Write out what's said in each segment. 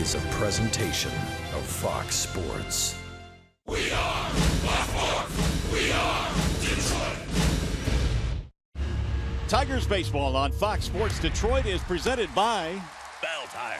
is a presentation of Fox Sports. We are Baltimore. We are Detroit. Tigers baseball on Fox Sports Detroit is presented by Bell Tire.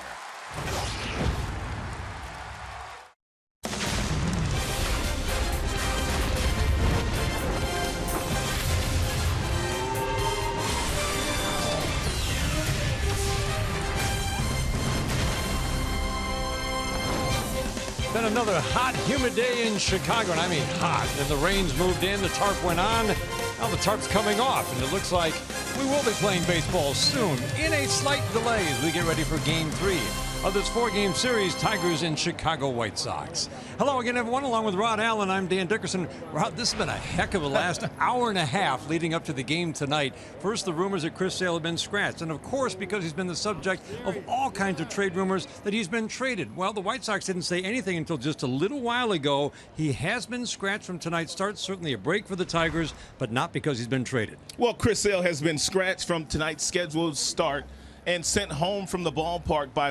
Been another hot, humid day in Chicago, and I mean hot. Then the rains moved in, the tarp went on. Now the tarp's coming off, and it looks like we will be playing baseball soon in a slight delay as we get ready for Game 3 of this 4-game series, Tigers and Chicago White Sox. Hello again, everyone. Along with Rod Allen, I'm Dan Dickerson. Rod, this has been a heck of a last hour and a half leading up to the game tonight. First, the rumors that Chris Sale had been scratched, and of course, because he's been the subject of all kinds of trade rumors, that he's been traded. Well, the White Sox didn't say anything until just a little while ago. He has been scratched from tonight's start. Certainly a break for the Tigers, but not because he's been traded. Well, Chris Sale has been scratched from tonight's scheduled start and sent home from the ballpark by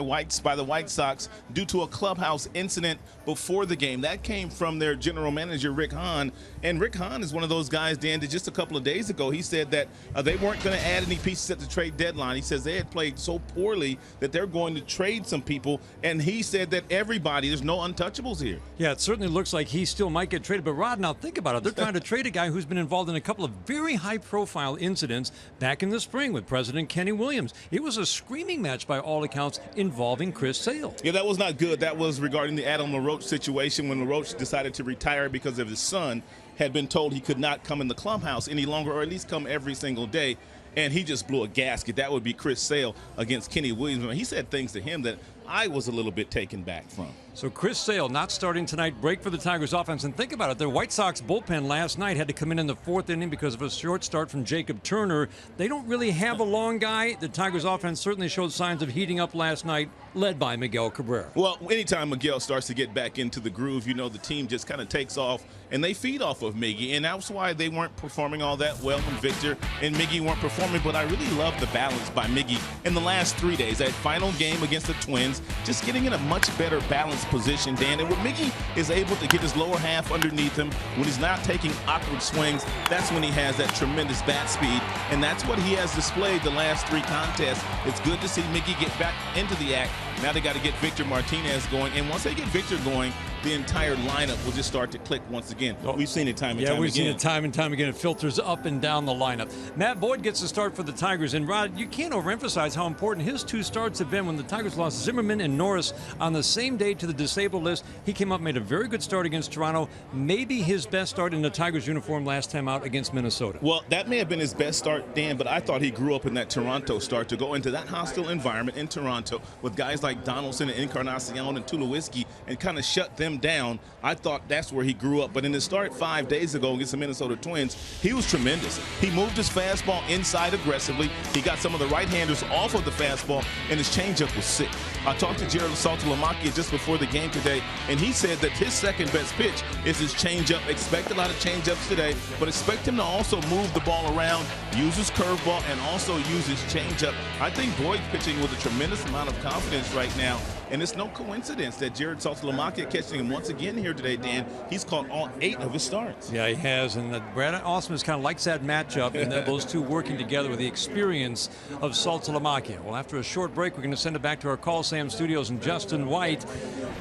the White Sox due to a clubhouse incident before the game. That came from their general manager, Rick Hahn. And Rick Hahn is one of those guys, Dan, that just a couple of days ago, he said that they weren't going to add any pieces at the trade deadline. He says they had played so poorly that they're going to trade some people. And he said that there's no untouchables here. Yeah, it certainly looks like he still might get traded. But Rod, now think about it. They're trying to trade a guy who's been involved in a couple of very high-profile incidents back in the spring with President Kenny Williams. It was a screaming match by all accounts involving Chris Sale. Yeah, that was not good. That was regarding the Adam LaRoche situation when LaRoche decided to retire because of his son had been told he could not come in the clubhouse any longer, or at least come every single day. And he just blew a gasket. That would be Chris Sale against Kenny Williams. He said things to him that I was a little bit taken back from. So Chris Sale not starting tonight, break for the Tigers offense. And think about it, their White Sox bullpen last night had to come in the fourth inning because of a short start from Jacob Turner. They don't really have a long guy. The Tigers offense certainly showed signs of heating up last night, led by Miguel Cabrera. Well, anytime Miguel starts to get back into the groove, you know the team just kind of takes off and they feed off of Miggy. And that's why they weren't performing all that well when Victor and Miggy weren't performing. But I really love the balance by Miggy in the last 3 days. That final game against the Twins, just getting in a much better balanced position, Dan. And when Miggy is able to get his lower half underneath him, when he's not taking awkward swings, that's when he has that tremendous bat speed. And that's what he has displayed the last 3 contests. It's good to see Miggy get back into the act. Now they got to get Victor Martinez going. And once they get Victor going, the entire lineup will just start to click once again. We've seen it time and time again. Yeah, we've seen it time and time again. It filters up and down the lineup. Matt Boyd gets the start for the Tigers. And, Rod, you can't overemphasize how important his 2 starts have been when the Tigers lost Zimmerman and Norris on the same day to the disabled list. He came up, made a very good start against Toronto. Maybe his best start in the Tigers uniform last time out against Minnesota. Well, that may have been his best start, Dan, but I thought he grew up in that Toronto start to go into that hostile environment in Toronto with guys like Donaldson and Encarnacion and Tulowitzki and kind of shut them down. I thought that's where he grew up. But in his start 5 days ago against the Minnesota Twins, he was tremendous. He moved his fastball inside aggressively. He got some of the right-handers off of the fastball, and his changeup was sick. I talked to Jared Saltalamacchia just before the game today, and he said that his second best pitch is his changeup. Expect a lot of changeups today, but expect him to also move the ball around, use his curveball, and also use his changeup. I think Boyd's pitching with a tremendous amount of confidence right now. And it's no coincidence that Jared Saltalamacchia catching him once again here today, Dan. He's caught all 8 of his starts. Yeah, he has. And Brad Ausmus kind of likes that matchup, and those two working together with the experience of Saltalamacchia. Well, after a short break, we're going to send it back to our Call Sam studios and Justin White.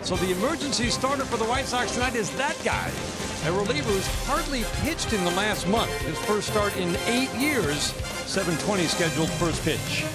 So the emergency starter for the White Sox tonight is that guy, a reliever who's hardly pitched in the last month. His first start in 8 years, 7:20 scheduled first pitch.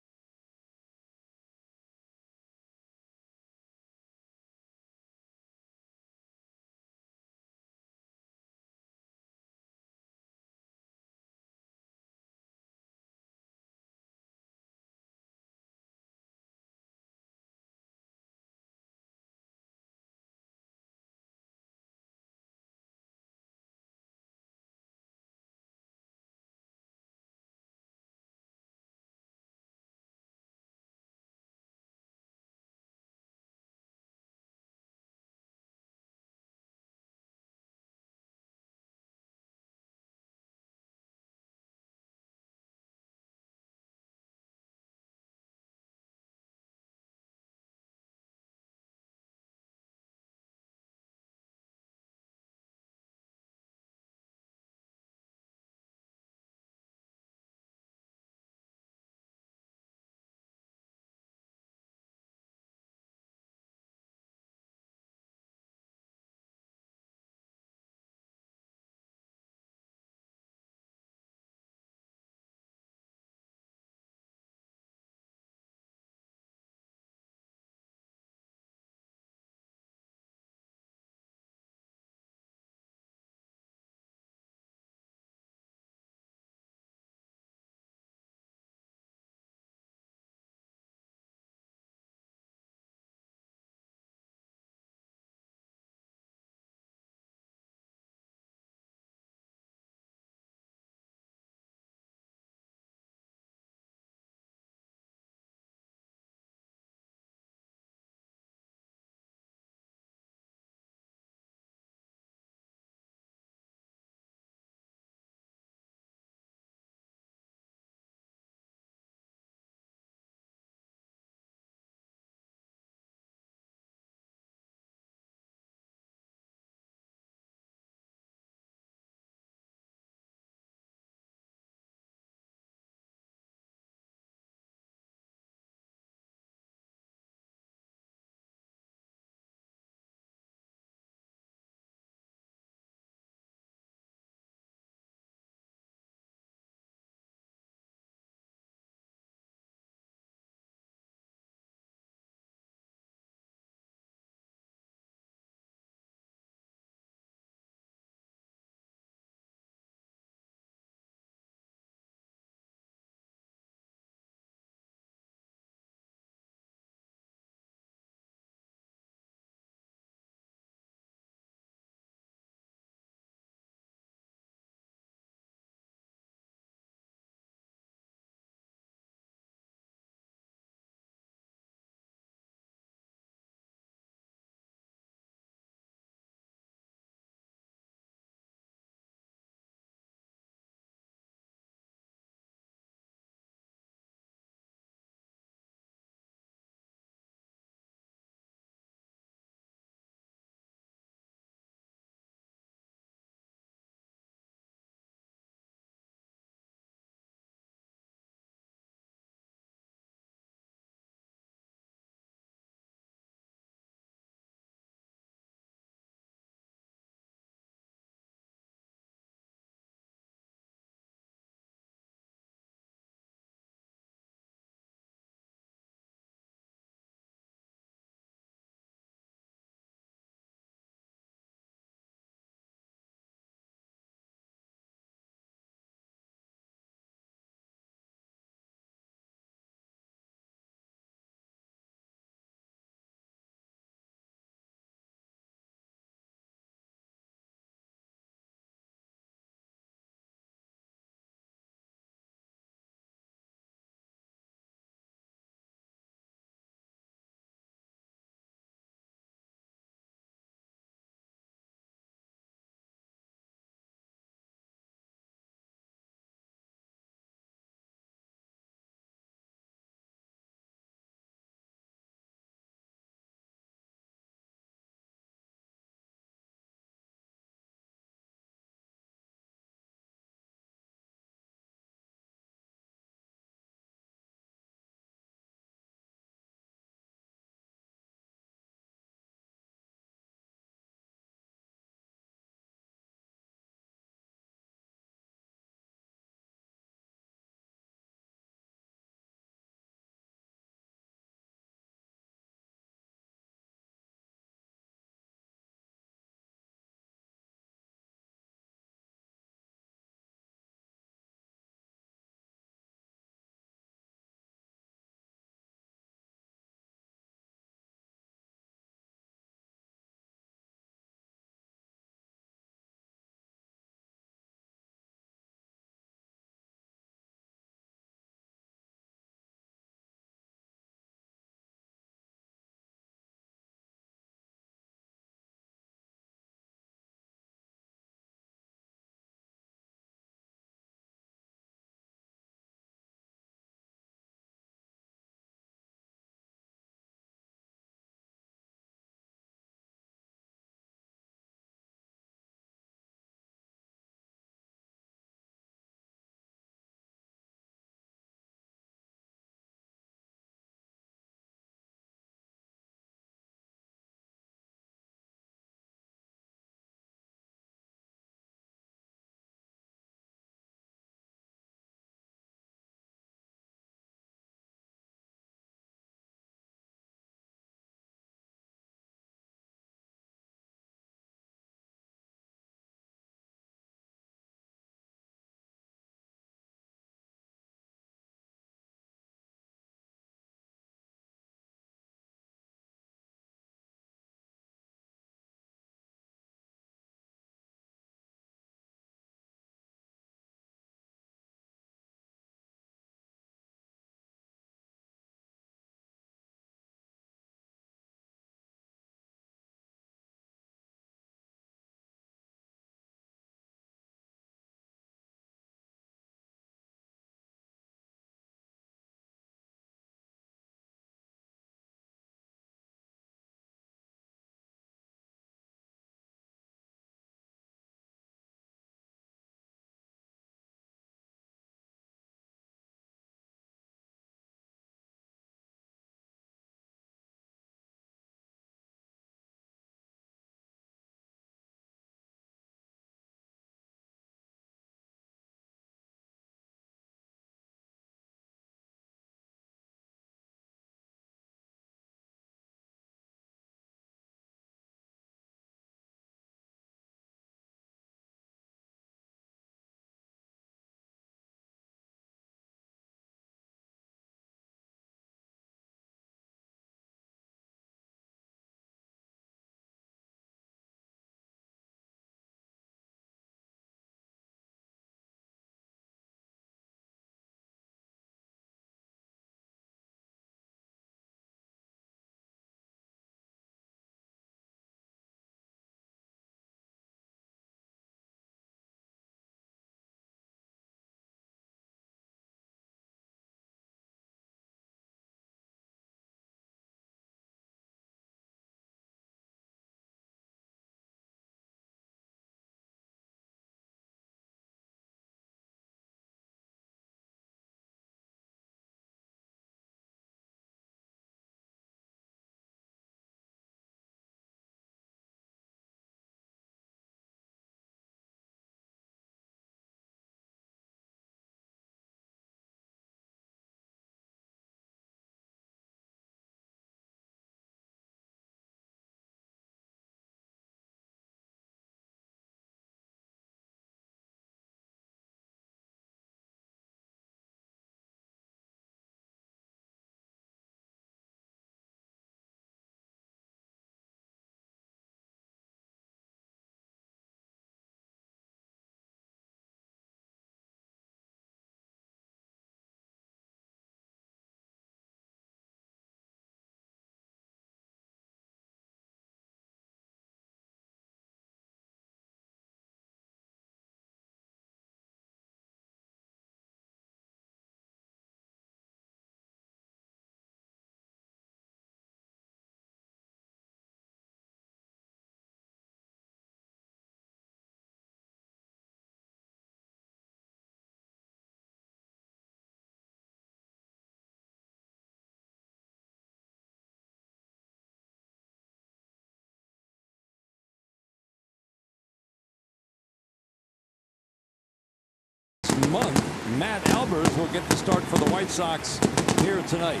month. Matt Albers will get the start for the White Sox here tonight.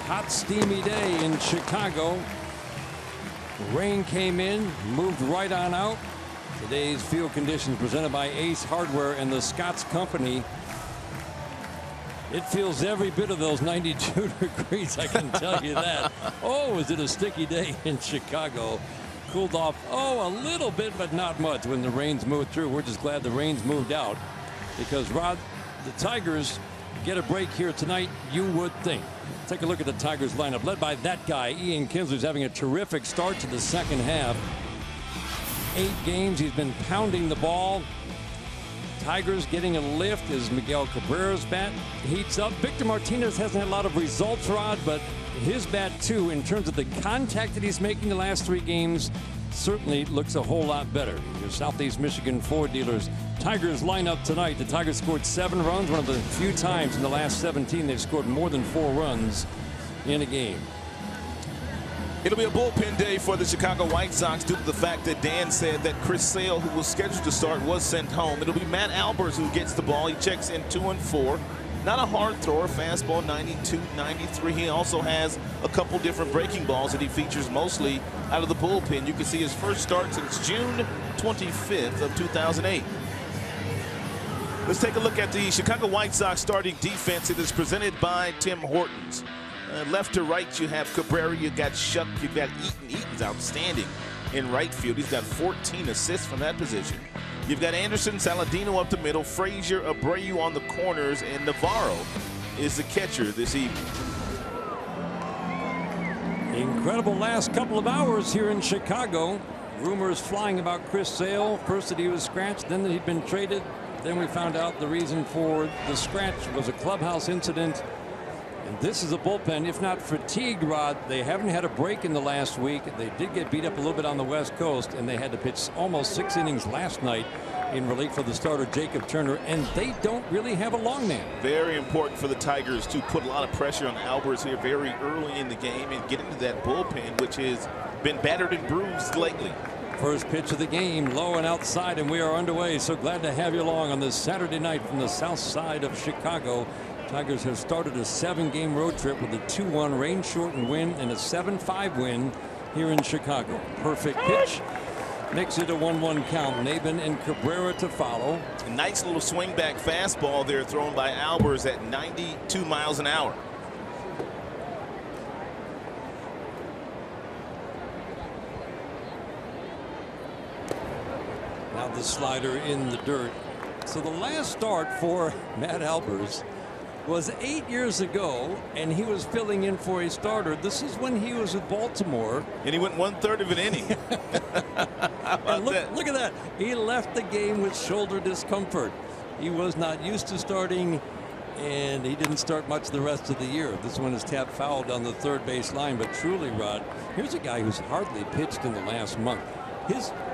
Hot, steamy day in Chicago. Rain came in, moved right on out. Today's field conditions presented by Ace Hardware and the Scott's Company. It feels every bit of those 92 degrees, I can tell you that. Oh, is it a sticky day in Chicago? Cooled off, a little bit, but not much when the rains moved through. We're just glad the rains moved out because, Rod, the Tigers get a break here tonight, you would think. Take a look at the Tigers lineup, led by that guy, Ian Kinsler's having a terrific start to the second half. 8 games, he's been pounding the ball. Tigers getting a lift as Miguel Cabrera's bat heats up. Victor Martinez hasn't had a lot of results, Rod, but his bat, too, in terms of the contact that he's making the last 3 games, certainly looks a whole lot better. Your Southeast Michigan Ford dealers. Tigers lineup tonight. The Tigers scored 7 runs, one of the few times in the last 17 they've scored more than 4 runs in a game. It'll be a bullpen day for the Chicago White Sox due to the fact that Dan said that Chris Sale, who was scheduled to start, was sent home. It'll be Matt Albers who gets the ball. He checks in 2 and 4. Not a hard thrower, fastball 92, 93. He also has a couple different breaking balls that he features mostly out of the bullpen. You can see his first start since June 25th of 2008. Let's take a look at the Chicago White Sox starting defense. It is presented by Tim Hortons. Left to right, you have Cabrera, you got Shuck, you got Eaton. Eaton's outstanding in right field. He's got 14 assists from that position. You've got Anderson, Saladino up the middle, Frazier, Abreu on the corners, and Navarro is the catcher this evening. Incredible last couple of hours here in Chicago. Rumors flying about Chris Sale. First that he was scratched, then that he'd been traded. Then we found out the reason for the scratch was a clubhouse incident. And this is a bullpen, if not fatigue, Rod. They haven't had a break in the last week. They did get beat up a little bit on the West Coast, and they had to pitch almost 6 innings last night in relief for the starter, Jacob Turner, and they don't really have a long man. Very important for the Tigers to put a lot of pressure on Albers here very early in the game and get into that bullpen, which has been battered and bruised lately. First pitch of the game, low and outside, and we are underway. So glad to have you along on this Saturday night from the south side of Chicago. Tigers have started a 7-game road trip with a 2-1 rain-shortened win and a 7-5 win here in Chicago. Perfect pitch. Makes it a 1-1 count. Nabin and Cabrera to follow. A nice little swing back fastball there thrown by Albers at 92 miles an hour. Now the slider in the dirt. So the last start for Matt Albers was 8 years ago, and he was filling in for a starter. This is when he was with Baltimore. And he went 1/3 of an inning. How about look at that. He left the game with shoulder discomfort. He was not used to starting, and he didn't start much the rest of the year. This one is tapped foul down the third base line. But truly, Rod, here's a guy who's hardly pitched in the last month.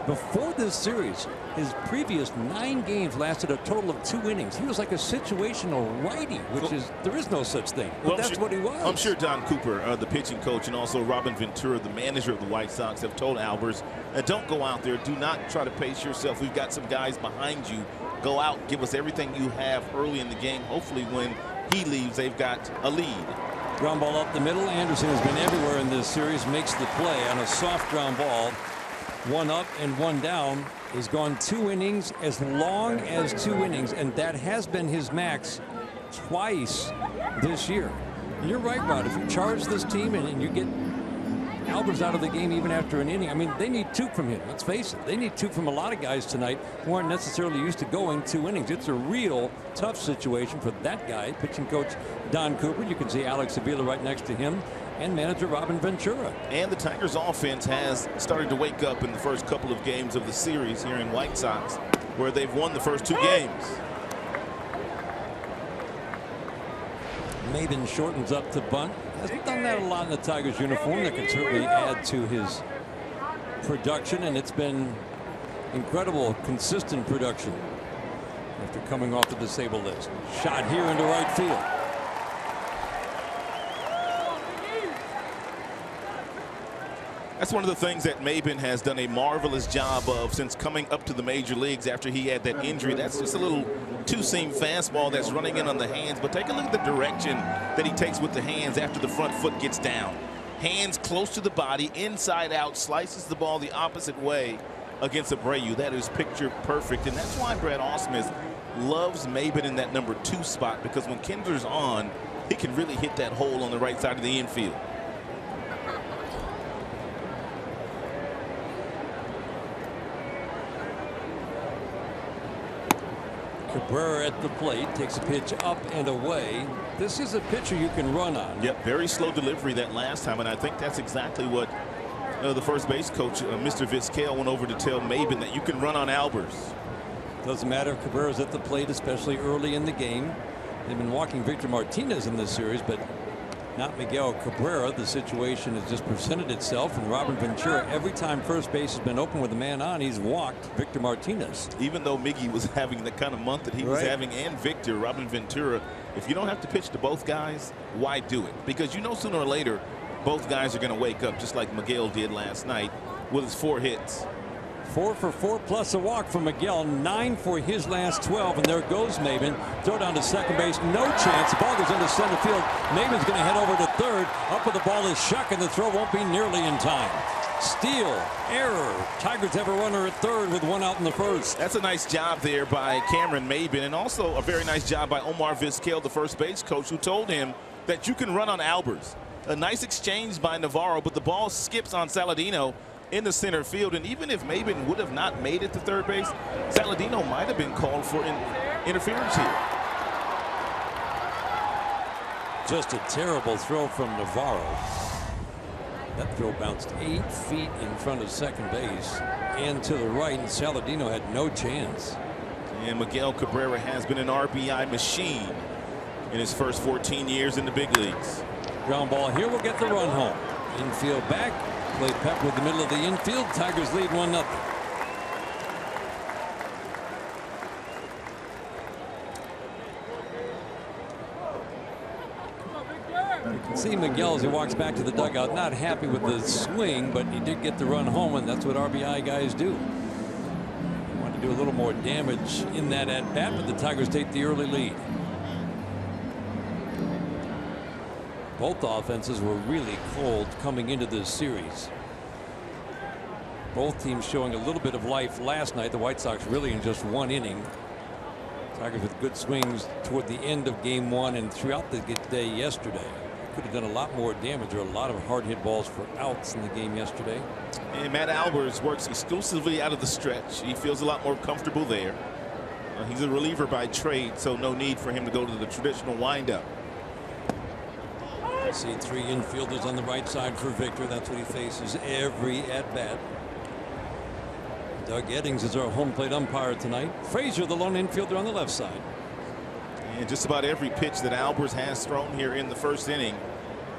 Before this series, his previous 9 games lasted a total of 2 innings. He was like a situational righty, which there is no such thing. But that's what he was. I'm sure Don Cooper, the pitching coach, and also Robin Ventura, the manager of the White Sox, have told Albers, don't go out there. Do not try to pace yourself. We've got some guys behind you. Go out, give us everything you have early in the game. Hopefully when he leaves, they've got a lead. Ground ball up the middle. Anderson has been everywhere in this series. Makes the play on a soft ground ball. 1 up and 1 down. He's gone 2 innings, as long as 2 innings, and that has been his max twice this year. And you're right, Rod. If you charge this team and you get Albers out of the game even after an inning, I mean, they need 2 from him. Let's face it. They need 2 from a lot of guys tonight who aren't necessarily used to going 2 innings. It's a real tough situation for that guy, pitching coach Don Cooper. You can see Alex Avila right next to him, and manager Robin Ventura. And the Tigers offense has started to wake up in the first couple of games of the series here in White Sox, where they've won the first 2 games. Maben shortens up to bunt. Hasn't done that a lot in the Tigers uniform. That can certainly add to his production, and it's been incredible, consistent production after coming off the disabled list. Shot here into right field. That's one of the things that Maben has done a marvelous job of since coming up to the major leagues after he had that injury. That's just a little two-seam fastball that's running in on the hands, but take a look at the direction that he takes with the hands after the front foot gets down. Hands close to the body, inside out, slices the ball the opposite way against Abreu. That is picture perfect, and that's why Brad Ausmus loves Maben in that number 2 spot, because when Kinder's on, he can really hit that hole on the right side of the infield. Cabrera at the plate takes a pitch up and away. This is a pitcher you can run on. Yep, very slow delivery that last time, and I think that's exactly what the first base coach, Mr. Vizquel, went over to tell Maben, that you can run on Albers. Doesn't matter if Cabrera's at the plate, especially early in the game. They've been walking Victor Martinez in this series, but not Miguel Cabrera. The situation has just presented itself, and Robin Ventura, every time first base has been open with a man on, he's walked Victor Martinez. Even though Miggy was having the kind of month that he was having, and Victor, Robin Ventura, if you don't have to pitch to both guys, why do it? Because you know sooner or later both guys are going to wake up, just like Miguel did last night with his 4 hits. 4 for 4 plus a walk from Miguel, 9 for his last 12, and there goes Maben. Throw down to second base, no chance. The ball goes into center field. Maben's going to head over to third. Up with the ball is Shuck, and the throw won't be nearly in time. Steal, error. Tigers have a runner at third with 1 out in the first. That's a nice job there by Cameron Maben, and also a very nice job by Omar Vizquel, the first base coach, who told him that you can run on Albers. A nice exchange by Navarro, but the ball skips on Saladino in the center field, and even if Maben would have not made it to third base, Saladino might have been called for interference here. Just a terrible throw from Navarro. That throw bounced 8 feet in front of second base and to the right, and Saladino had no chance. And Miguel Cabrera has been an RBI machine in his first 14 years in the big leagues. Ground ball here will get the run home. Infield back. Play Pep with the middle of the infield. Tigers lead 1-0. You can see Miguel as he walks back to the dugout, not happy with the swing, but he did get the run home, and that's what RBI guys do. Want to do a little more damage in that at bat, but the Tigers take the early lead. Both offenses were really cold coming into this series. Both teams showing a little bit of life last night. The White Sox really in just 1 inning. Tigers with good swings toward the end of game 1 and throughout the day yesterday. Could have done a lot more damage. There were a lot of hard hit balls for outs in the game yesterday. And Matt Albers works exclusively out of the stretch. He feels a lot more comfortable there. He's a reliever by trade, so no need for him to go to the traditional windup. I see 3 infielders on the right side for Victor. That's what he faces every at bat. Doug Eddings is our home plate umpire tonight. Frazier, the lone infielder, on the left side. And just about every pitch that Albers has thrown here in the first inning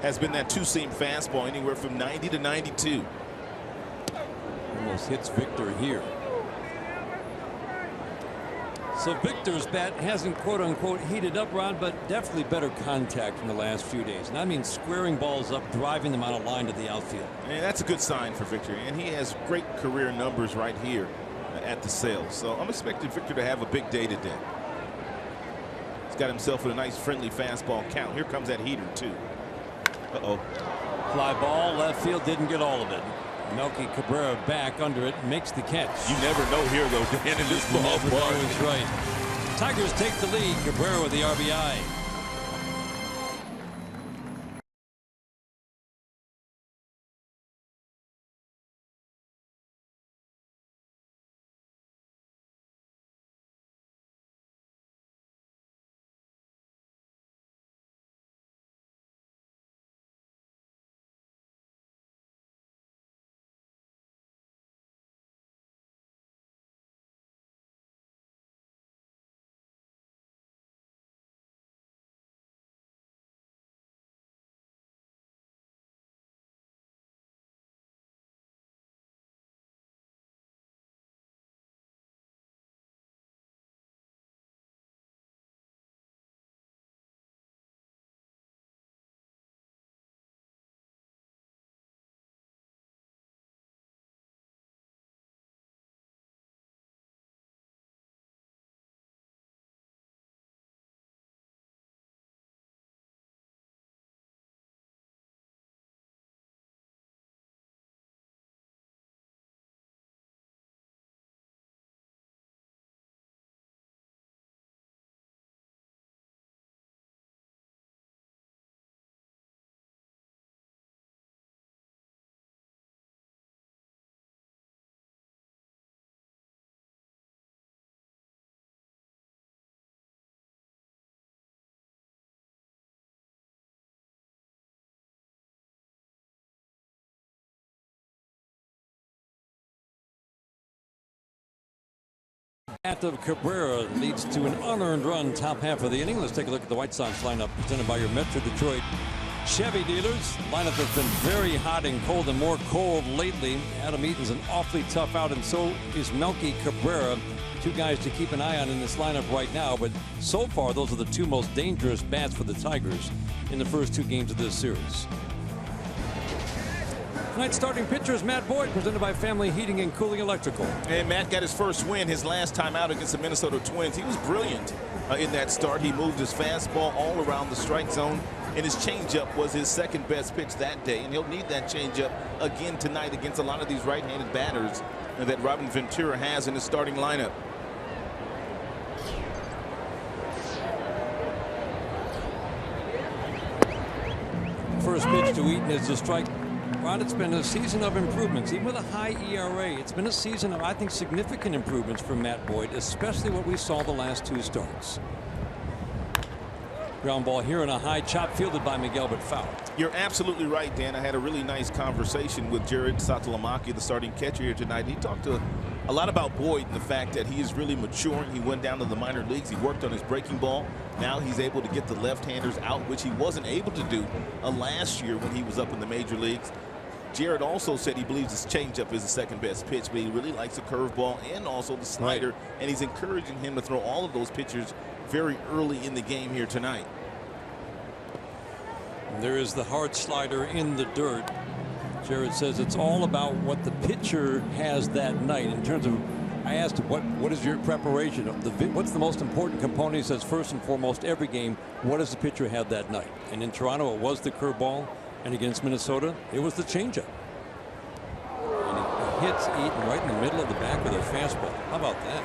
has been that 2-seam fastball, anywhere from 90 to 92. Almost hits Victor here. So Victor's bat hasn't quote unquote heated up, Rod, but definitely better contact in the last few days. And I mean squaring balls up, driving them out of line to the outfield. And that's a good sign for Victor, and he has great career numbers right here at the Sales. So I'm expecting Victor to have a big day today. He's got himself with a nice friendly fastball count. Here comes that heater too. Uh-oh. Fly ball, left field, didn't get all of it. Melky Cabrera back under it, makes the catch. You never know here though, Dan, in this ballpark. He's right. Tigers take the lead. Cabrera with the RBI. Bat of Cabrera leads to an unearned run top half of the inning. Let's take a look at the White Sox lineup presented by your Metro Detroit Chevy dealers. Lineup has been very hot and cold, and more cold lately. Adam Eaton's an awfully tough out, and so is Melky Cabrera. Two guys to keep an eye on in this lineup right now, but so far those are the two most dangerous bats for the Tigers in the first two games of this series. Tonight's starting pitcher is Matt Boyd, presented by Family Heating and Cooling Electrical. And Matt got his first win his last time out against the Minnesota Twins. He was brilliant in that start. He moved his fastball all around the strike zone, and his changeup was his second best pitch that day. And he'll need that changeup again tonight against a lot of these right-handed batters that Robin Ventura has in his starting lineup. First pitch to Eaton is a strike. Ron, it's been a season of improvements, even with a high ERA. It's been a season of, I think, significant improvements for Matt Boyd, especially what we saw the last two starts. Ground ball here, and a high chop fielded by Miguel, but foul. You're absolutely right, Dan. I had a really nice conversation with Jared Satolamaki, the starting catcher here tonight. He talked a lot about Boyd and the fact that he is really maturing. He went down to the minor leagues. He worked on his breaking ball. Now he's able to get the left-handers out, which he wasn't able to do last year when he was up in the major leagues. Jared also said he believes his changeup is the second best pitch, but he really likes the curveball and also the slider, right. And he's encouraging him to throw all of those pitches very early in the game here tonight. There is the hard slider in the dirt. Jared says it's all about what the pitcher has that night. In terms of, I asked him, what is your preparation? What's the most important component? He says first and foremost, every game, what does the pitcher have that night? And in Toronto, it was the curveball. And against Minnesota, it was the changeup. And he hits Eaton right in the middle of the back with a fastball. How about that?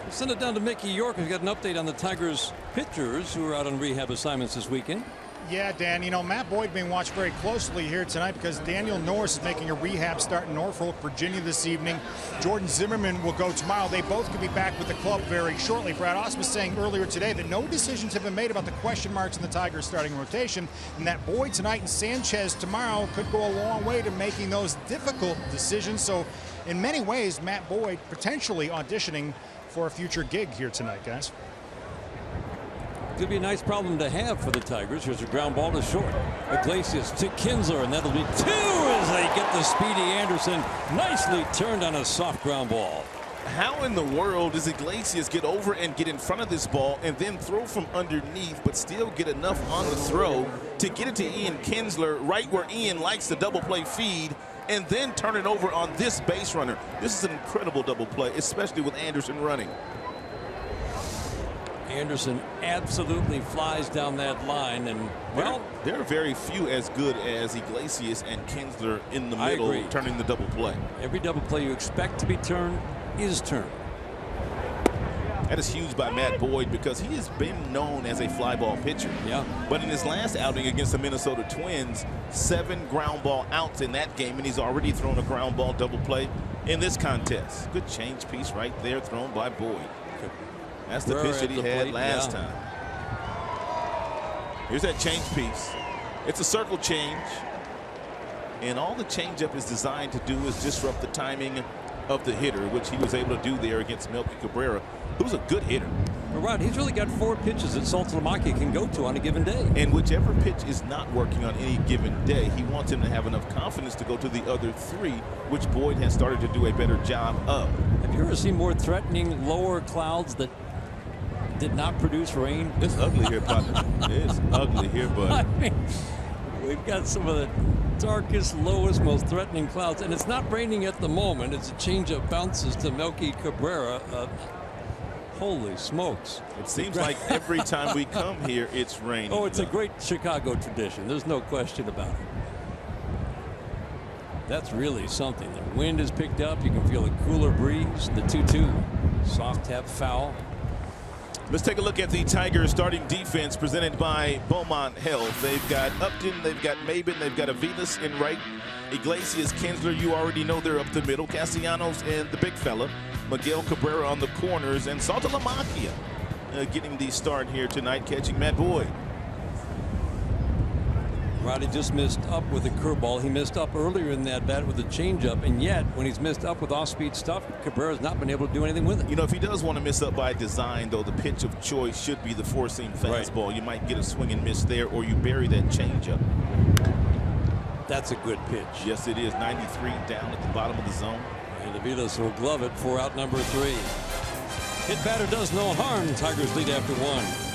We'll send it down to Mickey York, who's got an update on the Tigers pitchers who are out on rehab assignments this weekend. Yeah, Dan, you know, Matt Boyd being watched very closely here tonight because Daniel Norris is making a rehab start in Norfolk, Virginia this evening. Jordan Zimmerman will go tomorrow. They both could be back with the club very shortly. Brad Austin was saying earlier today that no decisions have been made about the question marks in the Tigers starting rotation, and that Boyd tonight and Sanchez tomorrow could go a long way to making those difficult decisions. So in many ways, Matt Boyd potentially auditioning for a future gig here tonight, guys. Could be a nice problem to have for the Tigers. Here's a ground ball to short. Iglesias to Kinsler, and that'll be two as they get the speedy Anderson. Nicely turned on a soft ground ball. How in the world does Iglesias get over and get in front of this ball and then throw from underneath but still get enough on the throw to get it to Ian Kinsler right where Ian likes the double play feed and then turn it over on this base runner? This is an incredible double play, especially with Anderson running. Anderson absolutely flies down that line, and well, there are very few as good as Iglesias and Kinsler in the middle turning the double play. Every double play you expect to be turned is turned. That is huge by Matt Boyd because he has been known as a fly ball pitcher. Yeah. But in his last outing against the Minnesota Twins, 7 ground ball outs in that game, and he's already thrown a ground ball double play in this contest. Good change piece right there thrown by Boyd. That's the pitch that he had last time. Here's that change piece. It's a circle change. And all the changeup is designed to do is disrupt the timing of the hitter, which he was able to do there against Melky Cabrera, who's a good hitter. Well, Rod, he's really got 4 pitches that Satolamaki can go to on a given day. And whichever pitch is not working on any given day, he wants him to have enough confidence to go to the other 3, which Boyd has started to do a better job of. Have you ever seen more threatening lower clouds that did not produce rain? It's ugly here, partner. It's ugly here, bud. I mean, we've got some of the darkest, lowest, most threatening clouds, and it's not raining at the moment. It's a changeup bounces to Melky Cabrera. Holy smokes. It seems like every time we come here, it's raining. Oh, it's a great Chicago tradition. There's no question about it. That's really something. The wind is picked up. You can feel a cooler breeze. The 2-2. Soft tap foul. Let's take a look at the Tigers starting defense presented by Beaumont Health. They've got Upton, they've got Maben, they've got Aviles in right. Iglesias, Kinsler, you already know they're up the middle. Castellanos and the big fella. Miguel Cabrera on the corners. And Satolamaki getting the start here tonight, catching Matt Boyd. Roddy just missed up with a curveball. He missed up earlier in that bat with a changeup, and yet when he's missed up with off-speed stuff, Cabrera's not been able to do anything with it. You know, if he does want to miss up by design, though, the pitch of choice should be the four-seam fastball. Right. You might get a swing and miss there, or you bury that changeup. That's a good pitch. Yes, it is. 93 down at the bottom of the zone. And Aviles will glove it for out number 3. Hit batter does no harm. Tigers lead after 1.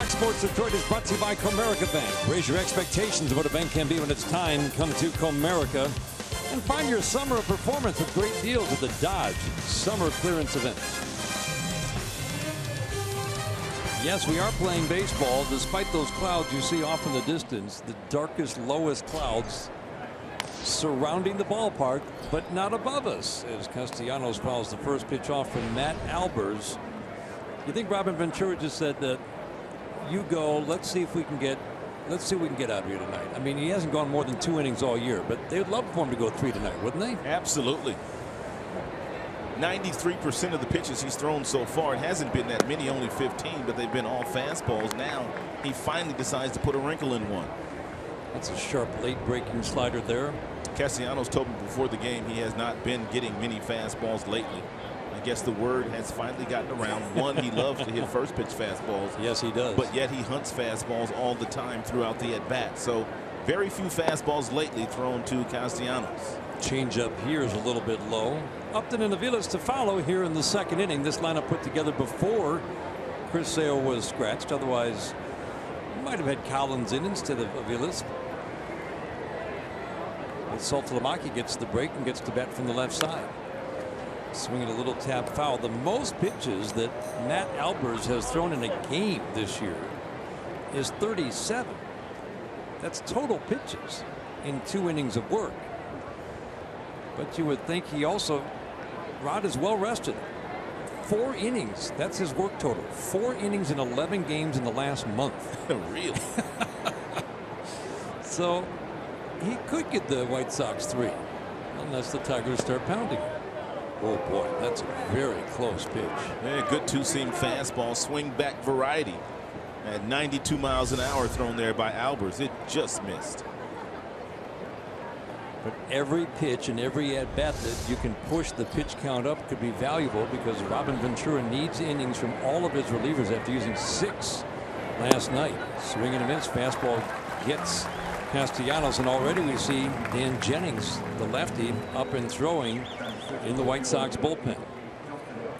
Sports Detroit is brought to you by Comerica Bank. Raise your expectations of what a bank can be when it's time. Come to Comerica and find your summer of performance with great deals at the Dodge Summer Clearance Event. Yes, we are playing baseball despite those clouds you see off in the distance. The darkest, lowest clouds surrounding the ballpark, but not above us, as Castellanos fouls the first pitch off from Matt Albers. You think Robin Ventura just said that? You go, let's see what we can get out of here tonight. I mean, he hasn't gone more than 2 innings all year, but they would love for him to go 3 tonight, wouldn't they? Absolutely. 93% of the pitches he's thrown so far, it hasn't been that many, only 15, but they've been all fastballs. Now he finally decides to put a wrinkle in one. That's a sharp late breaking slider there. Castellanos told me before the game he has not been getting many fastballs lately. I guess the word has finally gotten around. One, he loves to hit first pitch fastballs. Yes, he does. But yet he hunts fastballs all the time throughout the at bat. So very few fastballs lately thrown to Castellanos. Changeup here is a little bit low. Upton and Aviles to follow here in the second inning. This lineup put together before Chris Sale was scratched. Otherwise, might have had Collins in instead of Aviles. But Saltalamacchi gets the break and gets to bat from the left side. Swinging a little tap foul. The most pitches that Matt Albers has thrown in a game this year is 37. That's total pitches in 2 innings of work. But you would think he also, Rod is well rested. 4 innings. That's his work total. 4 innings in 11 games in the last month. Really? So he could get the White Sox 3 unless the Tigers start pounding. Oh boy, that's a very close pitch. Yeah, good 2-seam fastball, swing back variety at 92 miles an hour thrown there by Albers. It just missed. But every pitch and every at bat that you can push the pitch count up could be valuable, because Robin Ventura needs innings from all of his relievers after using 6 last night. Swing and a miss. Fastball gets Castellanos, and already we see Dan Jennings, the lefty, up and throwing in the White Sox bullpen.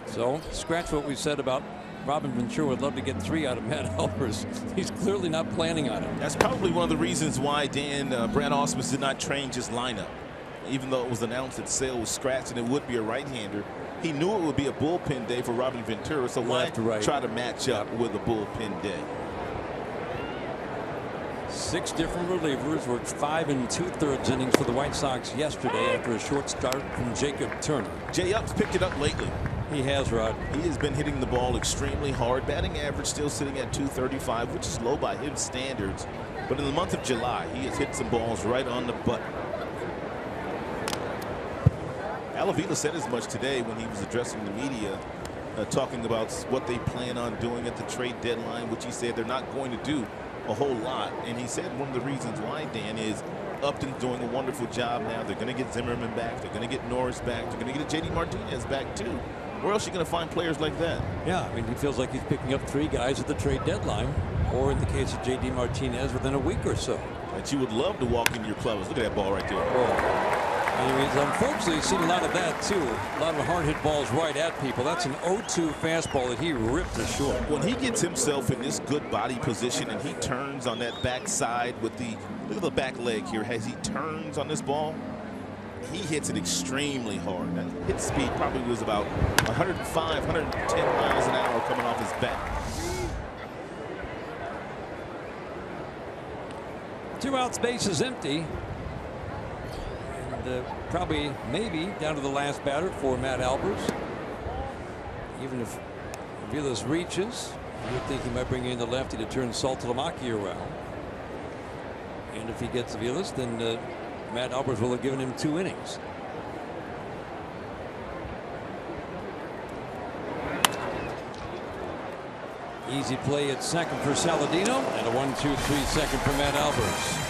So scratch what we said about Robin Ventura would love to get 3 out of Matt Albers. He's clearly not planning on it. That's probably one of the reasons why Brad Ausmus did not change his lineup. Even though it was announced that Sale was scratched and it would be a right-hander, he knew it would be a bullpen day for Robin Ventura, so why try to match up with a bullpen day? 6 different relievers worked 5 2/3 innings for the White Sox yesterday after a short start from Jacob Turner. Jay Up's picked it up lately. He has, Rod. He has been hitting the ball extremely hard. Batting average still sitting at .235, which is low by his standards. But in the month of July, he has hit some balls right on the button. Alavila said as much today when he was addressing the media, talking about what they plan on doing at the trade deadline, which he said they're not going to do a whole lot. And he said one of the reasons why, Dan, is Upton's doing a wonderful job now. They're going to get Zimmerman back. They're going to get Norris back. They're going to get JD Martinez back, too. Where else are you going to find players like that? Yeah, I mean, he feels like he's picking up 3 guys at the trade deadline, or in the case of JD Martinez, within a week or so. And you would love to walk into your clubhouse. Look at that ball right there. Oh. I mean, unfortunately, you've seen a lot of that, too. A lot of hard hit balls right at people. That's an 0-2 fastball that he ripped to short. When he gets himself in this good body position and he turns on that backside with the, look at the back leg here, as he turns on this ball, he hits it extremely hard. That hit speed probably was about 105, 110 miles an hour coming off his back. 2 outs, base is empty. And probably, maybe, down to the last batter for Matt Albers. Even if Vilas reaches, you would think he might bring in the lefty to turn Saltalamacchia around. And if he gets Vilas, then Matt Albers will have given him 2 innings. Easy play at second for Saladino, and a 1-2-3 second for Matt Albers.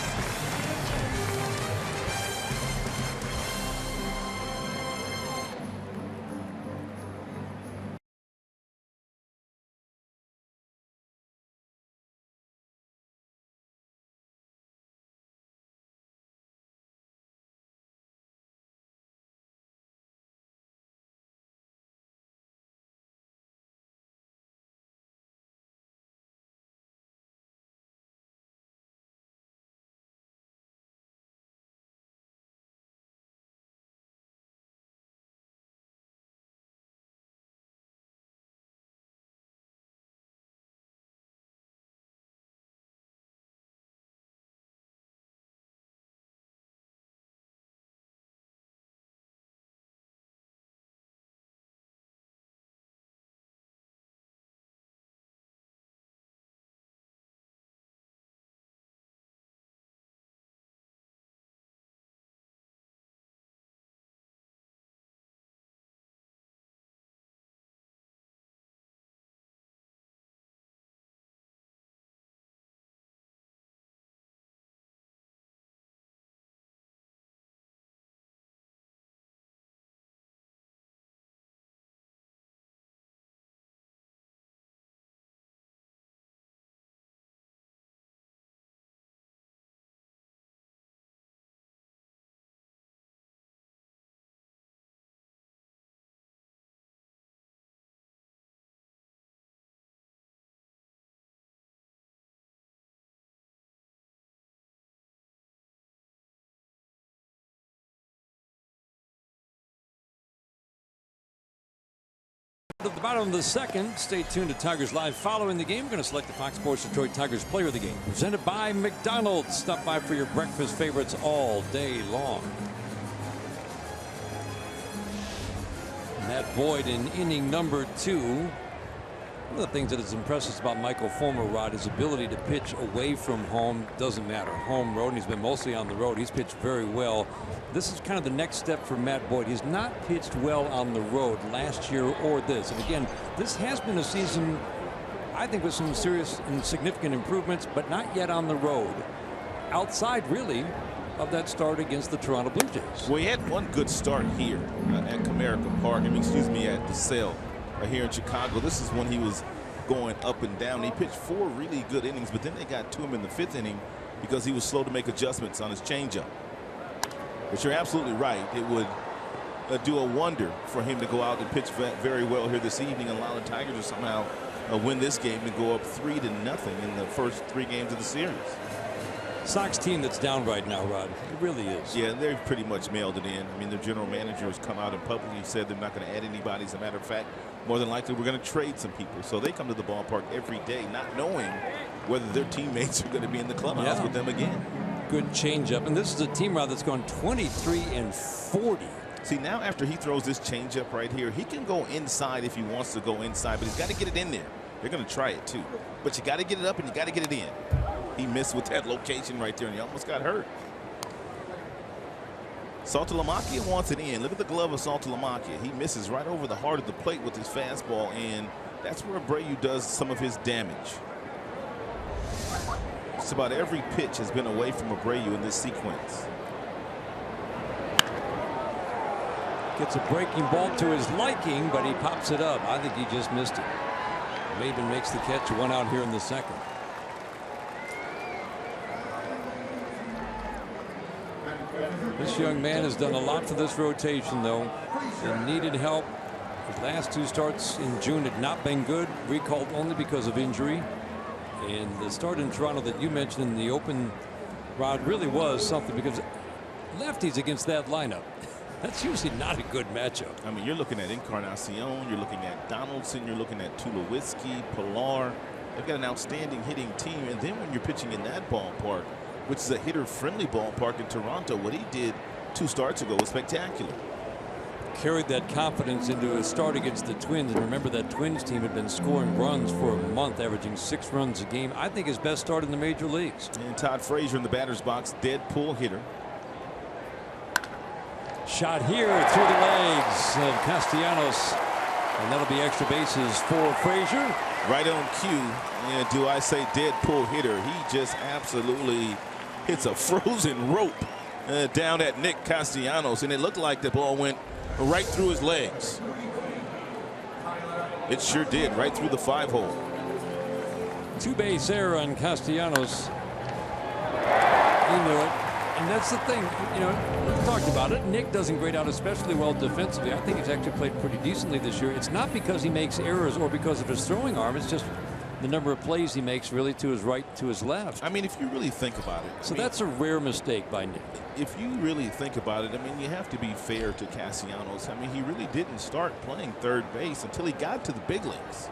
At the bottom of the second, stay tuned to Tigers Live. Following the game, we're going to select the Fox Sports Detroit Tigers Player of the Game. Presented by McDonald's. Stop by for your breakfast favorites all day long. Matt Boyd in inning number 2. One of the things that has impressed us about Michael Fulmer, Rod, his ability to pitch away from home. Doesn't matter. Home, road, and he's been mostly on the road. He's pitched very well. This is kind of the next step for Matt Boyd. He's not pitched well on the road last year or this. And again, this has been a season, I think, with some serious and significant improvements, but not yet on the road. Outside, really, of that start against the Toronto Blue Jays. Well, he had one good start here at Comerica Park. At the Cell here in Chicago. This is when he was going up and down. He pitched 4 really good innings, but then they got to him in the 5th inning because he was slow to make adjustments on his changeup. But you're absolutely right. It would do a wonder for him to go out and pitch very well here this evening and allow the Tigers to somehow win this game and go up 3-0 in the first 3 games of the series. Sox team that's down right now, Rod. It really is. Yeah, they've pretty much mailed it in. I mean, their general manager has come out and publicly said they're not going to add anybody. As a matter of fact, more than likely, we're going to trade some people. So they come to the ballpark every day not knowing whether their teammates are going to be in the clubhouse with them again. Good changeup. And this is a team, Rod, that's gone 23-40. See, now after he throws this changeup right here, he can go inside if he wants to go inside, but he's got to get it in there. They're going to try it too. But you got to get it up and you got to get it in. He missed with that location right there and he almost got hurt. Saltalamacchia wants it in. Look at the glove of Saltalamacchia. He misses right over the heart of the plate with his fastball, and that's where Abreu does some of his damage. Just about every pitch has been away from Abreu in this sequence. Gets a breaking ball to his liking, but he pops it up. I think he just missed it. Maben makes the catch, one out here in the second. This young man has done a lot for this rotation, though. He needed help. His last two starts in June had not been good, recalled only because of injury. And the start in Toronto that you mentioned in the open, Rod, really was something, because lefties against that lineup, that's usually not a good matchup. I mean, you're looking at Encarnacion, you're looking at Donaldson, you're looking at Tulowitzki, Pilar. They've got an outstanding hitting team. And then when you're pitching in that ballpark, which is a hitter-friendly ballpark in Toronto, what he did 2 starts ago was spectacular. Carried that confidence into a start against the Twins. And remember, that Twins team had been scoring runs for a month, averaging 6 runs a game. I think his best start in the major leagues. And Todd Frazier in the batter's box, dead pull hitter. Shot here through the legs of Castellanos, and that'll be extra bases for Frazier. Right on cue. And do I say dead pull hitter? He just absolutely hits a frozen rope down at Nick Castellanos, and it looked like the ball went right through his legs. It sure did, right through the 5-hole. 2-base error on Castellanos. He knew it. And that's the thing, you know, we've talked about it. Nick doesn't grade out especially well defensively. I think he's actually played pretty decently this year. It's not because he makes errors or because of his throwing arm. It's just the number of plays he makes really to his right, to his left. I mean, if you really think about it. So that's a rare mistake by Nick. If you really think about it, I mean, you have to be fair to Castellanos. I mean, he really didn't start playing third base until he got to the big leagues.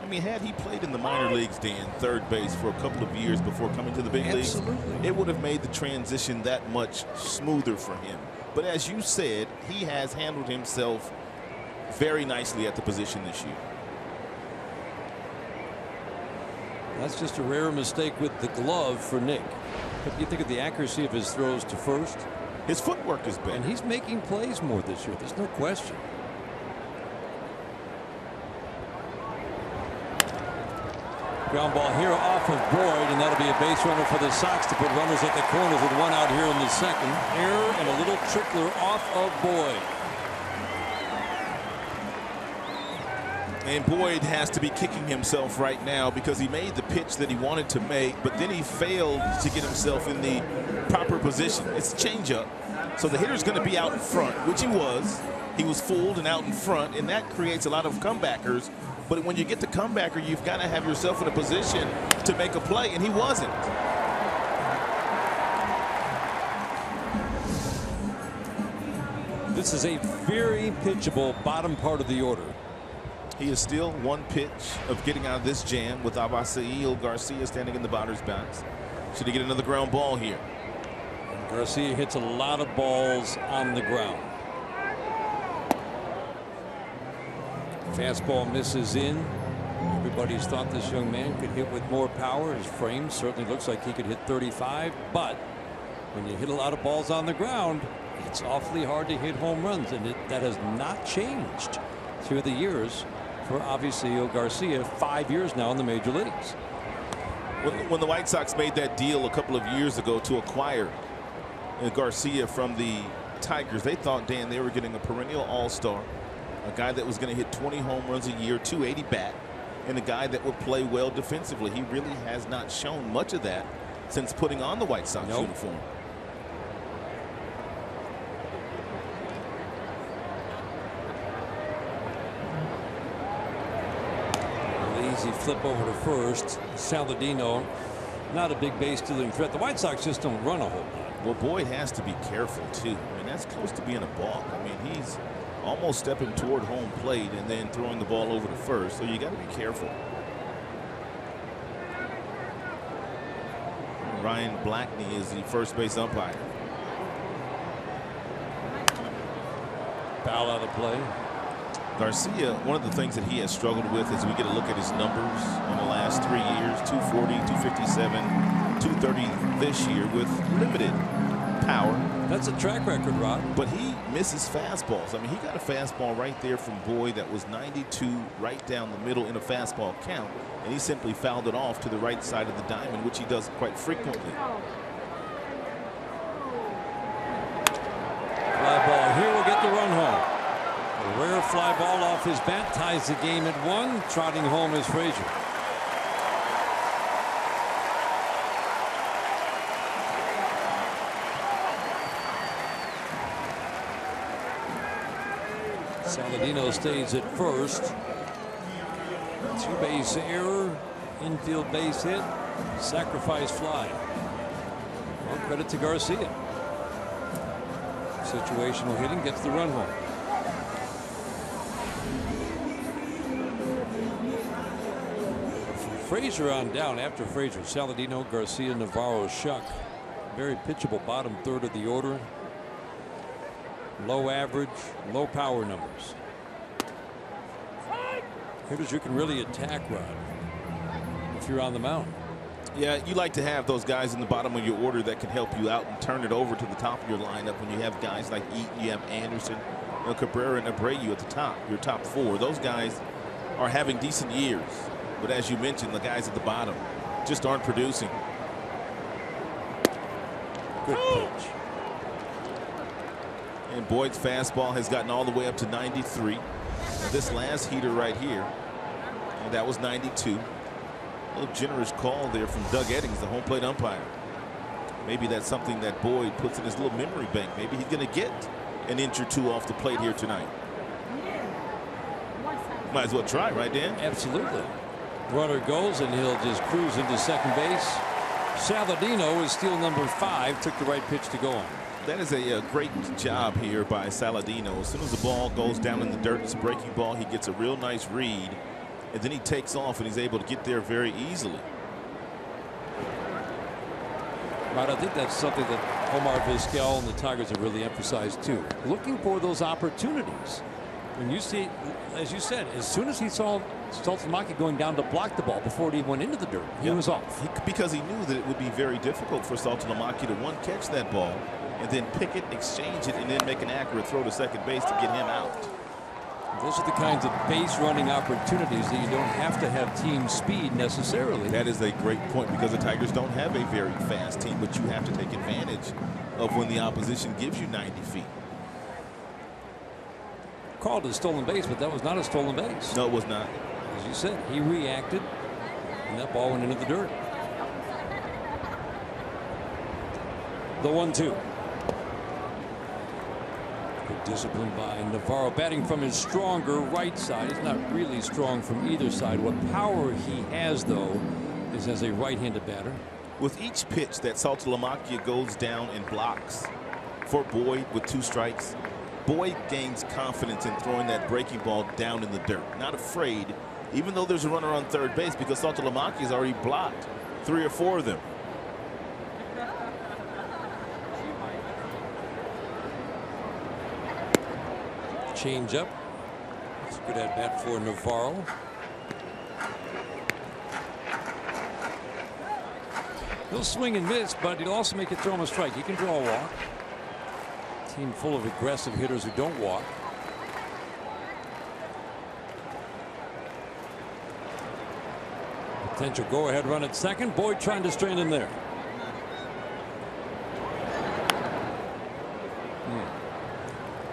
I mean, had he played in the minor leagues, Dan, third base for a couple of years before coming to the big leagues, it would have made the transition that much smoother for him. But as you said, he has handled himself very nicely at the position this year. That's just a rare mistake with the glove for Nick. But you think of the accuracy of his throws to first. His footwork is better. And he's making plays more this year. There's no question. Ground ball here off of Boyd, and that'll be a base runner for the Sox to put runners at the corners with one out here in the second. Error and a little trickler off of Boyd. And Boyd has to be kicking himself right now because he made the pitch that he wanted to make, but then he failed to get himself in the proper position. It's a changeup, so the hitter's going to be out in front, which he was. He was fooled and out in front, and that creates a lot of comebackers. But when you get the comebacker, you've got to have yourself in a position to make a play, and he wasn't. This is a very pitchable bottom part of the order. He is still one pitch of getting out of this jam with Abasail Garcia standing in the batter's box. Should he get another ground ball here? And Garcia hits a lot of balls on the ground. Fastball misses in. Everybody's thought this young man could hit with more power. His frame certainly looks like he could hit 35, but when you hit a lot of balls on the ground, it's awfully hard to hit home runs, and that has not changed through the years for Avisail Garcia. 5 years now in the major leagues. When the White Sox made that deal a couple of years ago to acquire Garcia from the Tigers, they thought, Dan, they were getting a perennial all-star, a guy that was going to hit 20 home runs a year, 280 bat, and a guy that would play well defensively. He really has not shown much of that since putting on the White Sox uniform. Easy flip over to first. Saladino not a big base stealing threat. The White Sox just don't run a whole lot. Well, Boyd has to be careful too. I mean, that's close to being a balk. I mean, he's almost stepping toward home plate and then throwing the ball over to first. So you got to be careful. Ryan Blackney is the first base umpire. Foul out of play. Garcia, one of the things that he has struggled with as we get a look at his numbers in the last 3 years, 240, 257, 230 this year with limited power. That's a track record, Rod. But he misses fastballs. I mean, he got a fastball right there from Boyd that was 92 right down the middle in a fastball count, and he simply fouled it off to the right side of the diamond, which he does quite frequently. Fly ball here will get the run home. A rare fly ball off his bat ties the game at 1. Trotting home is Frazier. Saladino stays at first. 2-base error, infield base hit, sacrifice fly. Well, credit to Garcia. Situational hitting gets the run home. Frazier on down. After Frazier, Saladino, Garcia, Navarro, Shuck. Very pitchable bottom third of the order. Low average, low power numbers. Hitters you can really attack, Rod, if you're on the mound. Yeah, you like to have those guys in the bottom of your order that can help you out and turn it over to the top of your lineup. When you have guys like Eaton, you have Anderson, Cabrera, and Abreu at the top, your top 4. Those guys are having decent years. But as you mentioned, the guys at the bottom just aren't producing. Good pitch. And Boyd's fastball has gotten all the way up to 93. Now this last heater right here, and that was 92. A little generous call there from Doug Eddings, the home plate umpire. Maybe that's something that Boyd puts in his little memory bank. Maybe he's going to get an inch or two off the plate here tonight. Might as well try, right, Dan? Absolutely. Runner goes and he'll just cruise into second base. Saladino is steal number 5. Took the right pitch to go on. That is a great job here by Saladino. As soon as the ball goes down in the dirt, it's a breaking ball. He gets a real nice read, and then he takes off and he's able to get there very easily. Right, I think that's something that Omar Vizquel and the Tigers have really emphasized too. Looking for those opportunities. When you see, as you said, as soon as he saw Saltalamacchia going down to block the ball before it even went into the dirt, he was off. Because he knew that it would be very difficult for Saltalamacchia to catch that ball and then pick it, exchange it, and then make an accurate throw to second base to get him out. Those are the kinds of base running opportunities that you don't have to have team speed necessarily. That is a great point, because the Tigers don't have a very fast team, but you have to take advantage of when the opposition gives you 90 feet. Called a stolen base, but that was not a stolen base. No, it was not. As you said, he reacted, and that ball went into the dirt. The 1-2. Good discipline by Navarro, batting from his stronger right side. He's not really strong from either side. What power he has, though, is as a right-handed batter. With each pitch that Saltalamacchia goes down and blocks for Boyd with 2 strikes, Boyd gains confidence in throwing that breaking ball down in the dirt. Not afraid, even though there's a runner on third base, because Saltalamacchia has already blocked 3 or 4 of them. Change up. It's a good at bat for Navarro. He'll swing and miss, but he'll also make it throw him a strike. He can draw a walk. Team full of aggressive hitters who don't walk. Potential go-ahead run at second. Boyd trying to strand him there.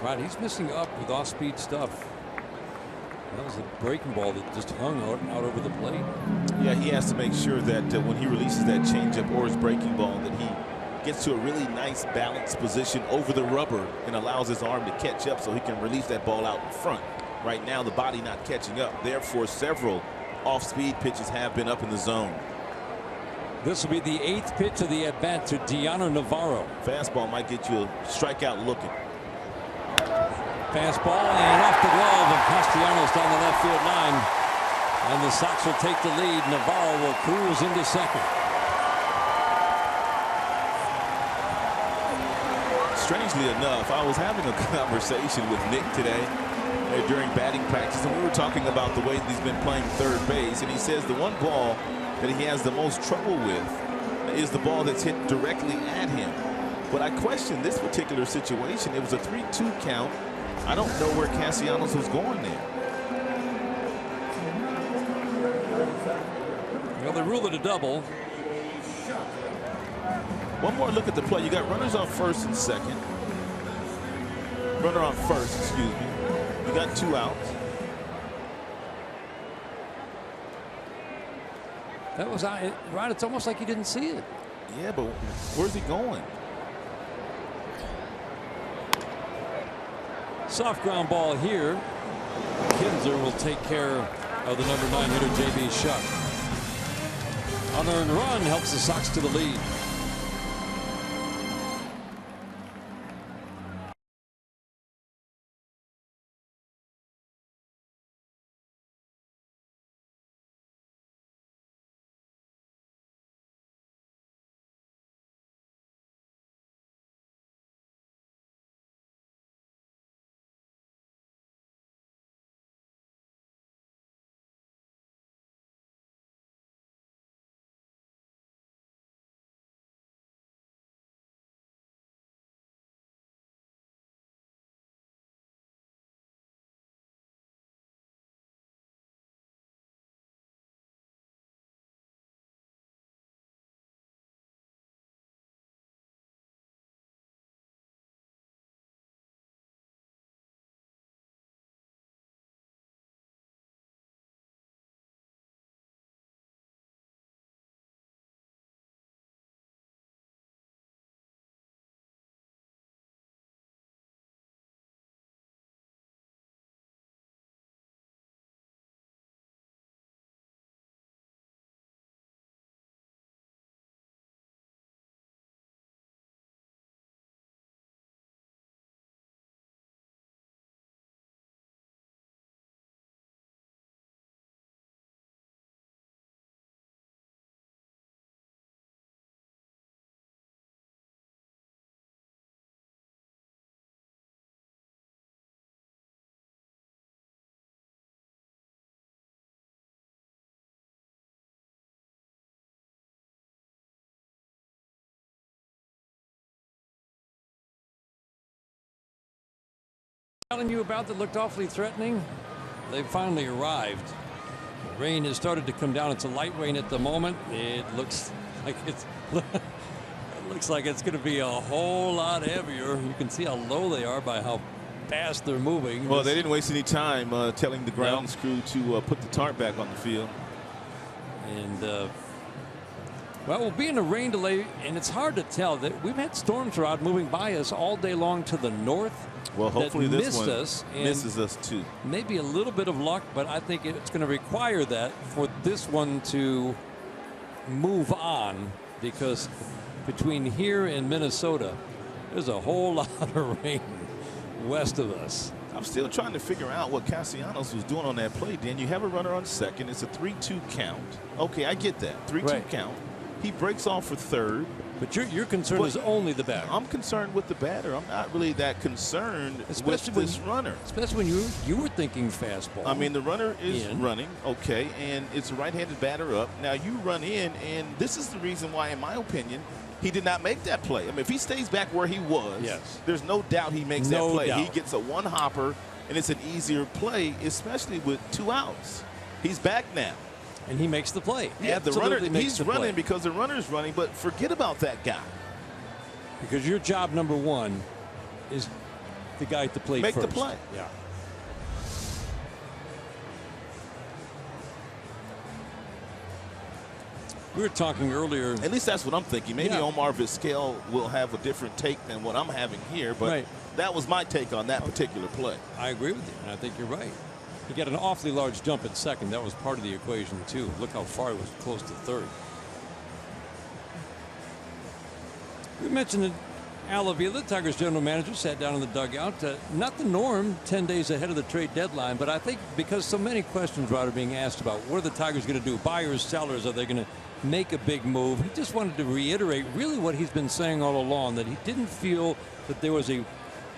Right, he's missing up with off-speed stuff. That was a breaking ball that just hung out over the plate. Yeah, he has to make sure that when he releases that changeup or his breaking ball, that he gets to a really nice balanced position over the rubber and allows his arm to catch up so he can release that ball out in front. Right now, the body not catching up. Therefore, several off-speed pitches have been up in the zone. This will be the 8th pitch of the at-bat to Diano Navarro. Fastball might get you a strikeout looking. Fastball and off the glove of Castellanos down the left field line. And the Sox will take the lead. Navarro will cruise into second. Strangely enough, I was having a conversation with Nick today during batting practice, and we were talking about the way that he's been playing third base, and he says the one ball that he has the most trouble with is the ball that's hit directly at him. But I question this particular situation. It was a 3-2 count. I don't know where Castellanos was going there. Well, they rule it a double. One more look at the play. You got runners on first and second. Runner on first, excuse me. You got 2 outs. That was right. It's almost like you didn't see it. Yeah, but where's he going? Soft ground ball here. Kinzer will take care of the number 9 hitter, J.B. Shuck. Unearned run helps the Sox to the lead. Telling you about that looked awfully threatening. They finally arrived. The rain has started to come down. It's a light rain at the moment. It looks like it's going to be a whole lot heavier. You can see how low they are by how fast they're moving. Well, they didn't waste any time telling the grounds crew to put the tarp back on the field. And well, we'll be in a rain delay, and it's hard to tell. That we've had storms, Rod, moving by us all day long to the north. Well, hopefully this one misses us too. Maybe a little bit of luck, but I think it's going to require that for this one to move on, because between here and Minnesota, there's a whole lot of rain west of us. I'm still trying to figure out what Castellanos was doing on that play, Dan. You have a runner on second. It's a 3-2 count. Okay, I get that. 3-2 count. He breaks off for third. But your concern is only the batter. I'm concerned with the batter. I'm not really that concerned with this runner. Especially when you were thinking fastball. I mean, the runner is running, okay, and it's a right-handed batter up. Now you run in, and this is the reason why, in my opinion, he did not make that play. I mean, if he stays back where he was, there's no doubt he makes that play. He gets a one-hopper, and it's an easier play, especially with 2 outs. He's back now. And he makes the play. Yeah, the runner, he's running because the runner's running, but forget about that guy. Because your job number one is the guy at the plate first. Make the play. Yeah. We were talking earlier. At least that's what I'm thinking. Maybe Omar Vizquel will have a different take than what I'm having here, but that was my take on that particular play. I agree with you, and I think you're right. He got an awfully large jump at second. That was part of the equation, too. Look how far he was close to third. We mentioned that Al Avila, Tigers general manager, sat down in the dugout. Not the norm 10 days ahead of the trade deadline, but I think because so many questions, Rod, are being asked about what are the Tigers going to do, buyers, sellers, are they going to make a big move? He just wanted to reiterate really what he's been saying all along, that he didn't feel that there was a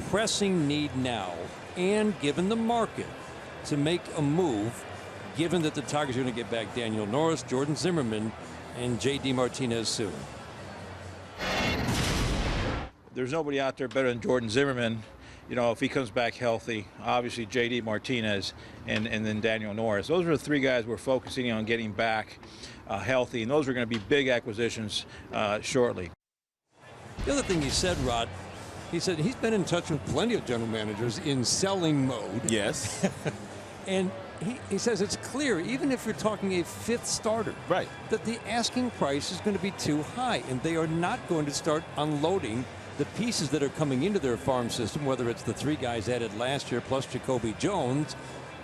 pressing need now, and given the market, to make a move, given that the Tigers are going to get back Daniel Norris, Jordan Zimmerman, and J.D. Martinez soon. There's nobody out there better than Jordan Zimmerman. You know, if he comes back healthy, obviously J.D. Martinez and then Daniel Norris. Those are the three guys we're focusing on getting back healthy, and those are going to be big acquisitions shortly. The other thing he said, Rod, he said he's been in touch with plenty of general managers in selling mode. Yes. And he says it's clear, even if you're talking a fifth starter, Right. that the asking price is going to be too high, and they are not going to start unloading the pieces that are coming into their farm system, whether it's the three guys added last year plus Jacoby Jones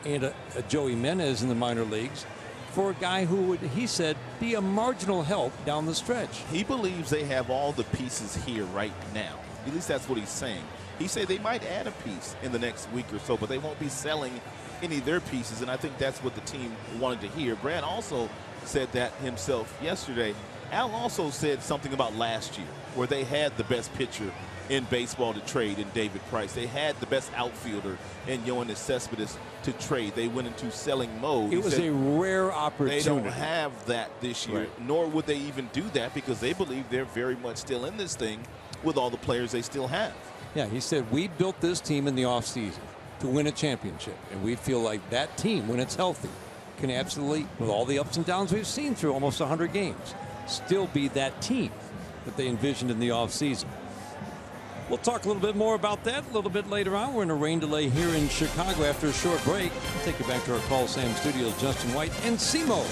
and a Joey Menez in the minor leagues, for a guy who would, he said, be a marginal help down the stretch. He believes they have all the pieces here right now. At least that's what he's saying. He said they might add a piece in the next week or so, but they won't be selling any of their pieces, and I think that's what the team wanted to hear. Brad also said that himself yesterday. Al also said something about last year, where they had the best pitcher in baseball to trade in David Price. They had the best outfielder in Yoenis Cespedes to trade. They went into selling mode. It was a rare opportunity. They don't have that this year, Right. nor would they even do that because they believe they're very much still in this thing with all the players they still have. Yeah, he said, we built this team in the offseason to win a championship, and we feel like that team, when it's healthy, can absolutely, with all the ups and downs we've seen through almost 100 games, still be that team that they envisioned in the offseason. We'll talk a little bit more about that a little bit later on. We're in a rain delay here in Chicago after a short break. We'll take you back to our Call Sam studios, Justin White and Simo.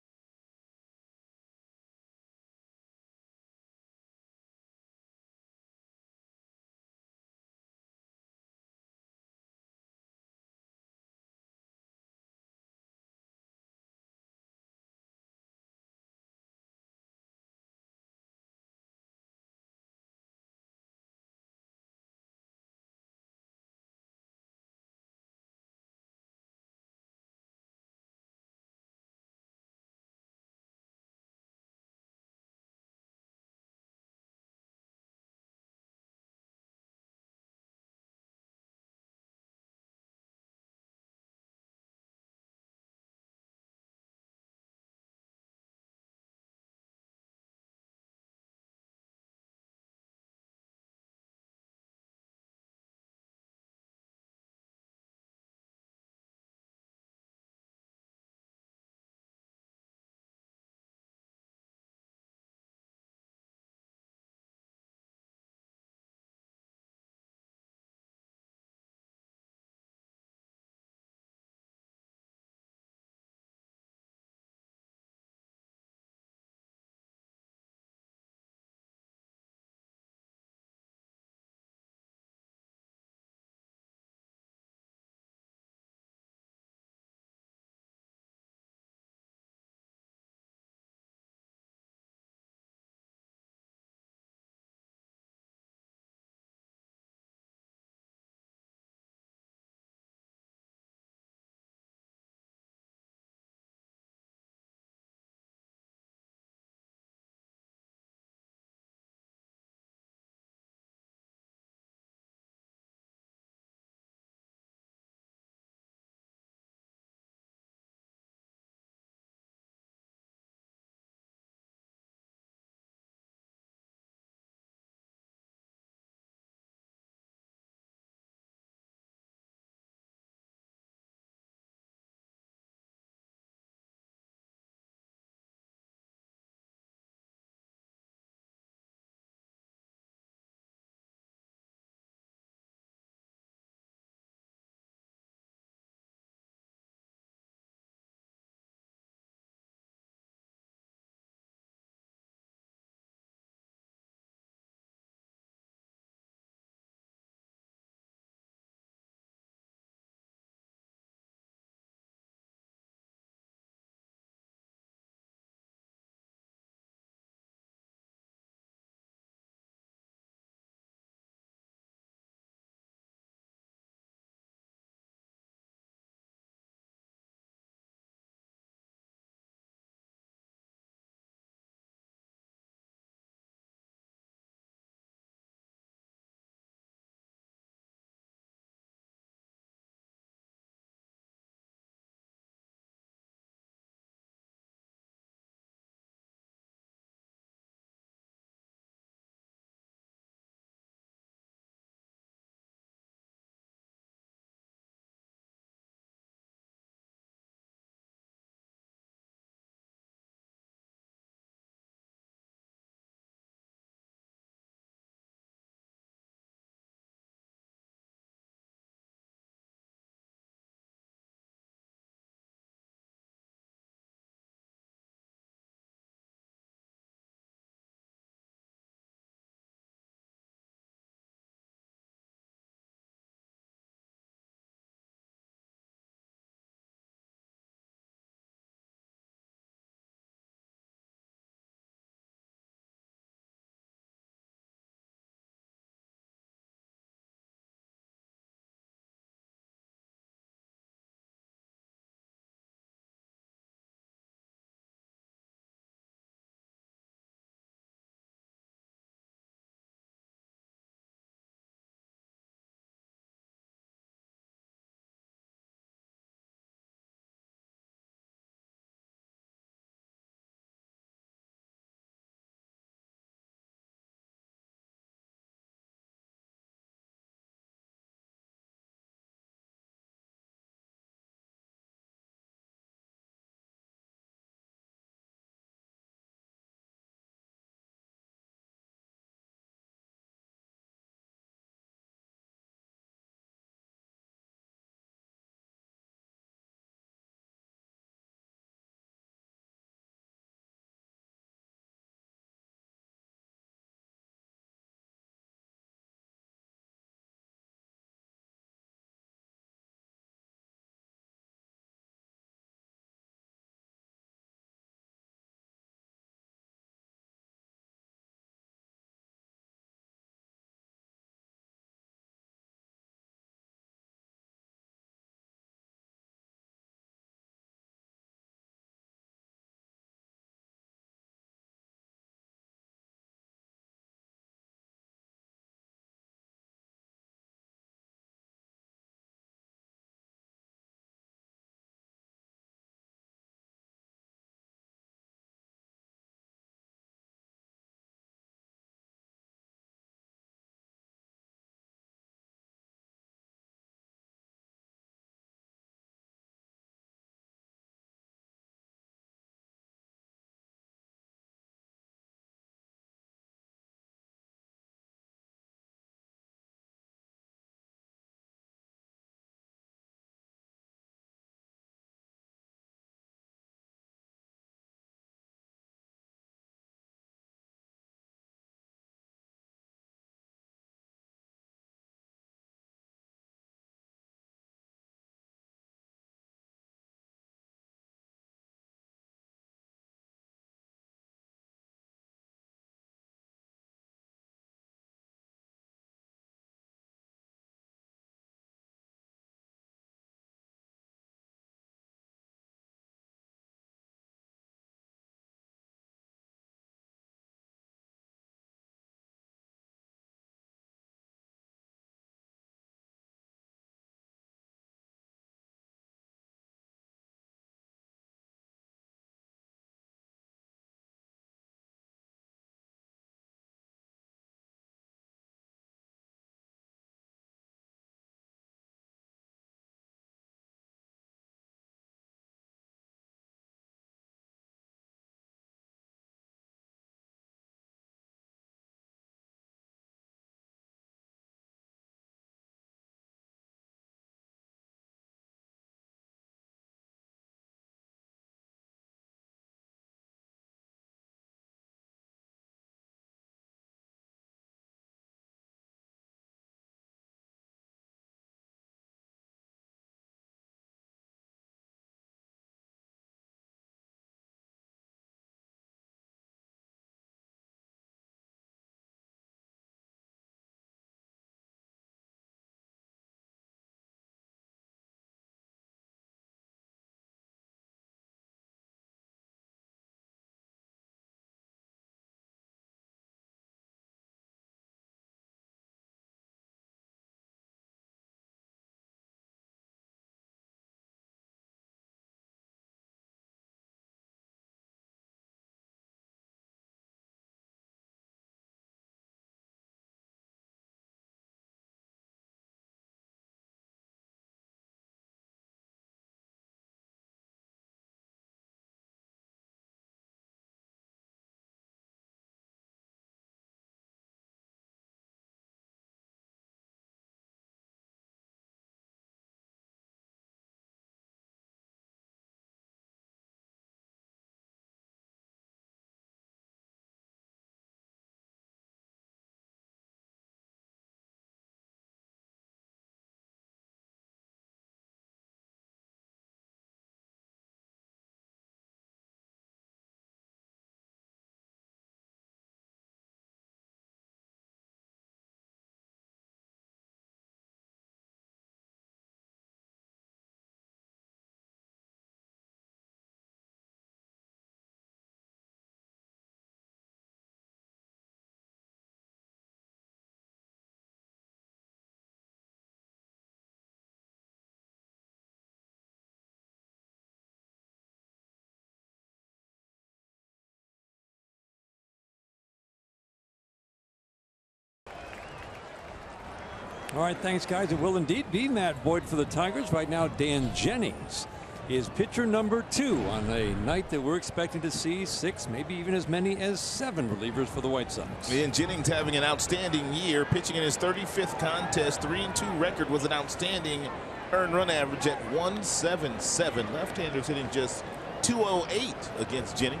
All right, thanks, guys. It will indeed be Matt Boyd for the Tigers. Right now, Dan Jennings is pitcher number 2 on a night that we're expecting to see 6, maybe even as many as 7 relievers for the White Sox. And Jennings having an outstanding year, pitching in his 35th contest, 3-2 record with an outstanding earned run average at 177. Left-handers hitting just 208 against Jennings.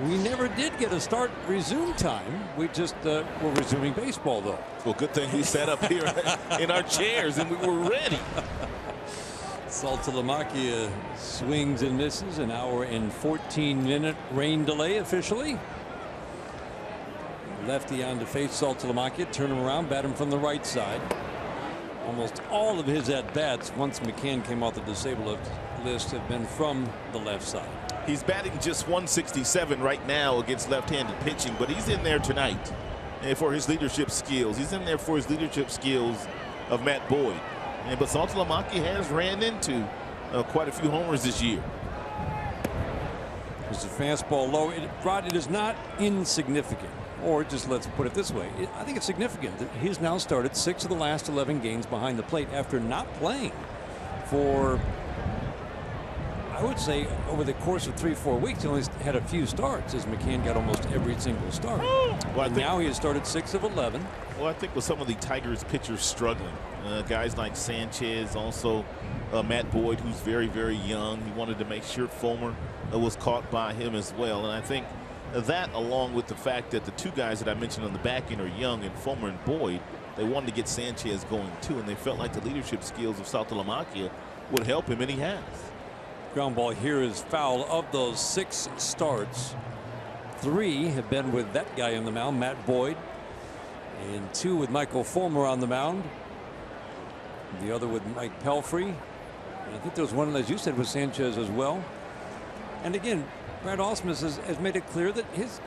We never did get a start resume time. We just were resuming baseball, though. Well, good thing we sat up here in our chairs and we were ready. Saltalamacchia swings and misses. An hour and 14-minute rain delay officially. Lefty on to face Saltalamacchia. Turn him around, bat him from the right side. Almost all of his at-bats, once McCann came off the disabled list, have been from the left side. He's batting just 167 right now against left-handed pitching, but he's in there tonight and for his leadership skills. He's in there for his leadership skills of Matt Boyd. But Saltalamacchia has ran into quite a few homers this year. There's a fastball low. Rod, it is not insignificant. Or just let's put it this way. I think it's significant that he's now started 6 of the last 11 games behind the plate after not playing for, I would say, over the course of 3-4 weeks. He only had a few starts as McCann got almost every single start. Well, now he has started 6 of 11. Well, I think with some of the Tigers pitchers struggling, guys like Sanchez, also Matt Boyd, who's very, very young. He wanted to make sure Fulmer was caught by him as well. And I think that, along with the fact that the 2 guys that I mentioned on the back end are young, and Fulmer and Boyd, they wanted to get Sanchez going too, and they felt like the leadership skills of Saltalamacchia would help him, and he has. Ground ball here is foul. Of those 6 starts, 3 have been with that guy on the mound, Matt Boyd, and 2 with Michael Fulmer on the mound. The other with Mike Pelfrey. And I think there was one, as you said, with Sanchez as well. And again, Brad Ausmus has made it clear that his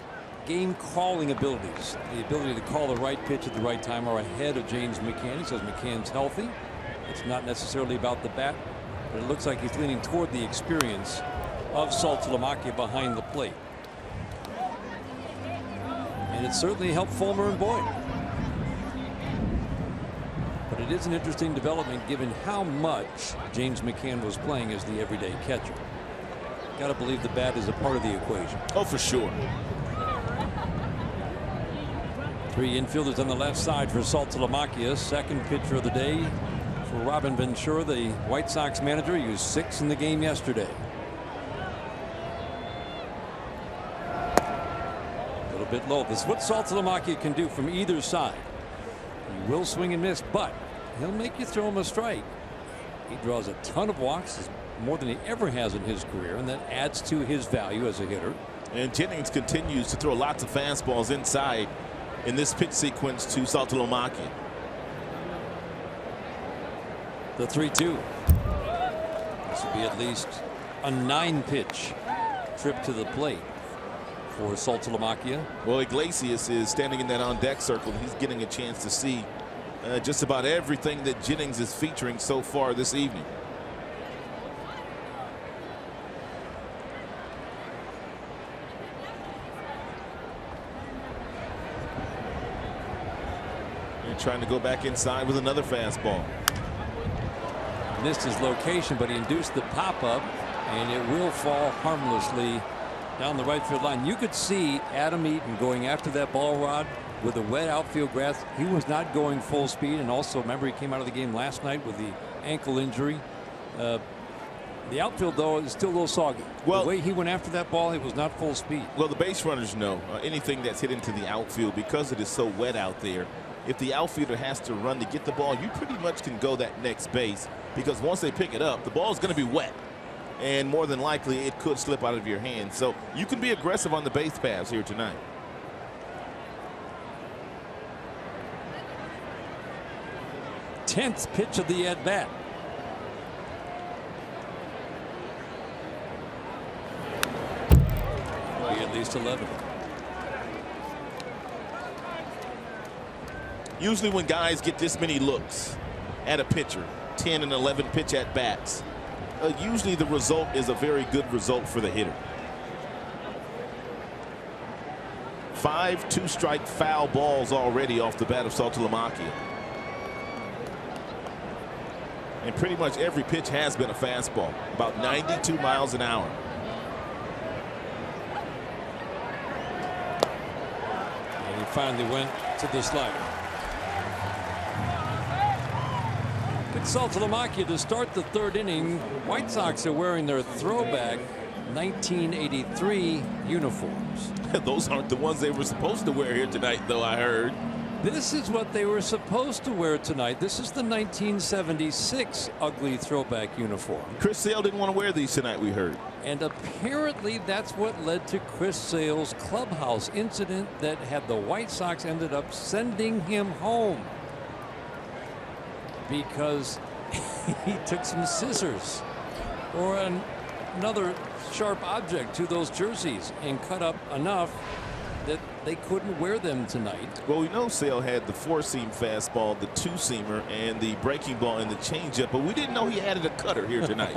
game calling abilities, the ability to call the right pitch at the right time, are ahead of James McCann. He says McCann's healthy. It's not necessarily about the bat, but it looks like he's leaning toward the experience of Saltalamacchia behind the plate. And it certainly helped Fulmer and Boyd. But it is an interesting development given how much James McCann was playing as the everyday catcher. Got to believe the bat is a part of the equation. Oh, for sure. 3 infielders on the left side for Saltalamacchia. Second pitcher of the day for Robin Ventura, the White Sox manager. He used 6 in the game yesterday. A little bit low. This is what Saltalamacchia can do from either side. He will swing and miss, but he'll make you throw him a strike. He draws a ton of walks, more than he ever has in his career, and that adds to his value as a hitter. And Jennings continues to throw lots of fastballs inside in this pitch sequence to Saltalamacchia. The 3-2. This will be at least a 9-pitch trip to the plate for Saltalamacchia. Well, Iglesias is standing in that on-deck circle. He's getting a chance to see just about everything that Jennings is featuring so far this evening. And trying to go back inside with another fastball. Missed his location, but he induced the pop-up, and it will fall harmlessly down the right field line. You could see Adam Eaton going after that ball, Rod, with the wet outfield grass. He was not going full speed, and also remember he came out of the game last night with the ankle injury. The outfield, though, is still a little soggy. Well, the way he went after that ball, it was not full speed. Well, the base runners know anything that's hit into the outfield, because it is so wet out there, if the outfielder has to run to get the ball, you pretty much can go that next base, because once they pick it up, the ball is going to be wet. And more than likely, it could slip out of your hand. So you can be aggressive on the base paths here tonight. Tenth pitch of the at-bat. Be at least 11. Usually when guys get this many looks at a pitcher, 10 and 11 pitch at bats, usually the result is a very good result for the hitter. 5 two-strike foul balls already off the bat of Saltalamacchia. And pretty much every pitch has been a fastball, about 92 miles an hour. And he finally went to the slider. Good Saltalamacchia to start the third inning. White Sox are wearing their throwback 1983 uniforms. Those aren't the ones they were supposed to wear here tonight, though, I heard. This is what they were supposed to wear tonight. This is the 1976 ugly throwback uniform. Chris Sale didn't want to wear these tonight, we heard. And apparently that's what led to Chris Sale's clubhouse incident that had the White Sox ended up sending him home because he took some scissors or another sharp object to those jerseys and cut up enough that they couldn't wear them tonight. Well, we know Sale had the four-seam fastball, the two-seamer, and the breaking ball and the changeup, but we didn't know he added a cutter here tonight.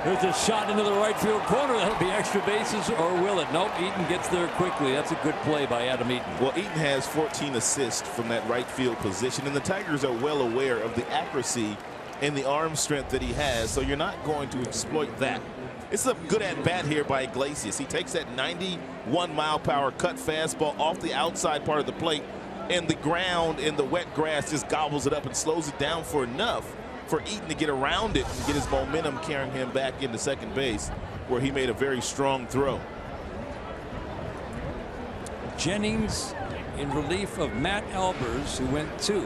There's a shot into the right field corner. That'll be extra bases, or will it? Nope, Eaton gets there quickly. That's a good play by Adam Eaton. Well, Eaton has 14 assists from that right field position, and the Tigers are well aware of the accuracy and the arm strength that he has, so you're not going to exploit that. It's a good at-bat here by Iglesias. He takes that 91-mile-per-hour cut fastball off the outside part of the plate, and the ground in the wet grass just gobbles it up and slows it down for enough for Eaton to get around it and get his momentum carrying him back into second base, where he made a very strong throw. Jennings in relief of Matt Albers, who went 2.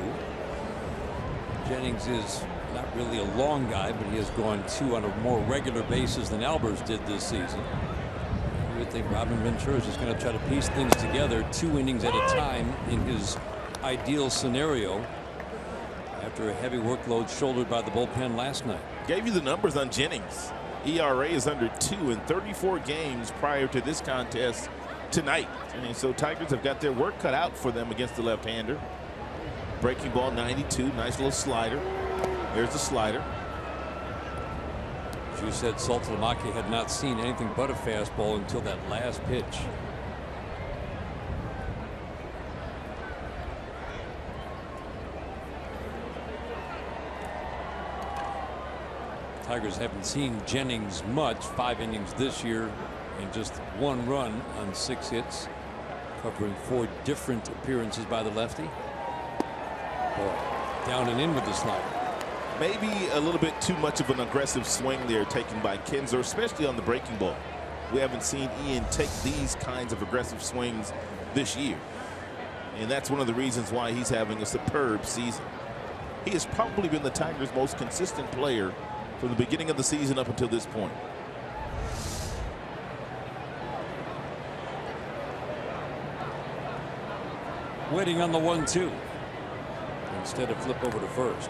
Jennings is not really a long guy, but he has gone 2 on a more regular basis than Albers did this season. You would think Robin Ventura is just going to try to piece things together 2 innings at a time in his ideal scenario after a heavy workload shouldered by the bullpen last night. Gave you the numbers on Jennings. ERA is under 2 in 34 games prior to this contest tonight. And so Tigers have got their work cut out for them against the left-hander. Breaking ball 92, nice little slider. There's the slider. As you said, Saltalamacchia had not seen anything but a fastball until that last pitch. Tigers haven't seen Jennings much. 5 innings this year and just 1 run on 6 hits, covering 4 different appearances by the lefty. Boy, down and in with the slider. Maybe a little bit too much of an aggressive swing there taken by Kinsler, especially on the breaking ball. We haven't seen Ian take these kinds of aggressive swings this year. And that's one of the reasons why he's having a superb season. He has probably been the Tigers' most consistent player from the beginning of the season up until this point. Waiting on the 1-2. Instead of flip over to first.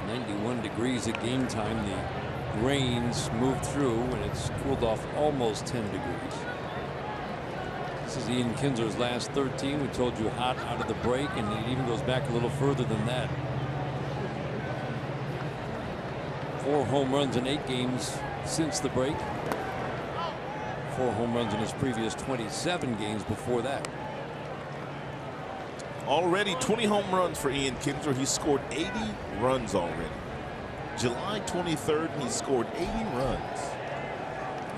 91 degrees at game time. The rains moved through and it's cooled off almost 10 degrees. This is Ian Kinsler's last 13. We told you hot out of the break, and it even goes back a little further than that. 4 home runs in 8 games since the break. 4 home runs in his previous 27 games before that. Already 20 home runs for Ian Kinsler. He scored 80 runs already. July 23rd, he scored 80 runs.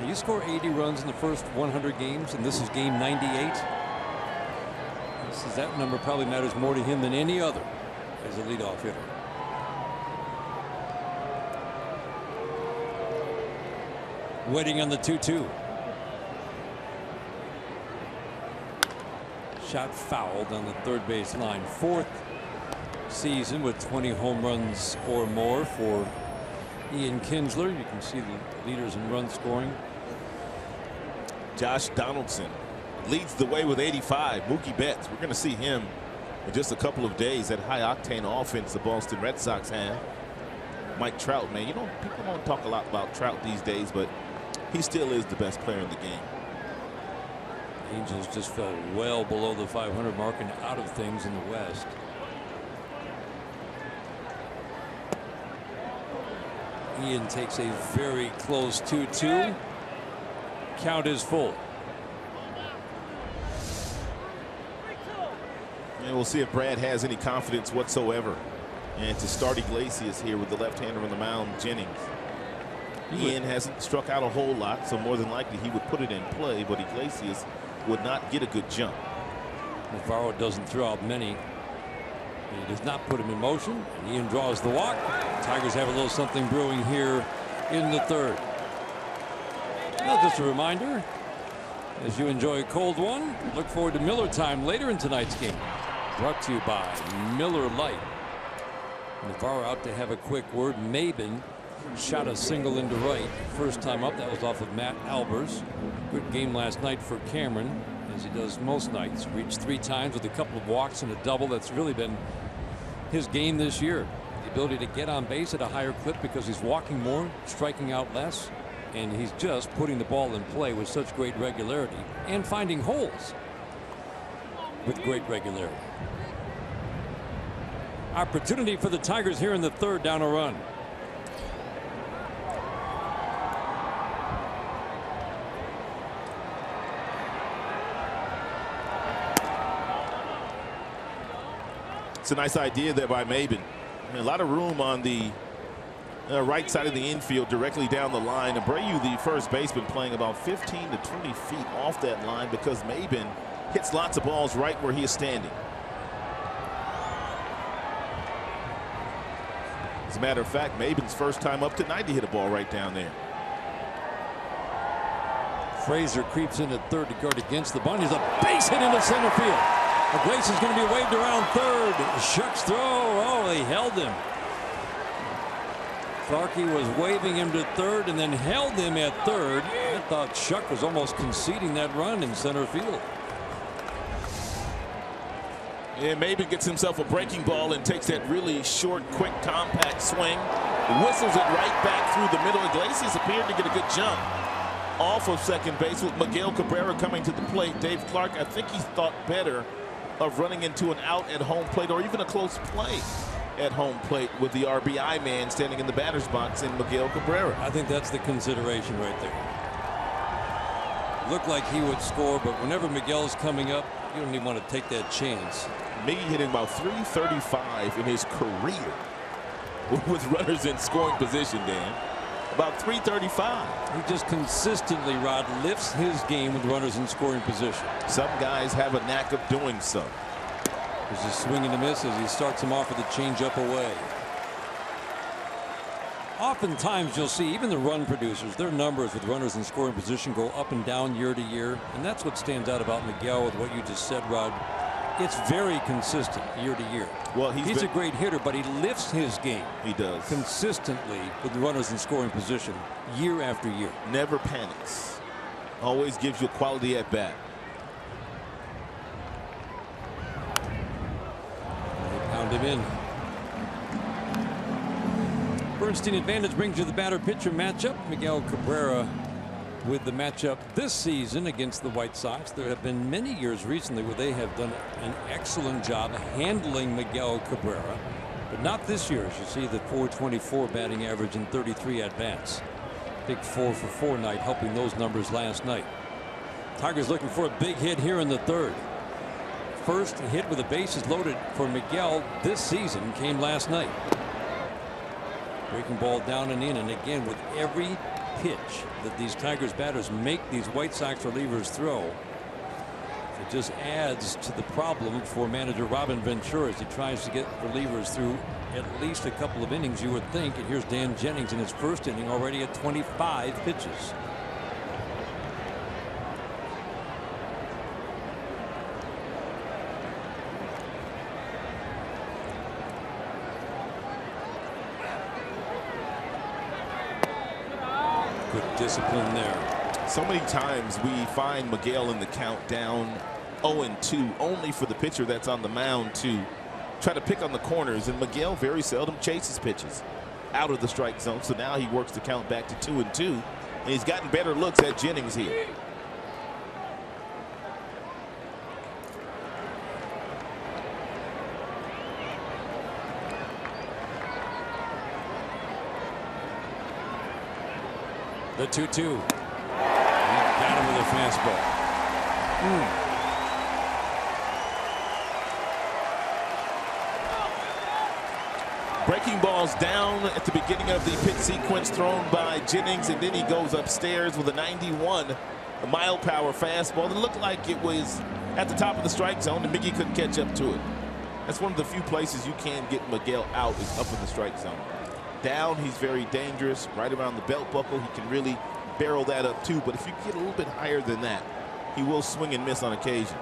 You score 80 runs in the first 100 games, and this is game 98. That number probably matters more to him than any other as a leadoff hitter. Waiting on the 2-2. Shot fouled on the third base line. 4th season with 20 home runs or more for Ian Kinsler. You can see the leaders in run scoring. Josh Donaldson leads the way with 85. Mookie Betts, we're going to see him in just a couple of days. That high octane offense the Boston Red Sox have. Mike Trout, man, you know, people don't talk a lot about Trout these days, but he still is the best player in the game. Angels just fell well below the 500 mark and out of things in the West. Ian takes a very close 2-2. Count is full. And we'll see if Brad has any confidence whatsoever. And to start Iglesias here with the left-hander on the mound, Jennings. Ian hasn't struck out a whole lot, so more than likely he would put it in play, but Iglesias would not get a good jump. Navarro doesn't throw out many. He does not put him in motion. And Ian draws the walk. Tigers have a little something brewing here in the third. Now just a reminder, as you enjoy a cold one, look forward to Miller time later in tonight's game. Brought to you by Miller Lite. Navarro out to have a quick word. Maben shot a single into right. First time up, that was off of Matt Albers. Good game last night for Cameron, as he does most nights. Reached 3 times with a couple of walks and a double. That's really been his game this year. The ability to get on base at a higher clip because he's walking more, striking out less, and he's just putting the ball in play with such great regularity and finding holes with great regularity. Opportunity for the Tigers here in the third, down a run. It's a nice idea there by Maben. A lot of room on the right side of the infield directly down the line. Abreu, the first baseman, playing about 15 to 20 feet off that line because Maben hits lots of balls right where he is standing. As a matter of fact, Maben's first time up tonight, he hit a ball right down there. Frazier creeps in at third to guard against the bunt. He's a base hit into center field. Iglesias is going to be waved around third. Shuck's throw. Oh, they held him. Clarkie was waving him to third and then held him at third. I thought Shuck was almost conceding that run in center field. And Maben gets himself a breaking ball and takes that really short, quick, compact swing. Whistles it right back through the middle. Iglesias appeared to get a good jump off of second base with Miguel Cabrera coming to the plate. Dave Clark, I think he thought better of running into an out at home plate or even a close play at home plate with the RBI man standing in the batter's box in Miguel Cabrera. I think that's the consideration right there. Looked like he would score, but whenever Miguel's coming up, you don't even want to take that chance. Miggy hitting about 335 in his career with runners in scoring position, Dan. About 335. He just consistently, Rod, lifts his game with runners in scoring position. Some guys have a knack of doing so. There's a swing and a miss as he starts him off with a changeup away. Oftentimes you'll see even the run producers, their numbers with runners in scoring position go up and down year to year, and that's what stands out about Miguel with what you just said, Rod. It's very consistent year to year. Well, he's a great hitter, but he lifts his game. He does. Consistently with runners in scoring position year after year. Never panics. Always gives you a quality at bat. They pound him in. Bernstein advantage brings you the batter-pitcher matchup. Miguel Cabrera with the matchup this season against the White Sox. There have been many years recently where they have done an excellent job handling Miguel Cabrera, but not this year, as you see the .424 batting average in 33 at-bats. Big 4-for-4 night, helping those numbers last night. Tigers looking for a big hit here in the third. First hit with the bases loaded for Miguel this season came last night. Breaking ball down and in, and again with every pitch that these Tigers batters make these White Sox relievers throw, it just adds to the problem for manager Robin Ventura as he tries to get relievers through at least a couple of innings, you would think. And here's Dan Jennings in his first inning already at 25 pitches. Good discipline there. So many times we find Miguel in the count down 0-2 only for the pitcher that's on the mound to try to pick on the corners, and Miguel very seldom chases pitches out of the strike zone. So now he works the count back to 2-2, and he's gotten better looks at Jennings here. The 2-2. He got him with a fastball. Breaking balls down at the beginning of the pitch sequence thrown by Jennings, and then he goes upstairs with a 91 mile power fastball that looked like it was at the top of the strike zone, and Miggy couldn't catch up to it. That's one of the few places you can get Miguel out, is up in the strike zone. Down, he's very dangerous. Right around the belt buckle, he can really barrel that up too, but if you get a little bit higher than that, he will swing and miss on occasion.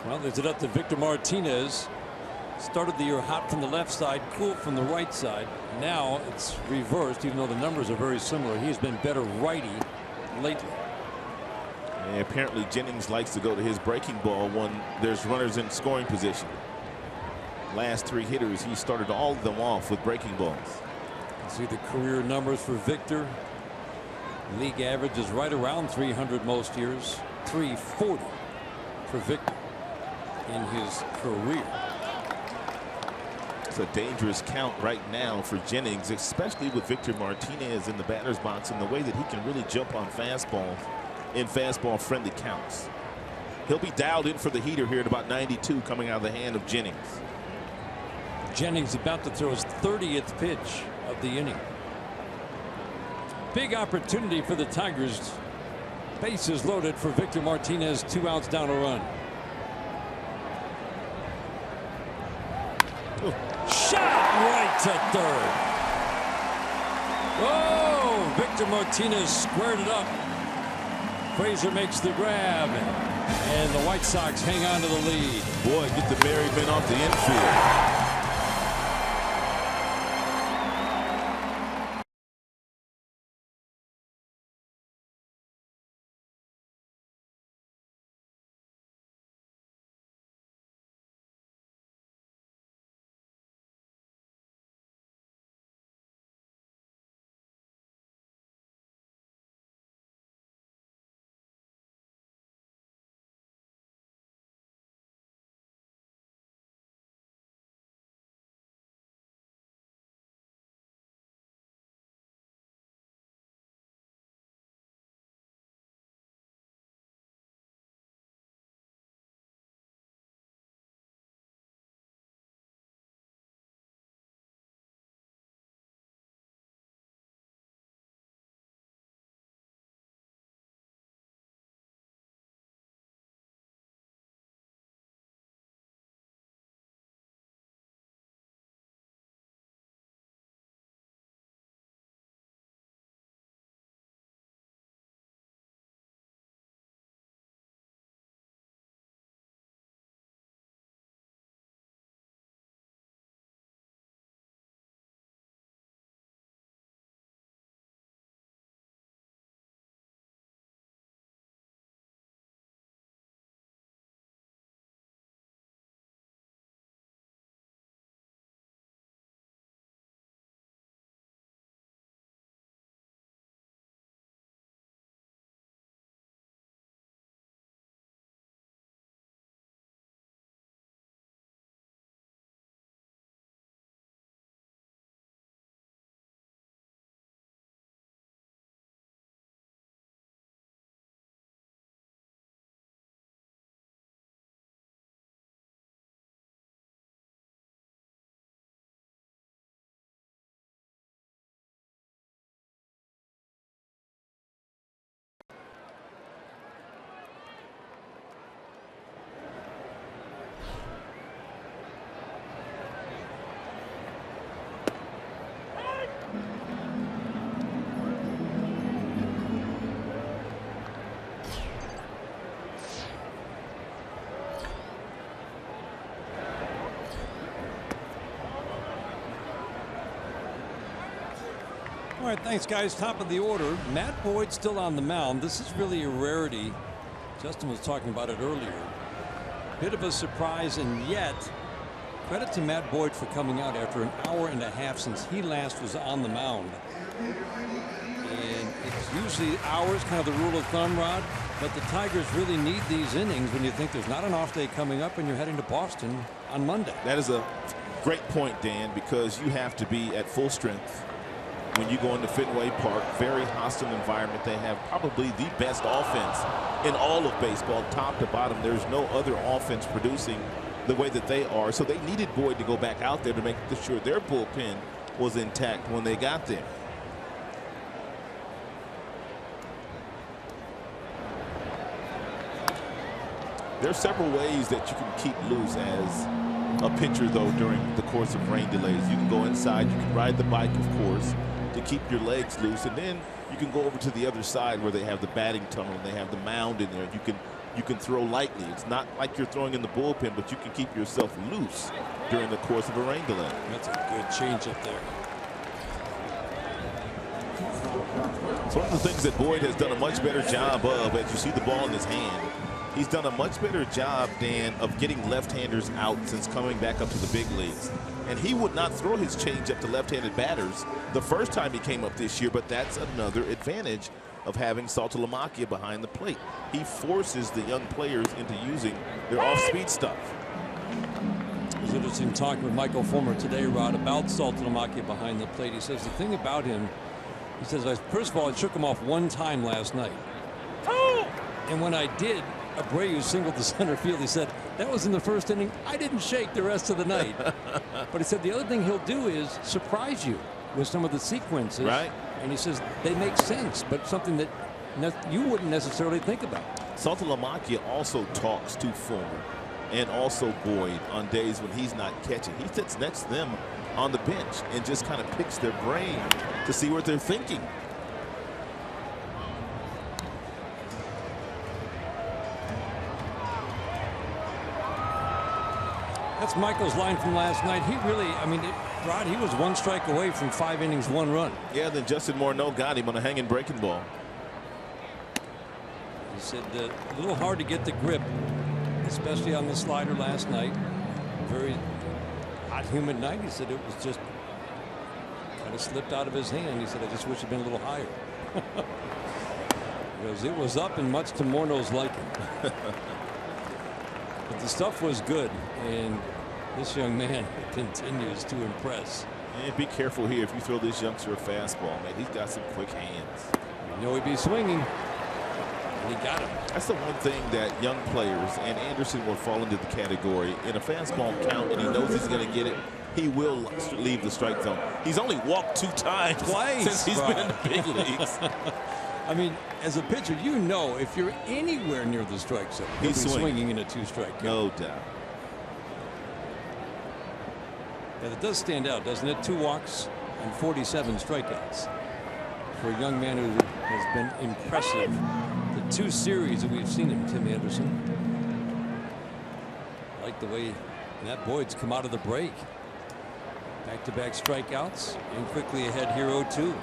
Well, there's it up to Victor Martinez. Started the year hot from the left side, cool from the right side. Now it's reversed, even though the numbers are very similar. He's been better righty lately. And apparently Jennings likes to go to his breaking ball when there's runners in scoring position. Last 3 hitters, he started all of them off with breaking balls. See the career numbers for Victor. League average is right around 300 most years. 340 for Victor in his career. It's a dangerous count right now for Jennings, especially with Victor Martinez in the batter's box and the way that he can really jump on fastballs in fastball friendly counts. He'll be dialed in for the heater here at about 92 coming out of the hand of Jennings. Jennings about to throw his 30th pitch of the inning. Big opportunity for the Tigers. Bases loaded for Victor Martinez. 2 outs down a run. Shot right to third. Oh, Victor Martinez squared it up. Frazier makes the grab, and the White Sox hang on to the lead. Boy, get the merryman off the infield. All right, thanks, guys. Top of the order. Matt Boyd still on the mound. This is really a rarity. Justin was talking about it earlier. Bit of a surprise, and yet credit to Matt Boyd for coming out after an hour and a half since he last was on the mound. And it's usually hours, kind of the rule of thumb, Rod. But the Tigers really need these innings when you think there's not an off day coming up and you're heading to Boston on Monday. That is a great point, Dan, because you have to be at full strength when you go into Fenway Park. Very hostile environment. They have probably the best offense in all of baseball, top to bottom. There's no other offense producing the way that they are. So they needed Boyd to go back out there to make sure their bullpen was intact when they got there. There's several ways that you can keep loose as a pitcher, though, during the course of rain delays. You can go inside, you can ride the bike, of course, to keep your legs loose, and then you can go over to the other side where they have the batting tunnel and they have the mound in there. You can throw lightly. It's not like you're throwing in the bullpen, but you can keep yourself loose during the course of a rain delay. That's a good change up there. It's one of the things that Boyd has done a much better job of. As you see the ball in his hand, he's done a much better job, Dan, of getting left-handers out since coming back up to the big leagues. And he would not throw his changeup to left-handed batters the first time he came up this year, but that's another advantage of having Saltalamacchia behind the plate. He forces the young players into using their off-speed stuff. It was interesting talking with Michael Fulmer today, Rod, about Saltalamacchia behind the plate. He says the thing about him, he says, first of all, I shook him off one time last night. And when I did, Abreu singled to center field. He said, that was in the first inning. I didn't shake the rest of the night. But he said the other thing he'll do is surprise you with some of the sequences. Right. And he says they make sense, but something that you wouldn't necessarily think about. Saltalamacchia also talks to Fulmer and also Boyd on days when he's not catching. He sits next to them on the bench and just kind of picks their brain to see what they're thinking. That's Michael's line from last night. He really, I mean, Rod, he was one strike away from 5 innings, 1 run. Yeah, then Justin Morneau got him on a hanging breaking ball. He said a little hard to get the grip, especially on the slider last night. Very hot, humid night. He said it was just kind of slipped out of his hand. He said, I just wish it had been a little higher. Because it was up and much to Morneau's liking. But the stuff was good, and this young man continues to impress. And be careful here if you throw this youngster a fastball, man. He's got some quick hands. You know he'd be swinging, and he got him. That's the one thing that young players, and Anderson will fall into the category, in a fastball count, and he knows he's going to get it, he will leave the strike zone. He's only walked 2 times since he's been in the big leagues. I mean, as a pitcher, you know if you're anywhere near the strike zone, he's swinging in a 2-strike count. No doubt. And it does stand out, doesn't it? 2 walks and 47 strikeouts for a young man who has been impressive. The 2 series that we've seen him, Tim Anderson. I like the way Matt Boyd's come out of the break. Back-to-back strikeouts and quickly ahead here 0-2.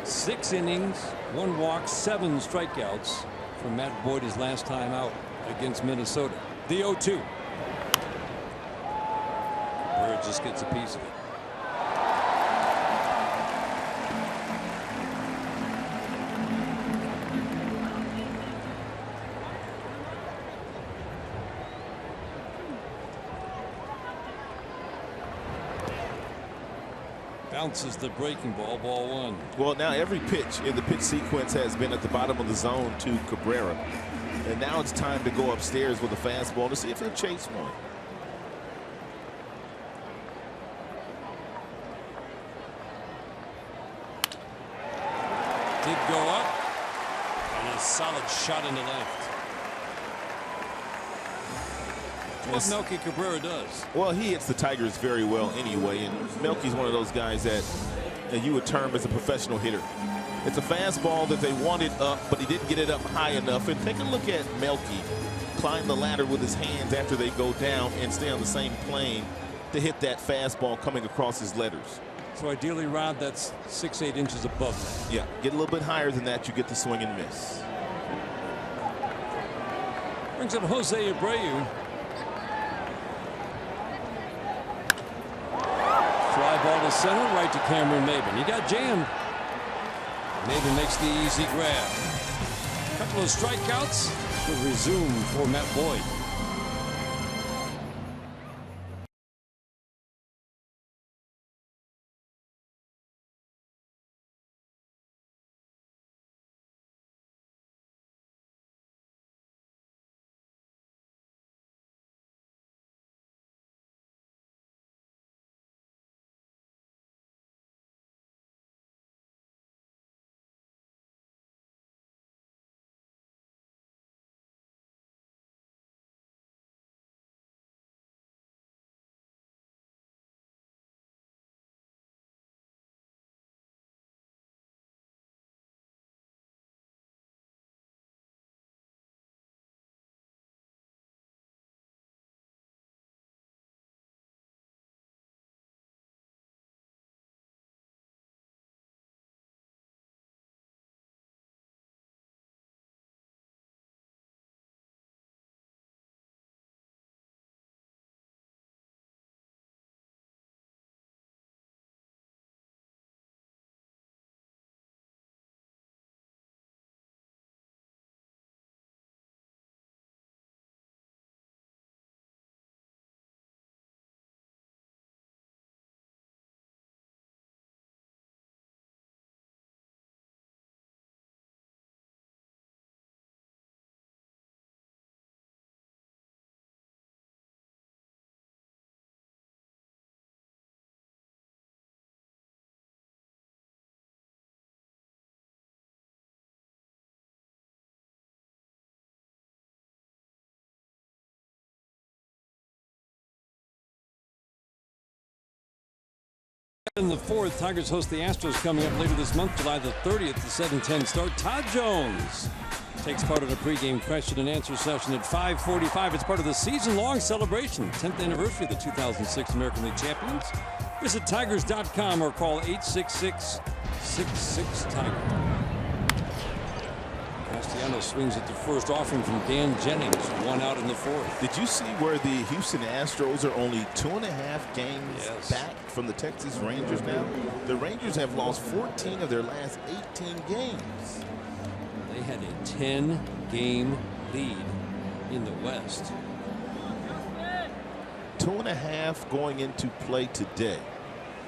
Six innings, 1 walk, 7 strikeouts from Matt Boyd his last time out against Minnesota. The 0-2. Bird just gets a piece of it. Bounces the breaking ball, ball 1. Well, now every pitch in the pitch sequence has been at the bottom of the zone to Cabrera. And now it's time to go upstairs with a fastball to see if he'll chase one. Did go up, and a solid shot into left. What Melky Cabrera does. Well, he hits the Tigers very well anyway, and Melky's one of those guys that you would term as a professional hitter. It's a fastball that they wanted up, but he didn't get it up high enough. And take a look at Melky climb the ladder with his hands after they go down and stay on the same plane to hit that fastball coming across his letters. So ideally, Rod, that's 6-8 inches above that. Yeah, get a little bit higher than that, you get the swing and miss. Brings up Jose Abreu. Fly ball to center, right to Cameron Maybin. He got jammed. Maybin makes the easy grab. A couple of strikeouts will resume for Matt Boyd. In the fourth, Tigers host the Astros coming up later this month, July the 30th, the 7:10 start. Todd Jones takes part in a pregame question and answer session at 5:45. It's part of the season-long celebration, 10th anniversary of the 2006 American League champions. Visit Tigers.com or call 866-66-TIGER. Castellanos swings at the first offering from Dan Jennings, 1 out in the fourth. Did you see where the Houston Astros are only 2.5 games back from the Texas Rangers now? The Rangers have lost 14 of their last 18 games. They had a 10-game lead in the West. 2.5 going into play today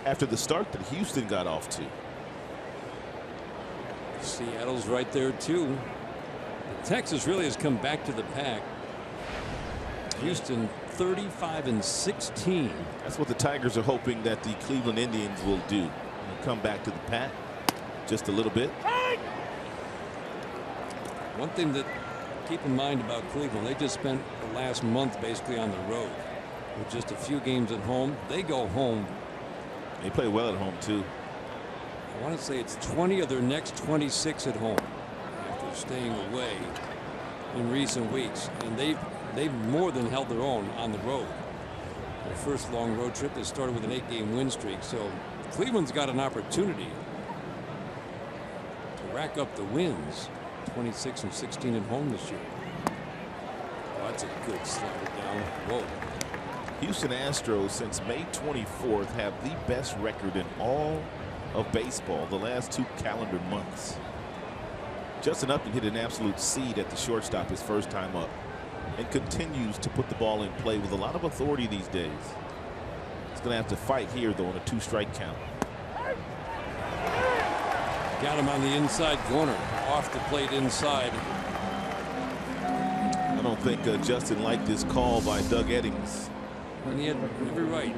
after the start that Houston got off to. Seattle's right there too. Texas really has come back to the pack. Houston 35-16. That's what the Tigers are hoping that the Cleveland Indians will do. Come back to the pack just a little bit. One thing that keep in mind about Cleveland, they just spent the last month basically on the road with just a few games at home. They go home. They play well at home too. I want to say it's 20 of their next 26 at home after staying away in recent weeks, and they've more than held their own on the road. Their first long road trip, they started with an 8-game win streak, so Cleveland's got an opportunity to rack up the wins. 26-16 at home this year. Oh, that's a good slider down. Whoa. Houston Astros since May 24th have the best record in all of baseball the last 2 calendar months. Justin Upton hit an absolute seed at the shortstop his first time up and continues to put the ball in play with a lot of authority these days. He's going to have to fight here though on a 2-strike count. Got him on the inside corner, off the plate inside. I don't think Justin liked this call by Doug Eddings. And he had every right.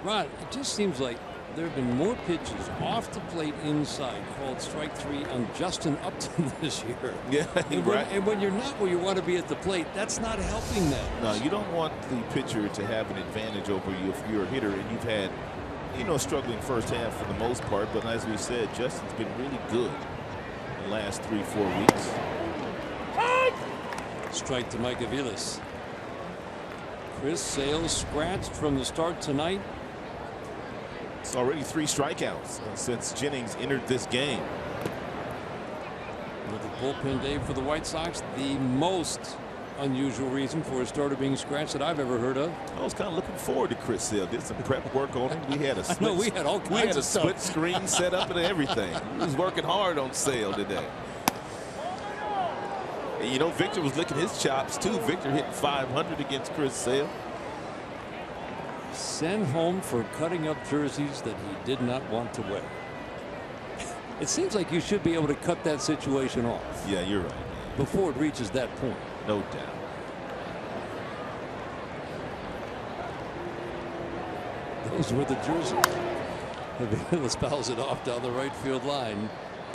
Rod, it just seems like there have been more pitches off the plate inside called strike 3 on Justin Upton this year. Yeah, right. And when you're not where you want to be at the plate, that's not helping them. No, you don't want the pitcher to have an advantage over you if you're a hitter and you've had, struggling first half for the most part. But as we said, Justin's been really good the last 3-4 weeks. Strike to Mike Aviles. Chris Sale scratched from the start tonight. It's already 3 strikeouts since Jennings entered this game. With the bullpen day for the White Sox, the most unusual reason for a starter being scratched that I've ever heard of. I was kind of looking forward to Chris Sale. Did some prep work on him. We had a split, we had all kinds of split screen set up and everything. He was working hard on Sale today. And Victor was licking his chops too. Victor hit 500 against Chris Sale. Sent home for cutting up jerseys that he did not want to wear. It seems like you should be able to cut that situation off. Yeah, you're right. Before it reaches that point. No doubt. Those were the jerseys. Let's fouls it off down the right field line.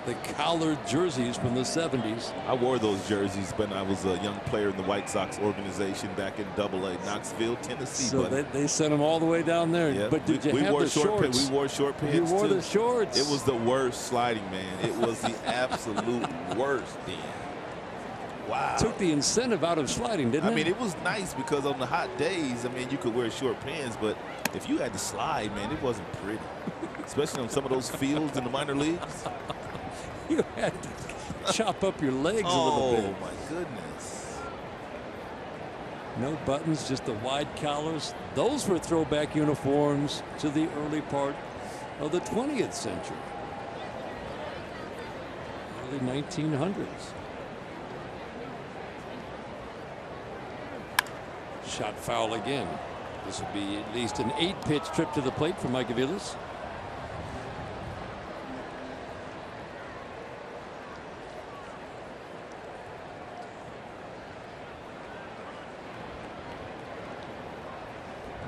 The collared jerseys from the 70s. I wore those jerseys when I was a young player in the White Sox organization back in AA, Knoxville, Tennessee. So they sent them all the way down there. Yeah, but did you have the shorts? We wore short pants. You wore too. the shorts. It was the worst sliding, man. It was the absolute worst, Dan. Wow. Took the incentive out of sliding, didn't it? I mean, it was nice because on the hot days, you could wear short pants, but if you had to slide, man, it wasn't pretty. Especially on some of those fields in the minor leagues. You had to chop up your legs a little bit. Oh, my goodness. No buttons, just the wide collars. Those were throwback uniforms to the early part of the 20th century. Early 1900s. Shot foul again. This would be at least an 8-pitch trip to the plate for Mike Aviles.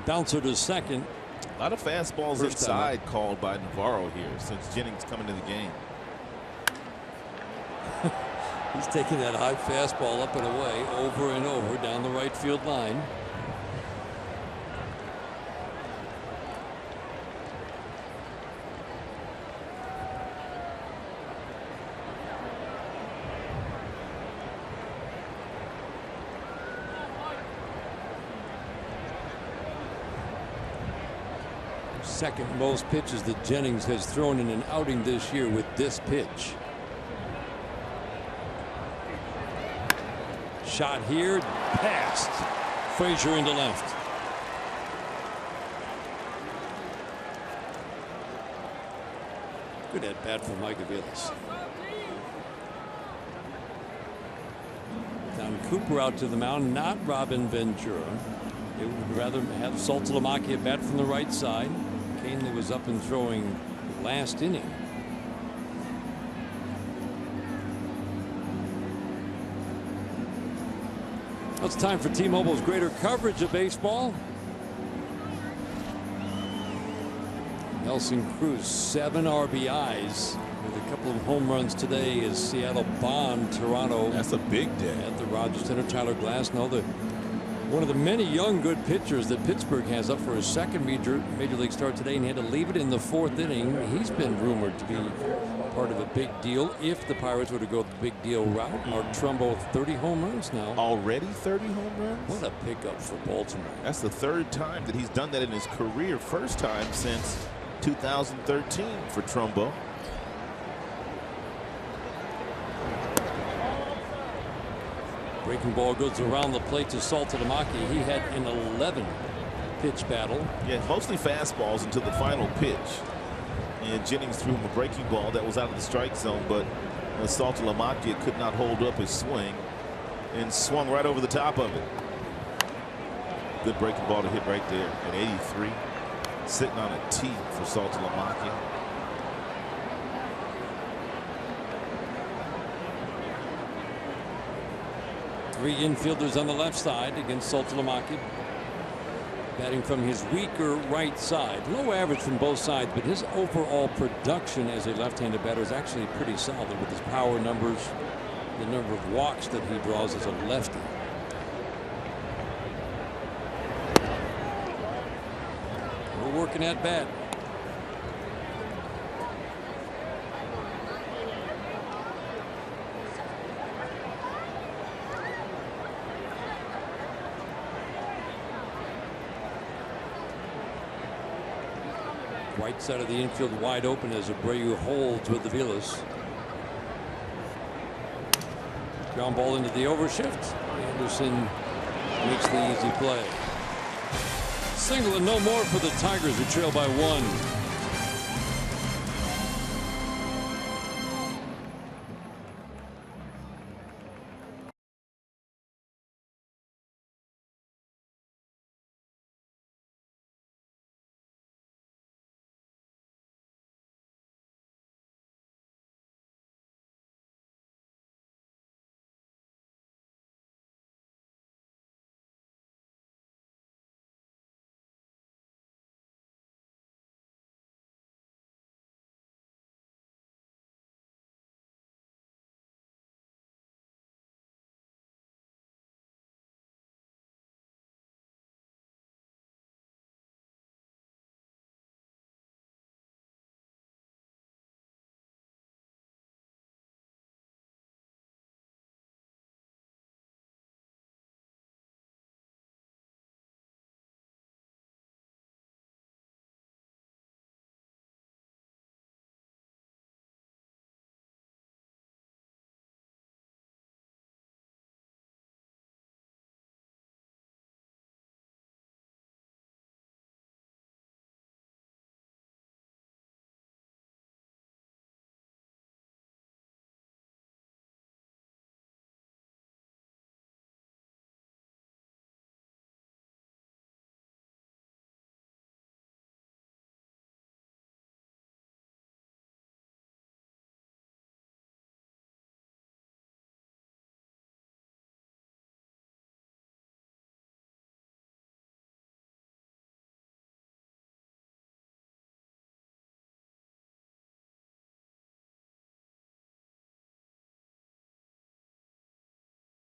Bouncer to second. A lot of fastballs First inside called by Navarro here since Jennings coming into the game. He's taking that high fastball up and away over and over down the right field line. second most pitches that Jennings has thrown in an outing this year with this pitch. Shot here, passed. Frazier into left. Good at bat for Mike Aviles. Don Cooper out to the mound, not Robin Ventura. They would rather have Saltalamacchia at bat from the right side. Canely was up and throwing last inning. It's time for T-Mobile's greater coverage of baseball. Nelson Cruz, 7 RBIs with a couple of home runs today as Seattle bombed Toronto. That's a big day. At the Rogers Center. Tyler Glasnow, one of the many young good pitchers that Pittsburgh has, up for his second major league start today, and he had to leave it in the 4th inning. He's been rumored to be part of a big deal if the Pirates were to go the big deal route. Mark Trumbo, 30 home runs now. Already 30 home runs? What a pickup for Baltimore. That's the 3rd time that he's done that in his career. First time since 2013 for Trumbo. Breaking ball goes around the plate to Saltalamacchia. He had an 11 pitch battle. Yeah, mostly fastballs until the final pitch. And Jennings threw him a breaking ball that was out of the strike zone, but Saltalamacchia could not hold up his swing and swung right over the top of it. Good breaking ball to hit right there at 83. Sitting on a tee for Saltalamacchia. Three infielders on the left side against Saltalamacchia. Batting from his weaker right side. Low average from both sides, but his overall production as a left-handed batter is actually pretty solid with his power numbers, the number of walks that he draws as a lefty. We're working at bat. Right side of the infield wide open as Abreu holds with Aviles. Ground ball into the overshift. Anderson makes the easy play. Single and no more for the Tigers, who trail by 1.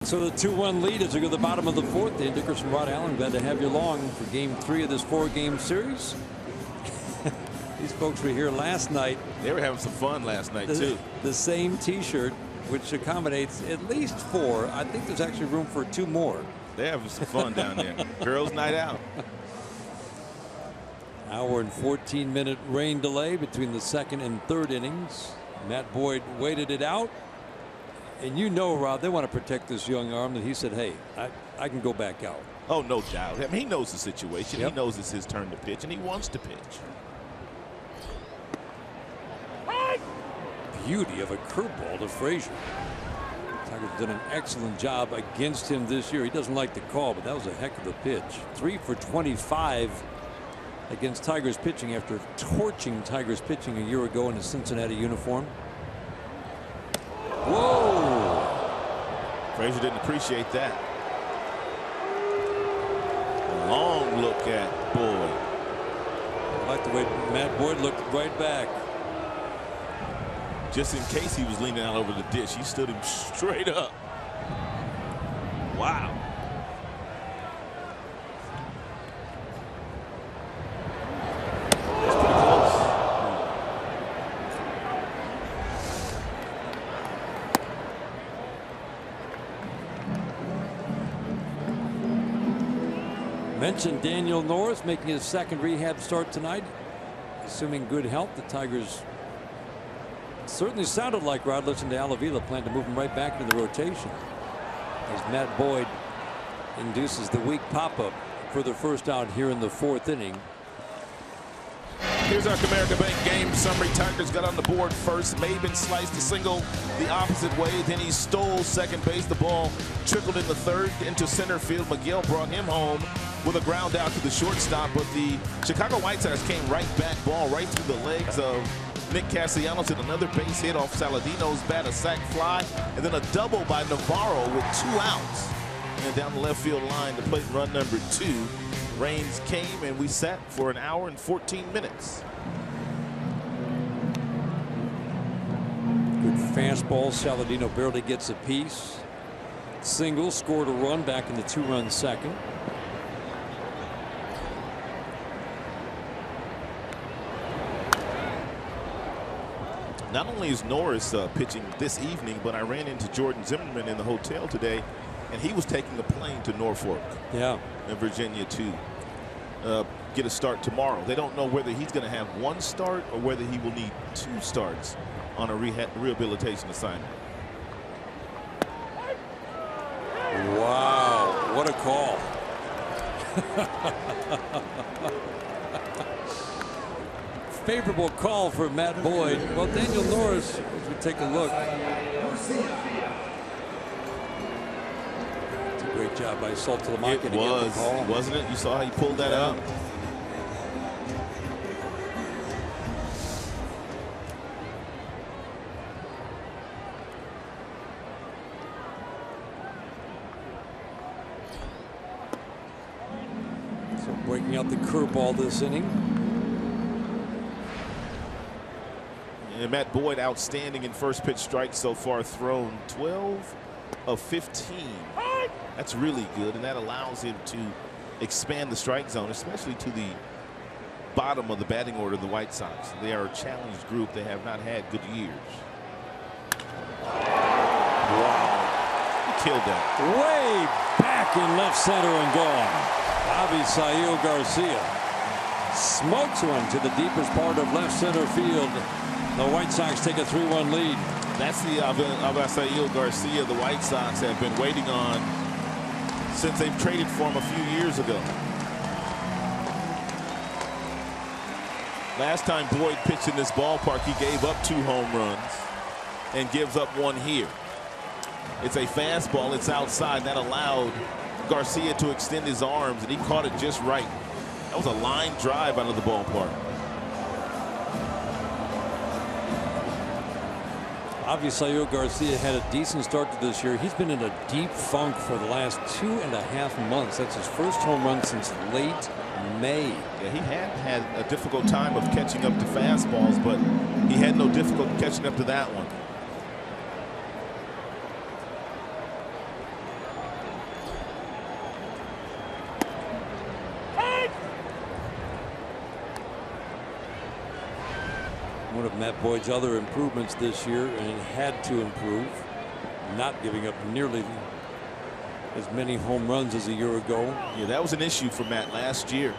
So the 2-1 lead as we go to the bottom of the 4th. Dan Dickerson, Rod Allen, glad to have you along for Game 3 of this 4-game series. These folks were here last night. They were having some fun last night too. The same T-shirt, which accommodates at least 4. I think there's actually room for 2 more. They're having some fun down there. Girls' night out. Hour and 14-minute rain delay between the second and third innings. Matt Boyd waited it out. And you know, Rob, they want to protect this young arm, that he said, hey, I can go back out. Oh, no doubt. I mean, he knows the situation. Yep. He knows it's his turn to pitch, and he wants to pitch. Beauty of a curveball to Frazier. Tigers done an excellent job against him this year. He doesn't like the call, but that was a heck of a pitch. 3 for 25 against Tigers pitching after torching Tigers pitching a year ago in a Cincinnati uniform. Whoa! Frazier didn't appreciate that. A long look at Boyd. I like the way Matt Boyd looked right back. Just in case he was leaning out over the dish, he stood him straight up. Wow. That's pretty close. Mentioned Daniel Norris making his second rehab start tonight. Assuming good health, the Tigers certainly sounded like, Rod, listening to Alavila, plan to move him right back into the rotation as Matt Boyd induces the weak pop-up for the first out here in the fourth inning. Here's our Comerica Bank game summary. Tigers got on the board first. Maben sliced a single the opposite way. Then he stole second base. The ball trickled in the third into center field. Miguel brought him home with a ground out to the shortstop. But the Chicago White Sox came right back. Ball right through the legs of Nick Castellanos, and another base hit off Saladino's bat, a sac fly, and then a double by Navarro with 2 outs. And down the left field line to plate run number 2. Rains came, and we sat for an hour and 14 minutes. Good fastball. Saladino barely gets a piece. Single, scored a run back in the 2-run second. Not only is Norris pitching this evening, but I ran into Jordan Zimmerman in the hotel today, and he was taking a plane to Norfolk, in Virginia, to get a start tomorrow. They don't know whether he's going to have 1 start or whether he will need 2 starts on a rehabilitation assignment. Wow, what a call. Favorable call for Matt Boyd. Well, Daniel Norris, as we take a look. It's a great job by Saltalamacchia. It was, wasn't it? You saw how he pulled that out. So breaking out the curveball this inning. And Matt Boyd outstanding in first pitch strikes so far, thrown 12 of 15. That's really good, and that allows him to expand the strike zone, especially to the bottom of the batting order of the White Sox. They are a challenged group. They have not had good years. Wow. He killed that. Way back in left center and gone. Avisail Garcia smokes one to the deepest part of left center field. The White Sox take a 3-1 lead. That's the Avisail Garcia the White Sox have been waiting on since they've traded for him a few years ago. Last time Boyd pitched in this ballpark, he gave up 2 home runs and gives up 1 here. It's a fastball. It's outside. That allowed Garcia to extend his arms, and he caught it just right. That was a line drive out of the ballpark. Avisail Garcia had a decent start to this year. He's been in a deep funk for the last 2.5 months. That's his first home run since late May. Yeah, he had a difficult time of catching up to fastballs, but he had no difficulty catching up to that one. One of Matt Boyd's other improvements this year, and it had to improve, not giving up nearly as many home runs as a year ago. Yeah, that was an issue for Matt last year.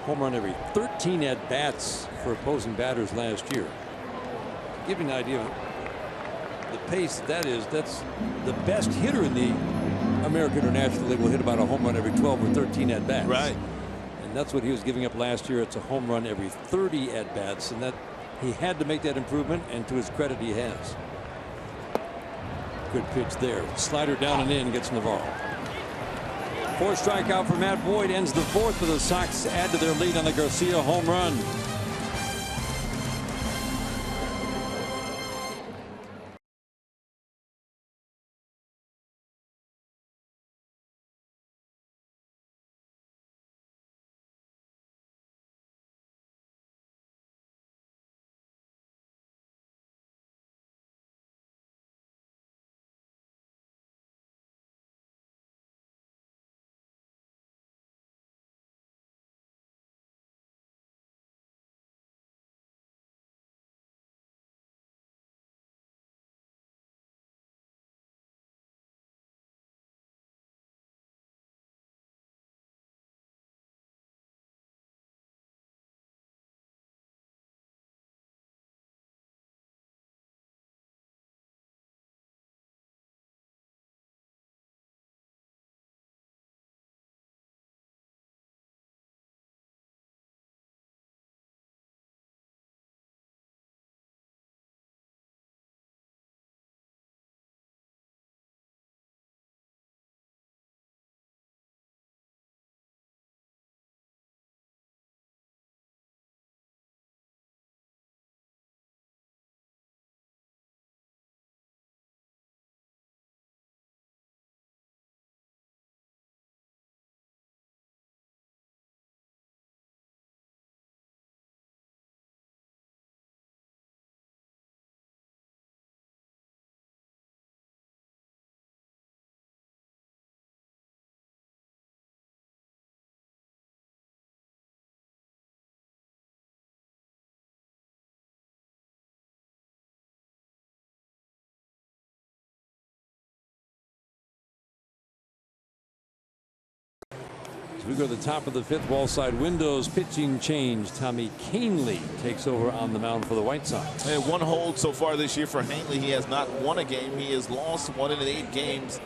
home run every 13 at-bats for opposing batters last year. To give you an idea of the pace that is, that's the best hitter in the American or National League will hit about a home run every 12 or 13 at-bats. Right. And that's what he was giving up last year. It's a home run every 30 at-bats, and that he had to make that improvement, and to his credit, he has. Good pitch there. Slider down and in, gets Navarro. 4th strikeout for Matt Boyd, ends the 4th, but the Sox add to their lead on the Garcia home run. As we go to the top of the 5th, wall side windows, pitching change. Tommy Kahnle takes over on the mound for the White Sox. And 1 hold so far this year for Hanley. He has not won a game. He has lost 1 in 8 games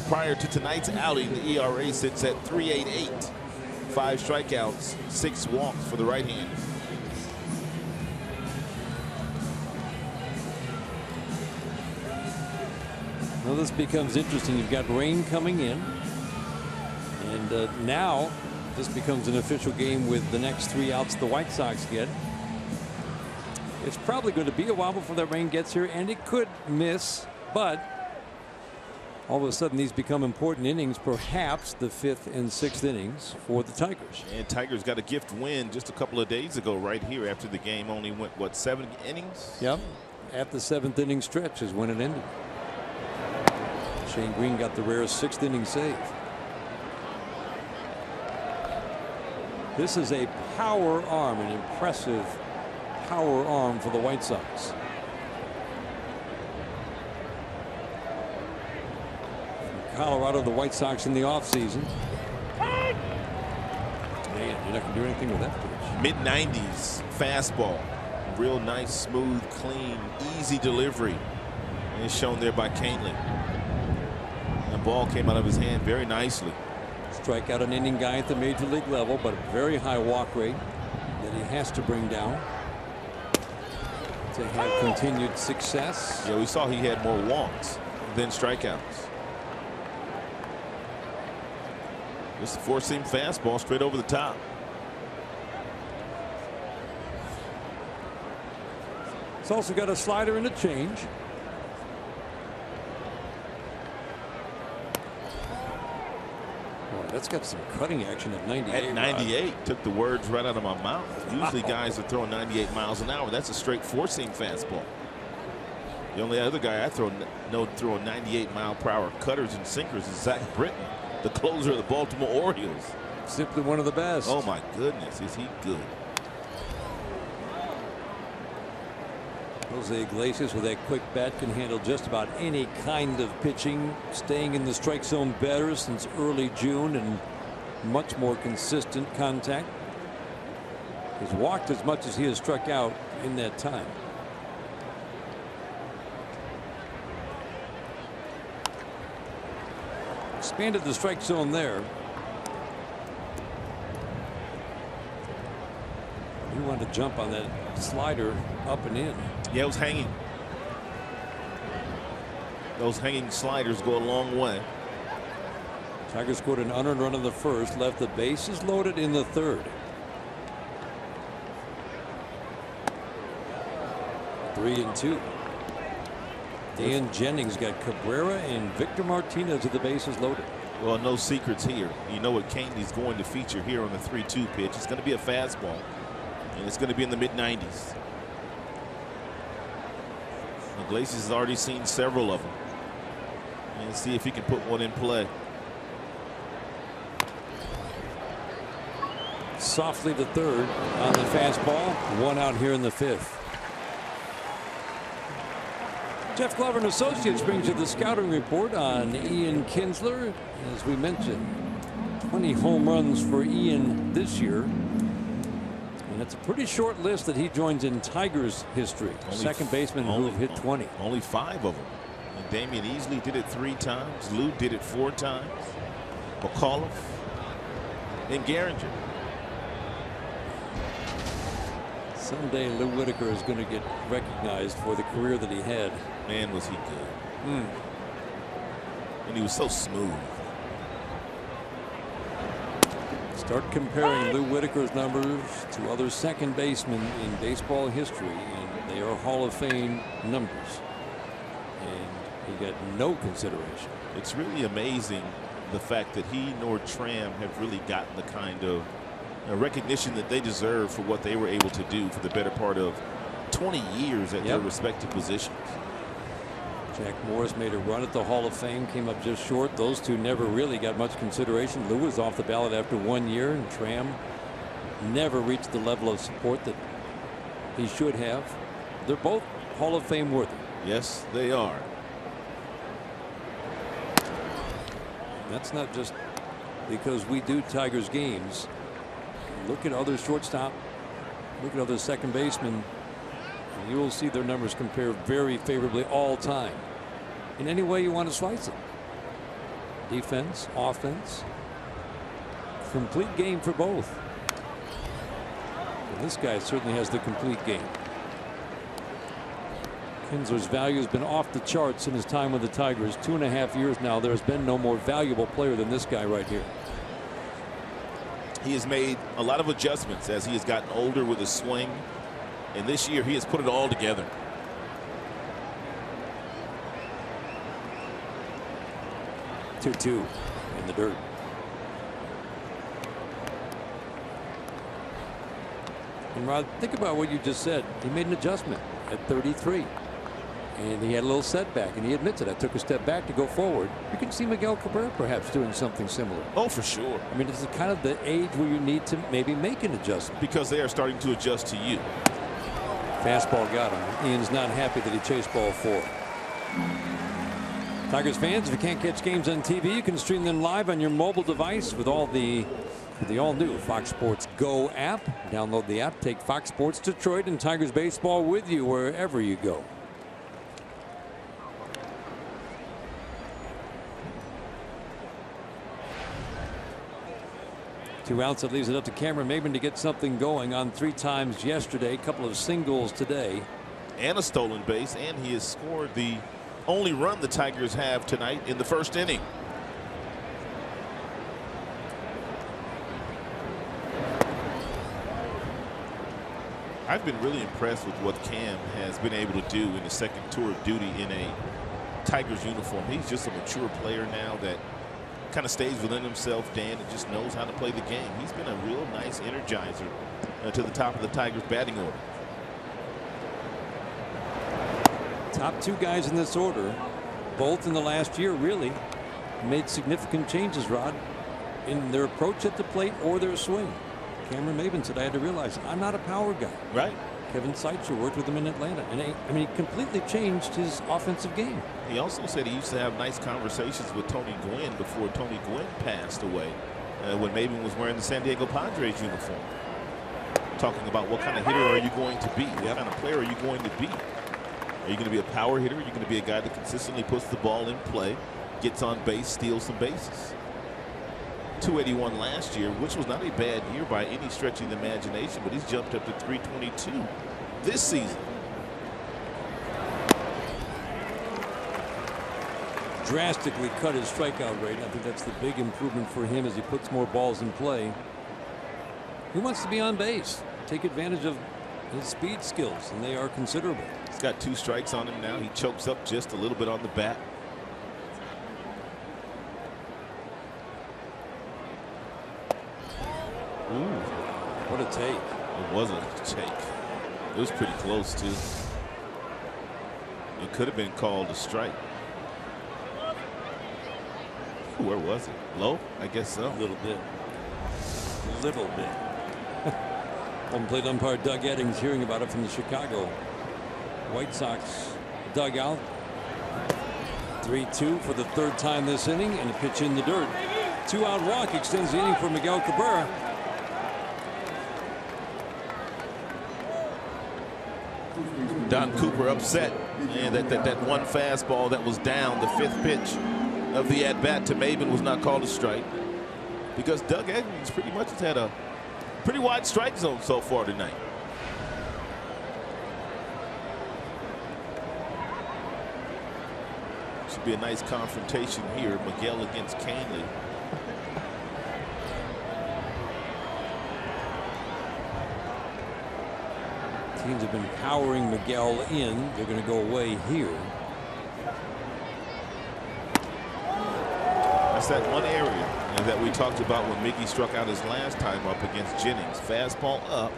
prior to tonight's outing. The ERA sits at 3.88. 5 strikeouts, 6 walks for the right-hander. Well, this becomes interesting. You've got rain coming in. And now this becomes an official game with the next 3 outs the White Sox get. It's probably going to be a while before that rain gets here, and it could miss, but all of a sudden these become important innings, perhaps the 5th and 6th innings for the Tigers. And Tigers got a gift win just a couple of days ago right here after the game only went, what, 7 innings? Yep. At the 7th inning stretch is when it ended. Shane Green got the rare 6th inning save. This is a power arm, an impressive power arm for the White Sox. From Colorado, the White Sox in the offseason. Man, you're not going to do anything with that pitch. Mid-90s fastball. Real nice, smooth, clean, easy delivery. And it's shown there by Kahnle. The ball came out of his hand very nicely. Strike out an inning guy at the major league level, but a very high walk rate that he has to bring down to have continued success. Yeah, we saw he had more walks than strikeouts. Just a 4-seam fastball straight over the top. It's also got a slider and a change. That's got some cutting action at 98. At 98, took the words right out of my mouth. Usually guys are throwing 98 miles an hour. That's a straight 4-seam fastball. The only other guy I know throwing 98-mile-per-hour cutters and sinkers is Zach Britton, the closer of the Baltimore Orioles. Simply one of the best. Oh my goodness, is he good? Jose Iglesias with that quick bat can handle just about any kind of pitching, staying in the strike zone better since early June and much more consistent contact. He's walked as much as he has struck out in that time. Expanded the strike zone there. He wanted to jump on that slider up and in. Yeah, it was hanging. Those hanging sliders go a long way. Tigers scored an unearned run in the first, left the bases loaded in the third. 3-2. Dan Jennings got Cabrera and Victor Martinez with the bases loaded. Well, no secrets here. You know what Caney's going to feature here on the 3-2 pitch. It's going to be a fastball, and it's going to be in the mid-90s. Iglesias has already seen several of them. And see if he can put one in play. Softly to third on the fastball. One out here in the fifth. Jeff Glover and Associates brings you the scouting report on Ian Kinsler. As we mentioned, 20 home runs for Ian this year. And it's a pretty short list that he joins in Tigers history. Second baseman who have hit 20. Only 5 of them. And Damian Easley did it 3 times. Lou did it 4 times. McAuliffe and Gehringer. Someday Lou Whitaker is going to get recognized for the career that he had. Man, was he good. And he was so smooth. Start comparing Lou Whitaker's numbers to other second basemen in baseball history, and they are Hall of Fame numbers. And he got no consideration. It's really amazing the fact that he nor Tram have really gotten the kind of recognition that they deserve for what they were able to do for the better part of 20 years at their respective positions. Jack Morris made a run at the Hall of Fame, came up just short. Those two never really got much consideration. Lou was off the ballot after 1 year, and Tram never reached the level of support that he should have. They're both Hall of Fame worthy. Yes, they are. That's not just because we do Tigers games. Look at other shortstop, look at other second basemen, and you will see their numbers compare very favorably all time. In any way you want to slice it. Defense, offense, complete game for both. And this guy certainly has the complete game. Kinsler's value has been off the charts in his time with the Tigers. 2.5 years now. There's been no more valuable player than this guy right here. He has made a lot of adjustments as he has gotten older with his swing. And this year he has put it all together. Two in the dirt. And Rod, think about what you just said. He made an adjustment at 33. And he had a little setback, and he admits it. I took a step back to go forward. You can see Miguel Cabrera perhaps doing something similar. Oh, for sure. I mean, it's kind of the age where you need to maybe make an adjustment. Because they are starting to adjust to you. Fastball got him. Ian's not happy that he chased ball 4. Tigers fans, if you can't catch games on TV, you can stream them live on your mobile device with the all-new Fox Sports Go app. Download the app, take Fox Sports Detroit and Tigers baseball with you wherever you go. Two outs, that leaves it up to Cameron Maybin to get something going on 3 times yesterday. A couple of singles today. And a stolen base, and he has scored the only run the Tigers have tonight in the first inning. I've been really impressed with what Cam has been able to do in the second tour of duty in a Tigers uniform. He's just a mature player now that kind of stays within himself, Dan, and just knows how to play the game. He's been a real nice energizer to the top of the Tigers batting order. Top 2 guys in this order, both in the last year, really made significant changes, Rod, in their approach at the plate or their swing. Cameron Maybin said, I had to realize I'm not a power guy. Right. Kevin Seitzer worked with him in Atlanta, and I mean, he completely changed his offensive game. He also said he used to have nice conversations with Tony Gwynn before Tony Gwynn passed away when Maybin was wearing the San Diego Padres uniform. talking about what kind of hitter are you going to be? What kind of player are you going to be? Are you going to be a power hitter? Are you going to be a guy that consistently puts the ball in play, gets on base, steals some bases? 281 last year, which was not a bad year by any stretch of the imagination, but he's jumped up to 322 this season. Drastically cut his strikeout rate. I think that's the big improvement for him as he puts more balls in play. He wants to be on base, take advantage of his speed skills, and they are considerable. He's got 2 strikes on him now. He chokes up just a little bit on the bat. Ooh, what a take. It wasn't a take. It was pretty close, too. It could have been called a strike. Where was it? Low? I guess so. A little bit. A little bit. Home plate umpire Doug Eddings hearing about it from the Chicago White Sox dugout. 3-2 for the 3rd time this inning, and a pitch in the dirt. 2-out walk extends the inning for Miguel Cabrera. Don Cooper upset, and that one fastball that was down, the 5th pitch of the at-bat to Maben, was not called a strike, because Doug Eddings pretty much has had a pretty wide strike zone so far tonight. Should be a nice confrontation here. Miguel against Canely. Teams have been powering Miguel in. They're going to go away here. That's that one area that we talked about when Miggy struck out his last time up against Jennings. Fastball up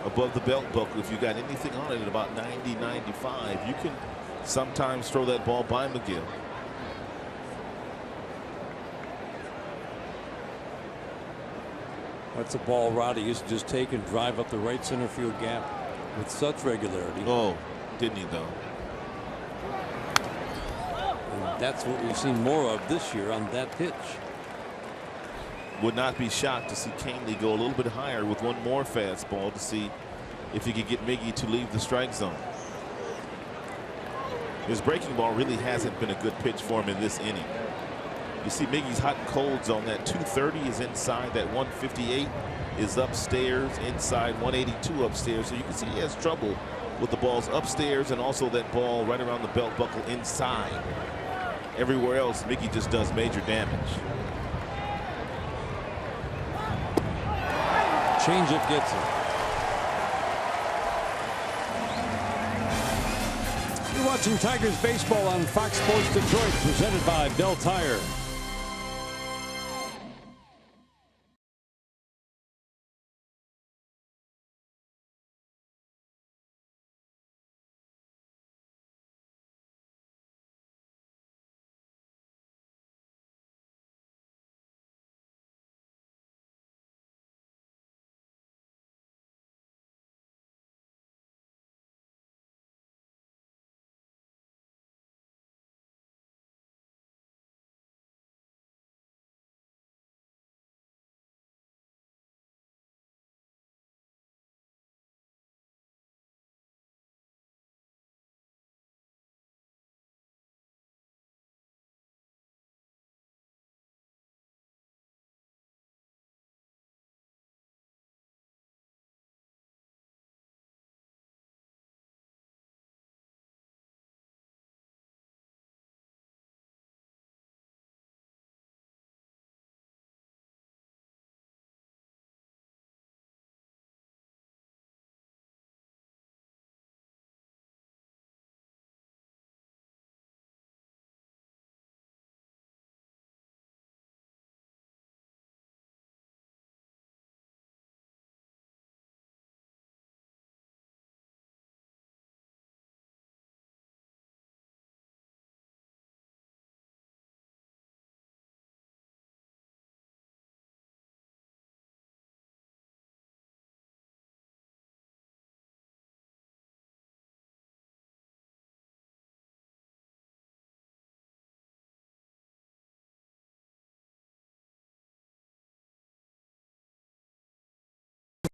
above the belt buckle. If you got anything on it at about 90, 95, you can sometimes throw that ball by Miguel. That's a ball Roddy used to just take and drive up the right center field gap with such regularity. Oh, didn't he though? And that's what we've seen more of this year on that pitch. Would not be shocked to see Canely go a little bit higher with one more fastball to see if he could get Miggy to leave the strike zone. His breaking ball really hasn't been a good pitch for him in this inning. You see Miggy's hot and cold zone. That 230 is inside. That 158 is upstairs, inside 182 upstairs. So you can see he has trouble with the balls upstairs and also that ball right around the belt buckle inside. Everywhere else, Miggy just does major damage. Changeup gets him. You're watching Tigers baseball on Fox Sports Detroit, presented by Bell Tire.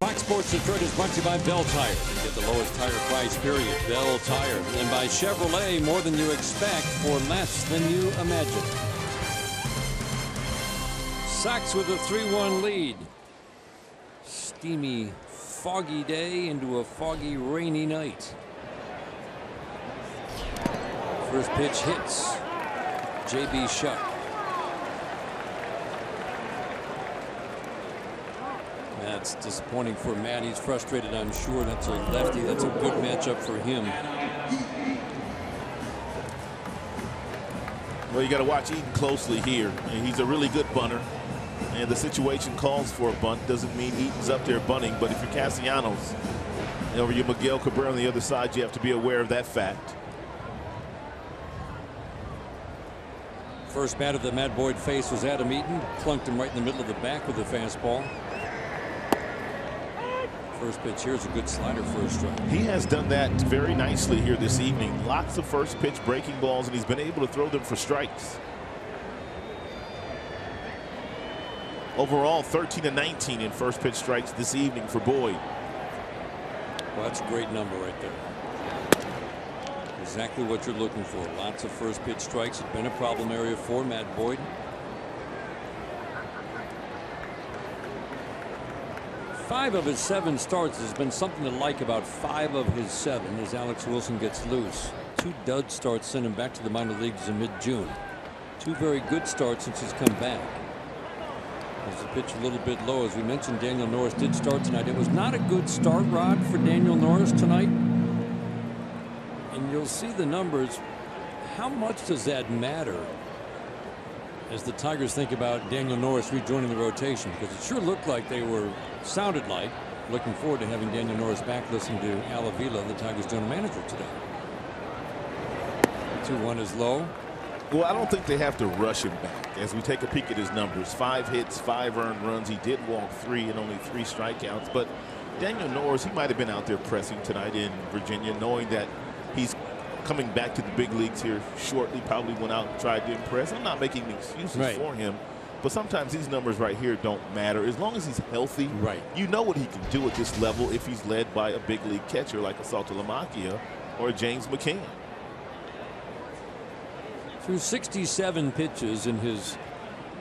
Fox Sports Detroit is brought to you by Bell Tire. You get the lowest tire price, period. Bell Tire. And by Chevrolet, more than you expect for less than you imagine. Sox with a 3-1 lead. Steamy, foggy day into a foggy, rainy night. First pitch hits. J.B. Shuck. That's disappointing for Matt. He's frustrated, I'm sure. That's a lefty. That's a good matchup for him. Well, you got to watch Eaton closely here. And he's a really good bunter. And the situation calls for a bunt. Doesn't mean Eaton's up there bunting. But if you're Castellanos, over your Miguel Cabrera on the other side, you have to be aware of that fact. First batter that Matt Boyd faced was Adam Eaton. Plunked him right in the middle of the back with a fastball. First pitch here is a good slider for a strike. He has done that very nicely here this evening. Lots of first pitch breaking balls, and he's been able to throw them for strikes. Overall, 13-19 in first pitch strikes this evening for Boyd. Well, that's a great number right there. Exactly what you're looking for. Lots of first pitch strikes. It's been a problem area for Matt Boyd. 5 of his 7 starts. Has been something to like about 5 of his 7 as Alex Wilson gets loose. 2 dud starts sent him back to the minor leagues in mid-June. 2 very good starts since he's come back. As the pitch a little bit low, as we mentioned, Daniel Norris did start tonight. It was not a good start, Rod, for Daniel Norris tonight. And you'll see the numbers. How much does that matter as the Tigers think about Daniel Norris rejoining the rotation? Because it sure looked like they were, sounded like, looking forward to having Daniel Norris back. Listening to Al Avila, the Tigers general manager, today. 2-1 is low. Well, I don't think they have to rush him back. As we take a peek at his numbers, 5 hits, 5 earned runs. He did walk 3 and only 3 strikeouts. But Daniel Norris, he might have been out there pressing tonight in Virginia, knowing that he's coming back to the big leagues here shortly. Probably went out and tried to impress. I'm not making excuses for him, but sometimes these numbers right here don't matter. As long as he's healthy, you know what he can do at this level if he's led by a big league catcher like a Saltalamacchia or a James McCann. Through 67 pitches in his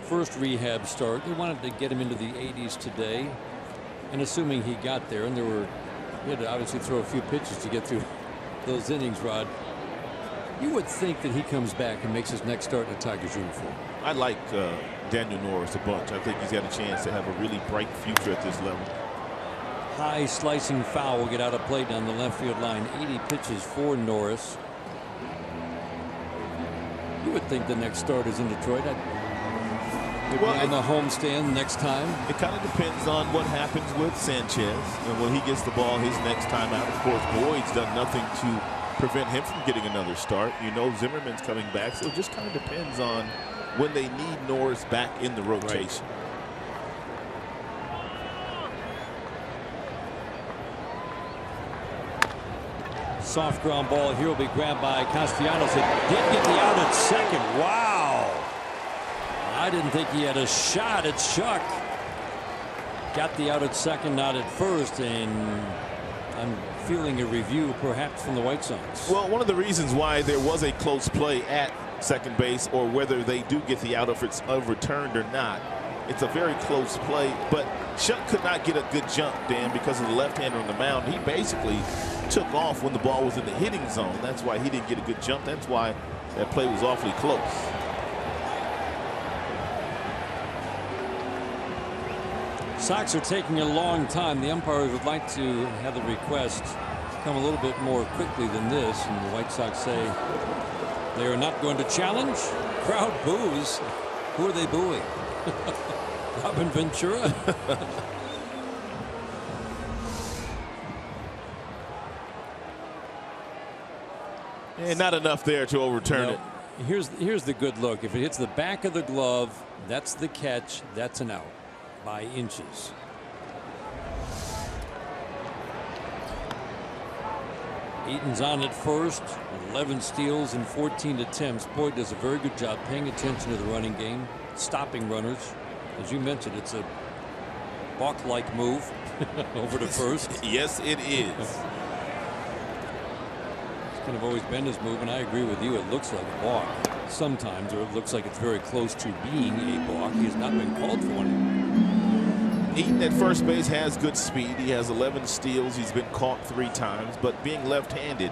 first rehab start. They wanted to get him into the 80s today. And assuming he got there, and he had to obviously throw a few pitches to get through those innings, Rod. You would think that he comes back and makes his next start in a Tigers uniform. I like Daniel Norris a bunch. I think he's got a chance to have a really bright future at this level. High slicing foul will get out of play down the left field line. 80 pitches for Norris. You would think the next start is in Detroit. Well, on the homestand next time. It kind of depends on what happens with Sanchez and when he gets the ball his next time out. Of course, Boyd's done nothing to prevent him from getting another start. You know, Zimmerman's coming back, so it just kind of depends on when they need Norris back in the rotation. Soft ground ball here will be grabbed by Castellanos. It did get the out at second. Wow. I didn't think he had a shot at Shuck. Got the out at second, not at first, and I'm feeling a review perhaps from the White Sox. Well, one of the reasons why there was a close play at second base, or whether they do get the out if it's overturned or not, it's a very close play, but Shuck could not get a good jump, Dan, because of the left-hander on the mound. He basically took off when the ball was in the hitting zone. That's why he didn't get a good jump. That's why that play was awfully close. Sox are taking a long time. The umpires would like to have the request come a little bit more quickly than this, and the White Sox say they are not going to challenge. Crowd boos. Who are they booing? Robin Ventura? And not enough there to overturn it. Here's the good look. If it hits the back of the glove, that's the catch. That's an out by inches. Eaton's on at first with 11 steals and 14 attempts. Boyd does a very good job paying attention to the running game, stopping runners. As you mentioned, it's a hawk-like move over to first. Yes, it is. It's kind of always been his move, and I agree with you. It looks like a balk sometimes, or it looks like it's very close to being a balk. He has not been called for one. Eaton at first base has good speed. He has 11 steals. He's been caught 3 times, but being left-handed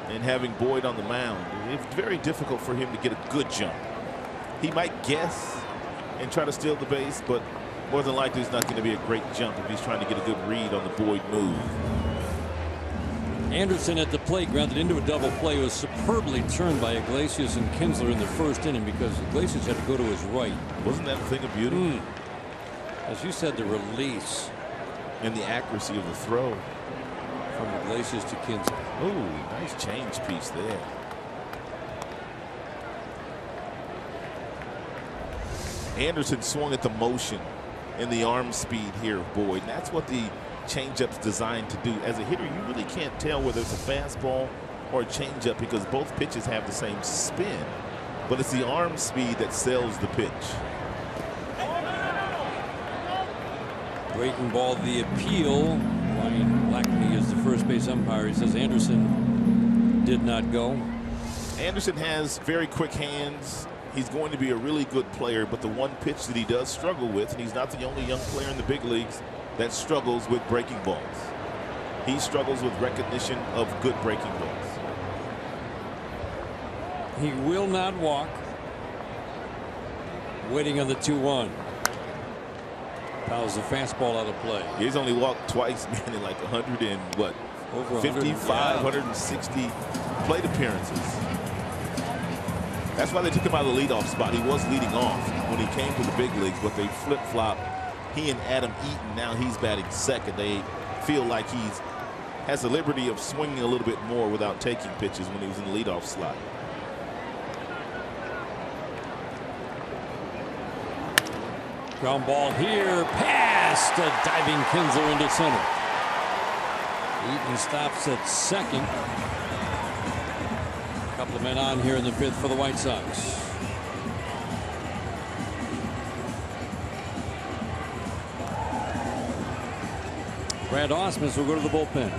and having Boyd on the mound, it's very difficult for him to get a good jump. He might guess and try to steal the base, but more than likely it's not going to be a great jump if he's trying to get a good read on the Boyd move. Anderson at the plate, grounded into a double play, was superbly turned by Iglesias and Kinsler in the first inning because Iglesias had to go to his right. Wasn't that a thing of beauty? As you said, the release and the accuracy of the throw from Iglesias to Kinsler. Ooh, nice change piece there. Anderson swung at the motion and the arm speed here of Boyd. And that's what the changeup's designed to do. As a hitter, you really can't tell whether it's a fastball or a changeup because both pitches have the same spin. But it's the arm speed that sells the pitch. Breaking ball, the appeal. Ryan Blackney is the first base umpire. He says Anderson did not go. Anderson has very quick hands. He's going to be a really good player, but the one pitch that he does struggle with, and he's not the only young player in the big leagues that struggles with breaking balls. He struggles with recognition of good breaking balls. He will not walk. Waiting on the 2-1. Fouls the fastball out of play. He's only walked twice, man, in like 100 and what? Over 55, 160 plate appearances. That's why they took him out of the leadoff spot. He was leading off when he came to the big leagues, but they flip-flopped. He and Adam Eaton, now he's batting second. They feel like has the liberty of swinging a little bit more without taking pitches when he was in the leadoff slot. Ground ball here, past a diving Kinsler into center. Eaton stops at second. A couple of men on here in the 5th for the White Sox. Brad Ausmus will go to the bullpen.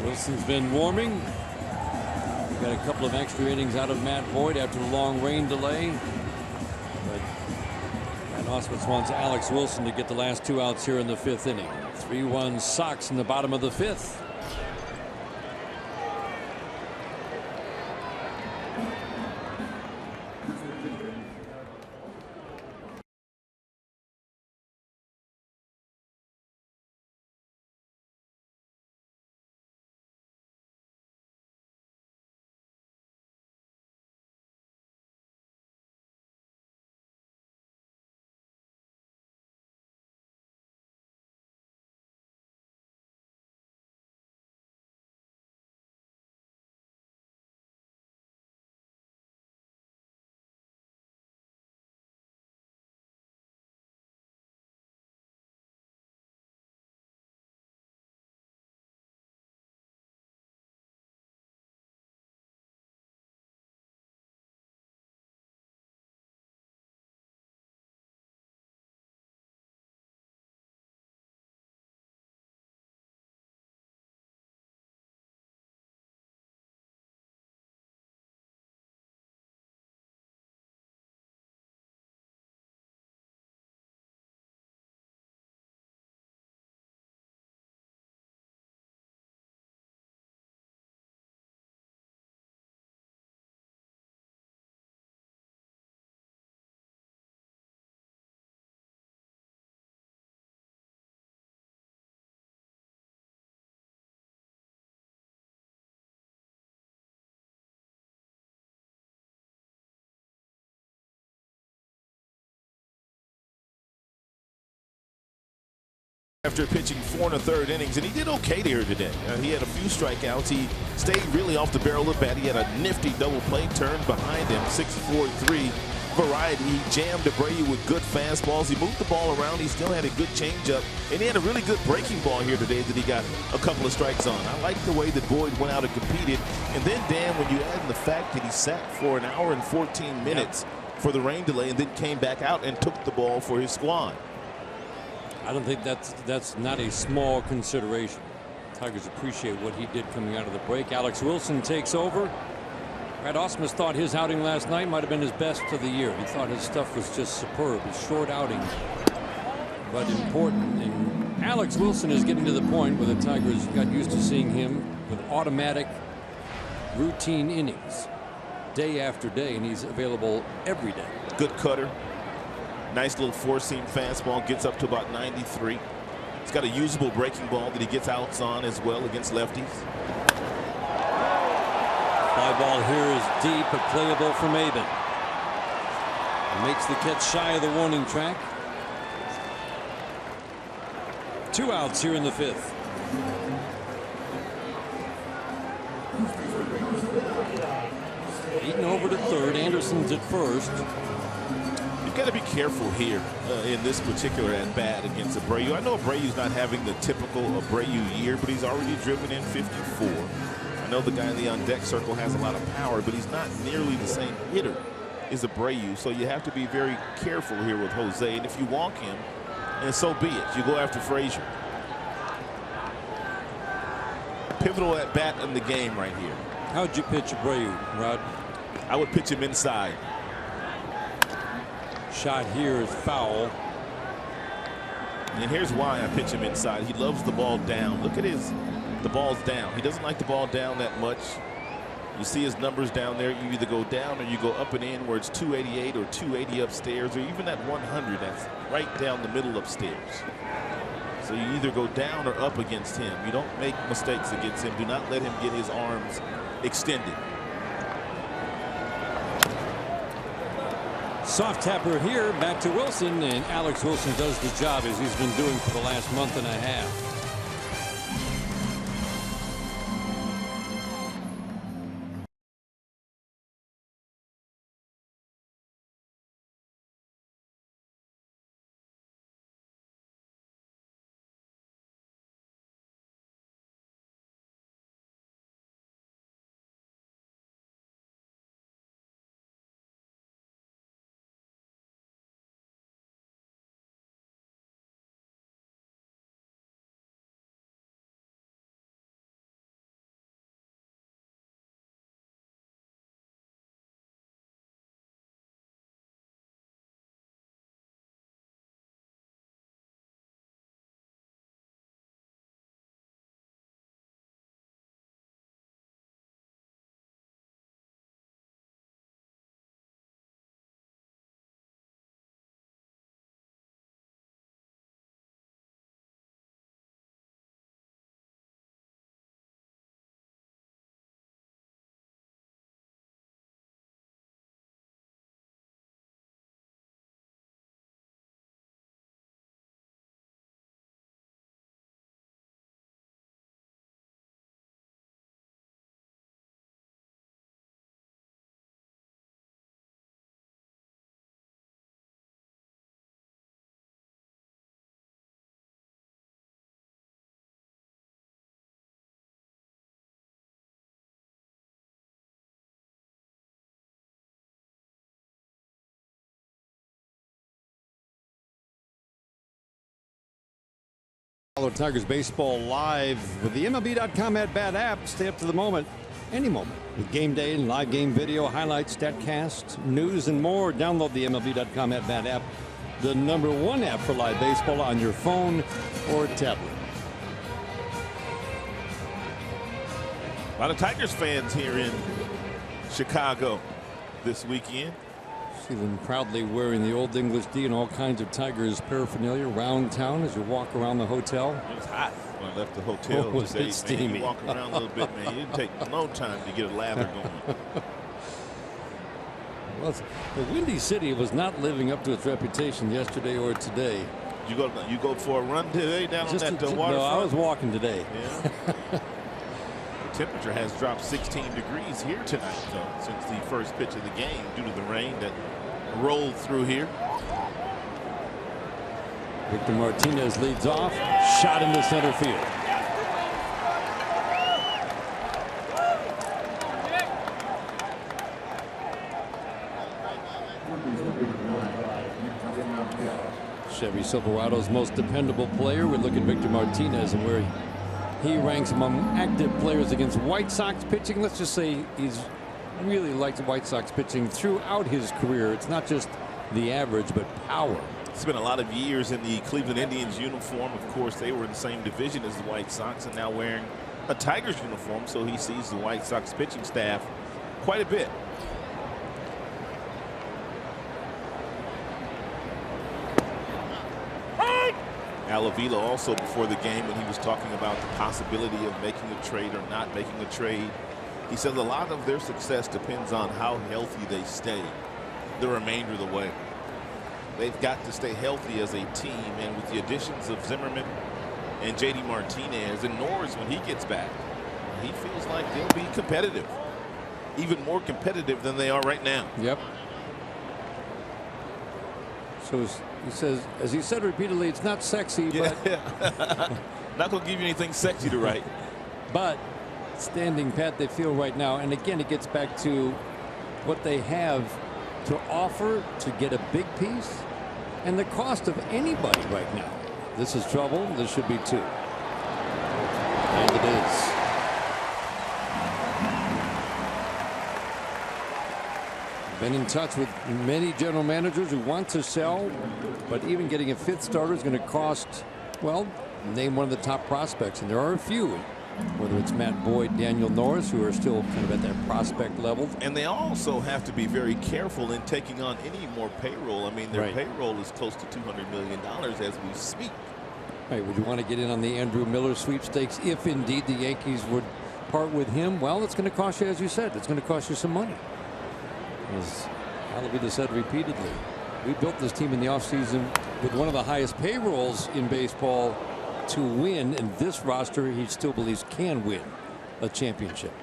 Wilson's been warming. Got a couple of extra innings out of Matt Boyd after the long rain delay. Ausmus wants Alex Wilson to get the last 2 outs here in the 5th inning. 3-1 Sox in the bottom of the 5th. After pitching 4 1/3 innings, and he did okay there today. He had a few strikeouts. He stayed really off the barrel of the bat. He had a nifty double play turn behind him, 6-4-3 variety. He jammed Abreu with good fastballs. He moved the ball around. He still had a good changeup, and he had a really good breaking ball here today that he got a couple of strikes on. I like the way that Boyd went out and competed. And then, Dan, when you add in the fact that he sat for an hour and 14 minutes for the rain delay and then came back out and took the ball for his squad. I don't think that's not a small consideration. Tigers appreciate what he did coming out of the break. Alex Wilson takes over. Brad Ausmus thought his outing last night might have been his best of the year. He thought his stuff was just superb. His short outing, but important. And Alex Wilson is getting to the point where the Tigers got used to seeing him with automatic, routine innings, day after day, and he's available every day. Good cutter. Nice little four-seam fastball. Gets up to about 93. He's got a usable breaking ball that he gets outs on as well against lefties. Fly ball here is deep, but playable for Maben. Makes the catch shy of the warning track. 2 outs here in the 5th. Eaton over to third. Anderson's at first. You've got to be careful here in this particular at-bat against Abreu. I know Abreu's not having the typical Abreu year, but he's already driven in 54. I know the guy in the on-deck circle has a lot of power, but he's not nearly the same hitter as Abreu, so you have to be very careful here with Jose. And if you walk him, and so be it. You go after Frazier. Pivotal at-bat in the game right here. How'd you pitch Abreu, Rod? I would pitch him inside. Shot here is foul. And here's why I pitch him inside. He loves the ball down. Look at the ball's down. He doesn't like the ball down that much. You see his numbers down there. You either go down or you go up and in, where it's 288 or 280 upstairs, or even at 100. That's right down the middle upstairs. So you either go down or up against him. You don't make mistakes against him. Do not let him get his arms extended. Soft tapper here, back to Wilson, and Alex Wilson does the job as he's been doing for the last month and a half. Follow Tigers baseball live with the MLB.com at-bat app. Stay up to the moment, any moment, with game day and live game video, highlights, statcast, news, and more. Download the MLB.com at-bat app, the #1 app for live baseball on your phone or tablet. A lot of Tigers fans here in Chicago this weekend. See them proudly wearing the Old English D and all kinds of Tigers paraphernalia around town as you walk around the hotel. It was hot when I left the hotel. Oh, was it steamy? Man, you walk around a little bit, man. It'd take no time to get a lather going. Well, the Windy City was not living up to its reputation yesterday or today. You go for a run today down on that waterfront? No, I was walking today. Yeah. The temperature has dropped 16 degrees here tonight, since the first pitch of the game, due to the rain that rolled through here. Victor Martinez leads off, shot into center field. Chevy Silverado's most dependable player. We look at Victor Martinez and where he ranks among active players against White Sox pitching. Let's just say he's really liked White Sox pitching throughout his career. It's not just the average, but power. Spent a lot of years in the Cleveland Indians uniform. Of course, they were in the same division as the White Sox, and now wearing a Tigers uniform, so he sees the White Sox pitching staff quite a bit. Al Avila also before the game, when he was talking about the possibility of making a trade or not making a trade, he says a lot of their success depends on how healthy they stay the remainder of the way. They've got to stay healthy as a team, and with the additions of Zimmerman and JD Martinez and Norris when he gets back, he feels like they'll be competitive, even more competitive than they are right now. Yep. So he says, as he said repeatedly, it's not sexy, but not going to give you anything sexy to write. But standing pat they feel right now. And again, it gets back to what they have to offer to get a big piece and the cost of anybody right now. This is trouble. This should be 2. And it is. Been in touch with many general managers who want to sell, but even getting a 5th starter is going to cost, well, name one of the top prospects, and there are a few, whether it's Matt Boyd, Daniel Norris, who are still kind of at that prospect level. And they also have to be very careful in taking on any more payroll. I mean, their payroll is close to $200 million as we speak. Right, would you want to get in on the Andrew Miller sweepstakes if indeed the Yankees would part with him? Well, it's going to cost you, as you said, it's going to cost you some money. As Alavida said repeatedly, we built this team in the offseason with one of the highest payrolls in baseball to win, and this roster he still believes can win a championship.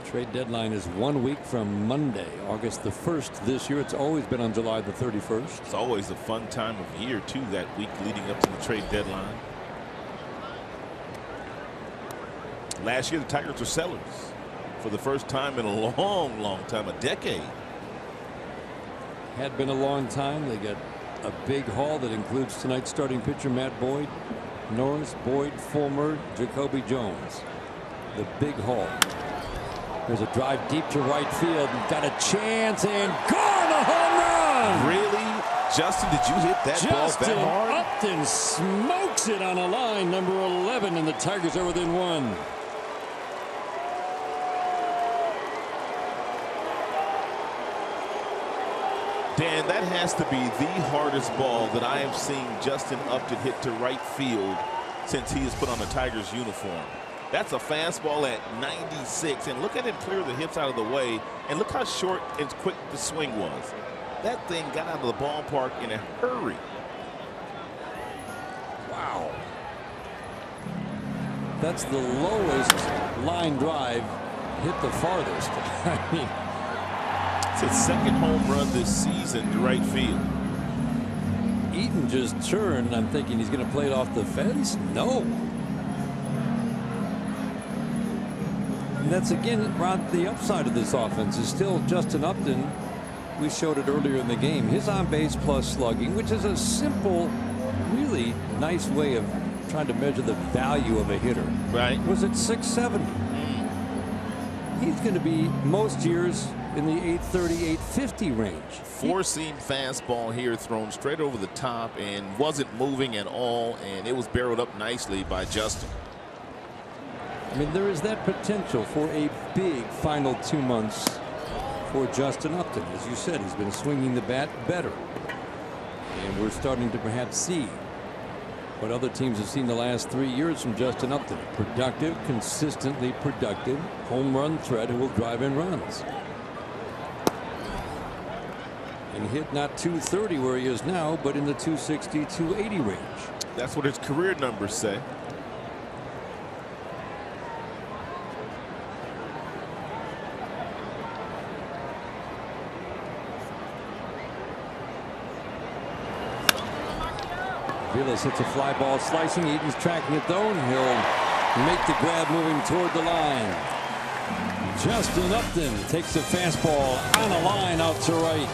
The trade deadline is 1 week from Monday, August the 1st this year. It's always been on July the 31st. It's always a fun time of year, too, that week leading up to the trade deadline. Last year, the Tigers were sellers for the first time in a long, long time, a decade. Had been a long time. They got a big haul that includes tonight's starting pitcher Matt Boyd, Norris, Boyd, Fulmer, Jacoby Jones. The big haul. There's a drive deep to right field. Got a chance and gone, a home run! Really? Justin, did you hit that ball that hard? Upton smokes it on a line, number 11, and the Tigers are within 1. Dan, that has to be the hardest ball that I have seen Justin Upton hit to right field since he has put on a Tigers uniform. That's a fastball at 96, and look at him clear the hips out of the way, and look how short and quick the swing was. That thing got out of the ballpark in a hurry. Wow. That's the lowest line drive hit the farthest. I mean, it's his second home run this season to right field. Eaton just turned. I'm thinking he's going to play it off the fence. No. And that's again around the upside of this offense is still Justin Upton. We showed it earlier in the game. His on base plus slugging, which is a simple, really nice way of trying to measure the value of a hitter. Right. Was at 670. He's going to be most years in the 830, 850 range. Four-seam fastball here thrown straight over the top and wasn't moving at all, and it was barreled up nicely by Justin. I mean, there is that potential for a big final 2 months for Justin Upton. As you said, he's been swinging the bat better. And we're starting to perhaps see what other teams have seen the last 3 years from Justin Upton. Productive, consistently productive, home run threat who will drive in runs. And hit not 230 where he is now, but in the 260, 280 range. That's what his career numbers say. Vilas hits a fly ball slicing. Eaton's tracking it though, and he'll make the grab moving toward the line. Justin Upton takes a fastball on a line out to right.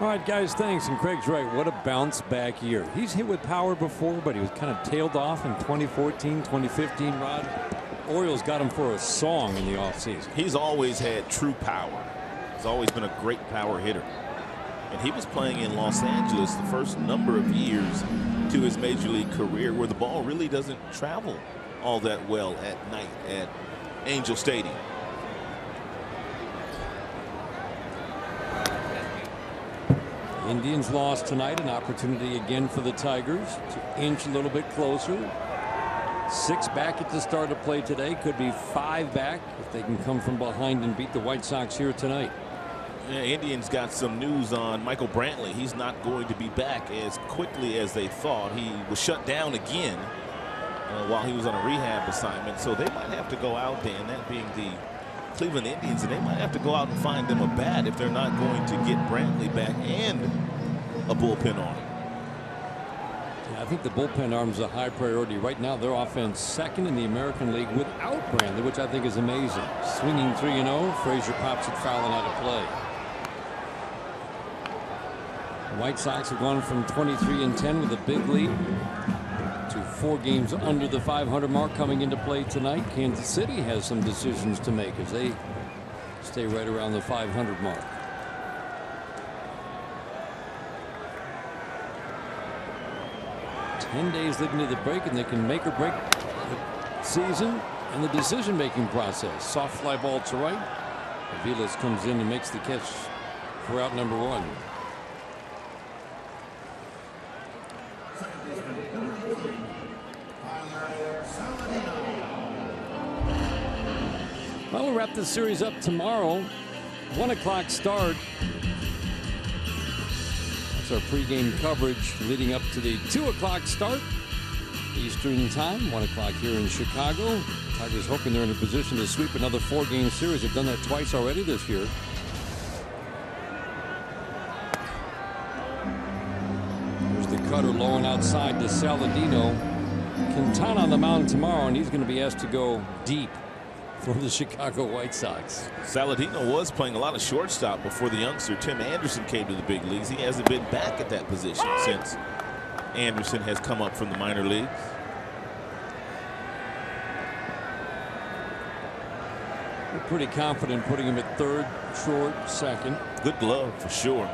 All right, guys, thanks. And Craig's right. What a bounce back year. He's hit with power before, but he was kind of tailed off in 2014, 2015, Rod. Orioles got him for a song in the offseason. He's always had true power. He's always been a great power hitter. And he was playing in Los Angeles the first number of years to his major league career, where the ball really doesn't travel all that well at night at Angel Stadium. Indians lost tonight. An opportunity again for the Tigers to inch a little bit closer. 6 back at the start of play today. Could be 5 back if they can come from behind and beat the White Sox here tonight. Yeah, Indians got some news on Michael Brantley. He's not going to be back as quickly as they thought. He was shut down again while he was on a rehab assignment. So they might have to go out, Dan, that being the Cleveland Indians, and they might have to go out and find them a bat if they're not going to get Brantley back and a bullpen arm. Yeah, I think the bullpen arm is a high priority right now. Their offense second in the American League without Brantley, which I think is amazing. Swinging 3-0. Frazier pops it fouling out of play. The White Sox have gone from 23-10 with a big lead to 4 games under the 500 mark coming into play tonight. Kansas City has some decisions to make as they stay right around the 500 mark. "10 days leading to the break, and they can make or break the season and the decision-making process." Soft fly ball to right. Aviles comes in and makes the catch for out number 1. Well, we'll wrap this series up tomorrow. 1 o'clock start. That's our pregame coverage leading up to the 2 o'clock start Eastern time. 1 o'clock here in Chicago. Tigers hoping they're in a position to sweep another 4-game series. They've done that twice already this year. There's the cutter low and outside to Saladino. Quintana on the mound tomorrow, and he's going to be asked to go deep for the Chicago White Sox. Saladino was playing a lot of shortstop before the youngster Tim Anderson came to the big leagues. He hasn't been back at that position since Anderson has come up from the minor leagues. We're pretty confident putting him at third, short, second. Good glove for sure.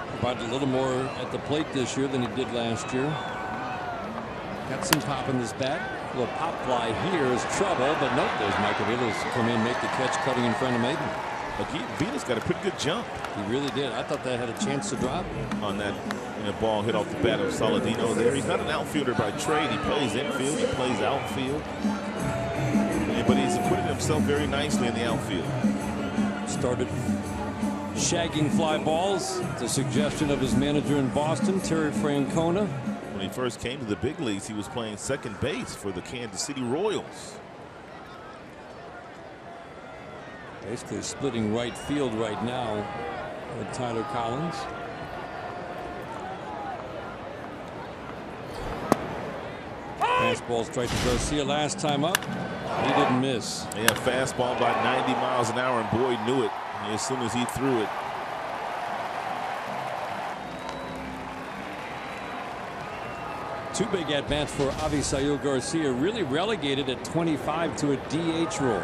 Provided a little more at the plate this year than he did last year. Got some pop in this bat. A little pop fly here is trouble, but nope, there's Michael Vilas come in, make the catch, cutting in front of Maiden. Again, Vilas got a pretty good jump. He really did. I thought that had a chance to drop. On that ball hit off the bat of Saladino there. He's not an outfielder by trade. He plays infield, he plays outfield. But he's acquitted himself very nicely in the outfield. Started shagging fly balls at the suggestion of his manager in Boston, Terry Francona. When he first came to the big leagues, he was playing second base for the Kansas City Royals. Basically splitting right field right now with Tyler Collins. Fastball straight to Garcia last time up. He didn't miss. Yeah, fastball about 90 miles an hour, and Boyd knew it as soon as he threw it. Two big at-bats for Avisail Garcia, really relegated at 25 to a DH role.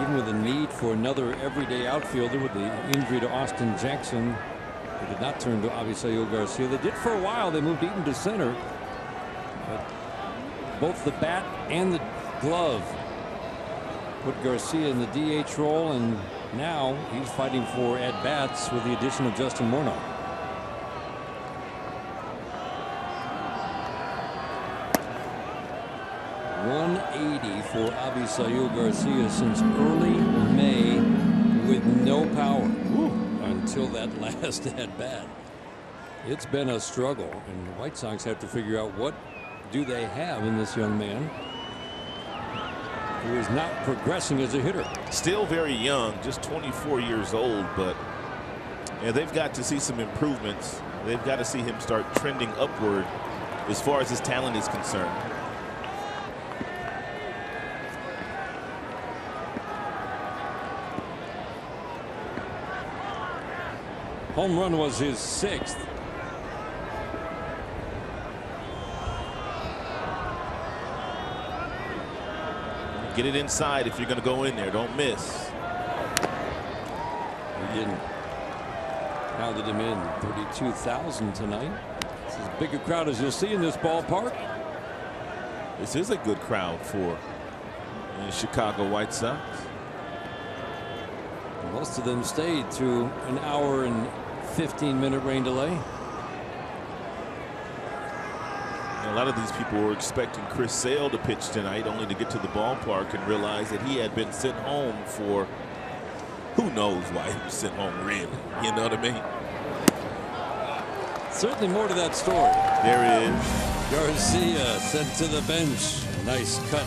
Even with a need for another everyday outfielder with the injury to Austin Jackson, they did not turn to Avisail Garcia. They did for a while. They moved Eaton to center. But both the bat and the glove put Garcia in the DH role, and now he's fighting for at-bats with the addition of Justin Morneau. .180 for Avisail Garcia since early May with no power. Until that last at-bat. It's been a struggle, and the White Sox have to figure out what do they have in this young man who is not progressing as a hitter. Still very young, just 24 years old, but yeah, they've got to see some improvements. They've got to see him start trending upward as far as his talent is concerned. Home run was his 6th. Get it inside if you're going to go in there. Don't miss. He didn't. Pounded him in. 32,000 tonight. It's as big a crowd as you'll see in this ballpark. This is a good crowd for the Chicago White Sox. Most of them stayed through an hour and 15-minute rain delay. A lot of these people were expecting Chris Sale to pitch tonight, only to get to the ballpark and realize that he had been sent home for who knows why he was sent home, really. You know what I mean? Certainly more to that story. There is. Garcia sent to the bench. Nice cut.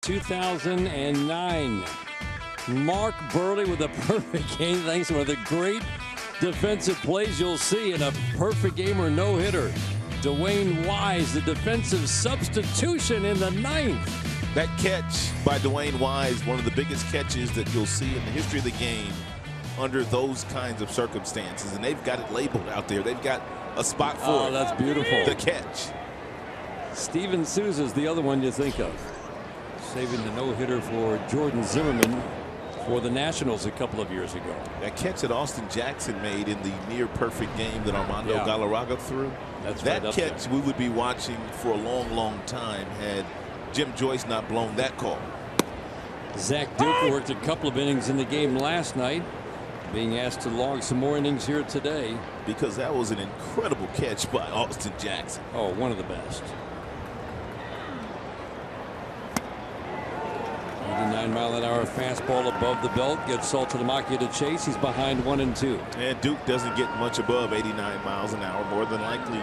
2009. Mark Burley with a perfect game, thanks to one of the great defensive plays you'll see in a perfect game or no-hitter. Dwayne Wise, the defensive substitution in the 9th. That catch by Dwayne Wise, one of the biggest catches that you'll see in the history of the game under those kinds of circumstances. And they've got it labeled out there. They've got a spot for it. Oh, that's beautiful. The catch. Steven Souza's the other one you think of. Saving the no-hitter for Jordan Zimmerman for the Nationals a couple of years ago. That catch that Austin Jackson made in the near-perfect game that Armando Galarraga threw. That right catch there. we would be watching for a long, long time had Jim Joyce not blown that call. Zach Duke worked a couple of innings in the game last night, being asked to log some more innings here today. Because that was an incredible catch by Austin Jackson. Oh, one of the best. 89-mile-an-hour fastball above the belt gets Saltalamacchia to chase. He's behind 1-2. And Duke doesn't get much above 89 miles an hour, more than likely.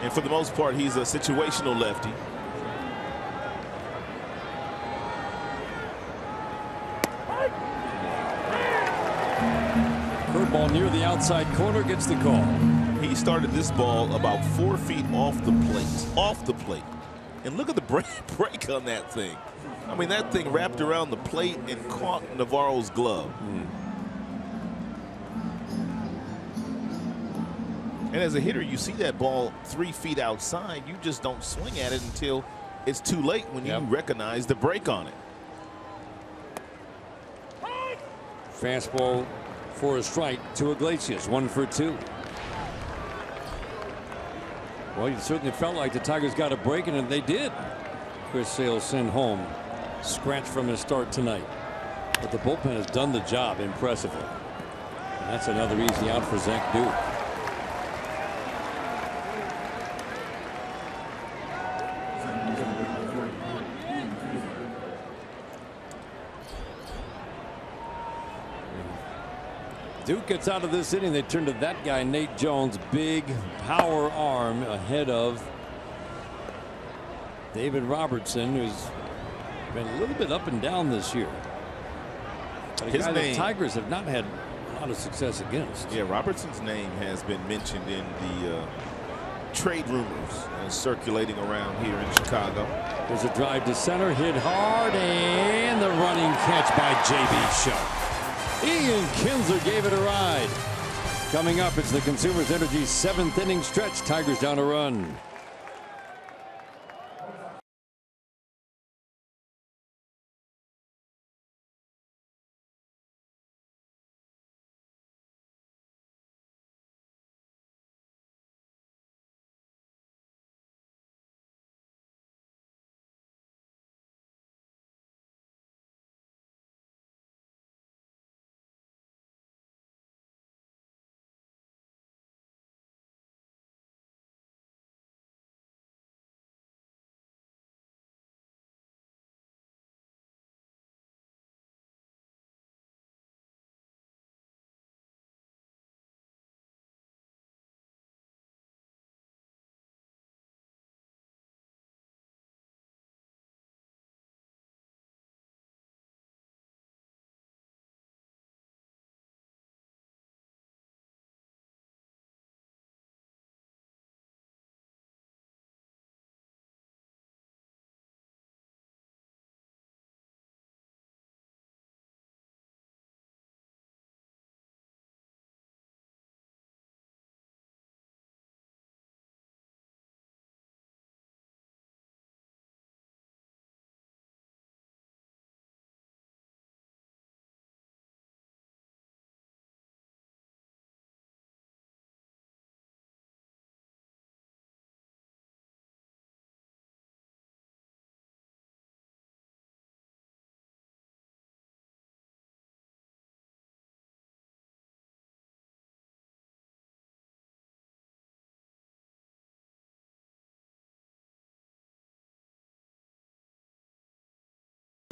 And for the most part, he's a situational lefty. Curveball near the outside corner gets the call. He started this ball about 4 feet off the plate. Off the plate. And look at the break on that thing. I mean, that thing wrapped around the plate and caught Navarro's glove. And as a hitter, you see that ball 3 feet outside. You just don't swing at it until it's too late when you recognize the break on it. Fastball for a strike to Iglesias. 1-2. Well, you certainly felt like the Tigers got a break, and they did. Chris Sale sent home, scratch from his start tonight. But the bullpen has done the job impressively. And that's another easy out for Zach Duke. Duke gets out of this inning. They turn to that guy, Nate Jones. Big power arm ahead of David Robertson, who's been a little bit up and down this year. But a guy the Tigers have not had a lot of success against. Yeah, Robertson's name has been mentioned in the trade rumors circulating around here in Chicago. There's a drive to center, hit hard, and the running catch by J.B. Sharp. Ian Kinsler gave it a ride. Coming up, it's the Consumers Energy 7th inning stretch. Tigers down a run.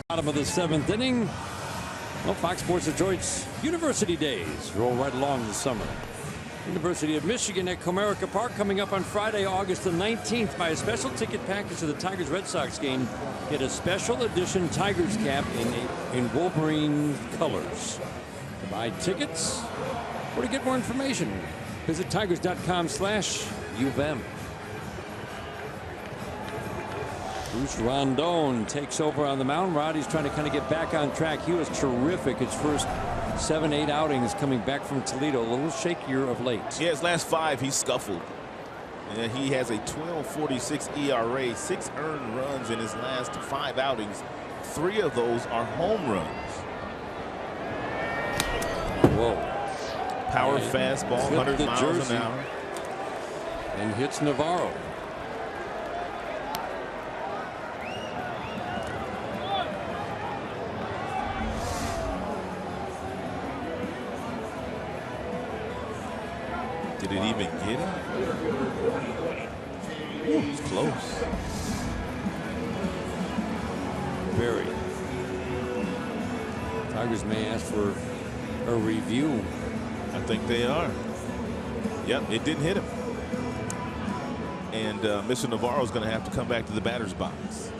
Bottom of the 7th inning. Well, Fox Sports Detroit's University Days roll right along the summer. University of Michigan at Comerica Park coming up on Friday, August the 19th. Buy a special ticket package to the Tigers-Red Sox game. Get a special edition Tigers cap in Wolverine colors. To buy tickets or to get more information, visit tigers.com/U of M. Bruce Rondon takes over on the mound. Roddy's trying to kind of get back on track. He was terrific his first 7-8 outings coming back from Toledo. A little shakier of late. Yeah, his last 5 he scuffled. And he has a 12.46 ERA, 6 earned runs in his last 5 outings. 3 of those are home runs. Whoa. Power fastball, 100 miles an hour. And hits Navarro. Did it even get him? Ooh, it's close. Very. Tigers may ask for a review. I think they are. Yep, it didn't hit him. And Mr. Navarro is going to have to come back to the batter's box.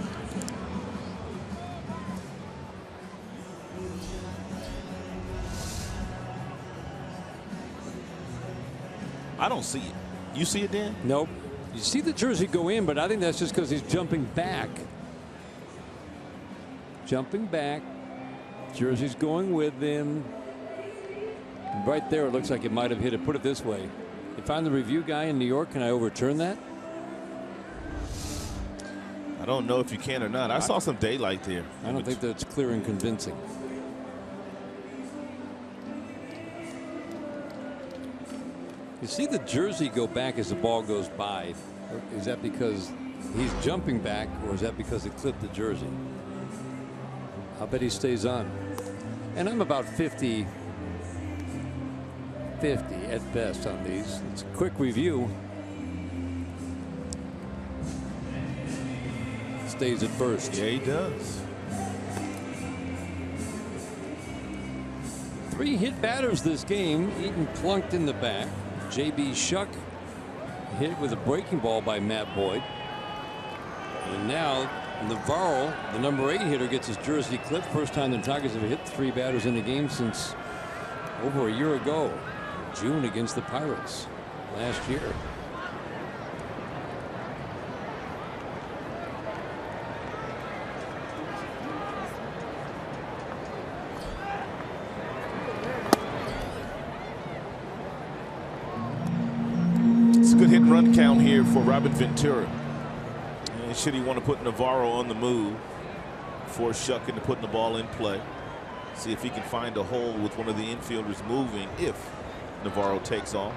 I don't see it. You see it, Dan? Nope. You see the jersey go in, but I think that's just because he's jumping back. Jumping back. Jersey's going with him. Right there, it looks like it might have hit it. Put it this way. If I'm the review guy in New York, can I overturn that? I don't know if you can or not. I saw some daylight there. I don't think that's clear and convincing. You see the jersey go back as the ball goes by. Is that because he's jumping back, or is that because it clipped the jersey? I'll bet he stays on. And I'm about 50-50 at best on these. It's a quick review. Stays at first. Yeah, he does. 3 hit batters this game. Eaton plunked in the back. J.B. Shuck hit with a breaking ball by Matt Boyd. And now Navarro, the number 8 hitter, gets his jersey clipped. First time the Tigers have hit 3 batters in the game since over a year ago. June against the Pirates last year. Good hit and run count here for Robin Ventura. And should he want to put Navarro on the move, force Shuck into putting the ball in play. See if he can find a hole with one of the infielders moving if Navarro takes off.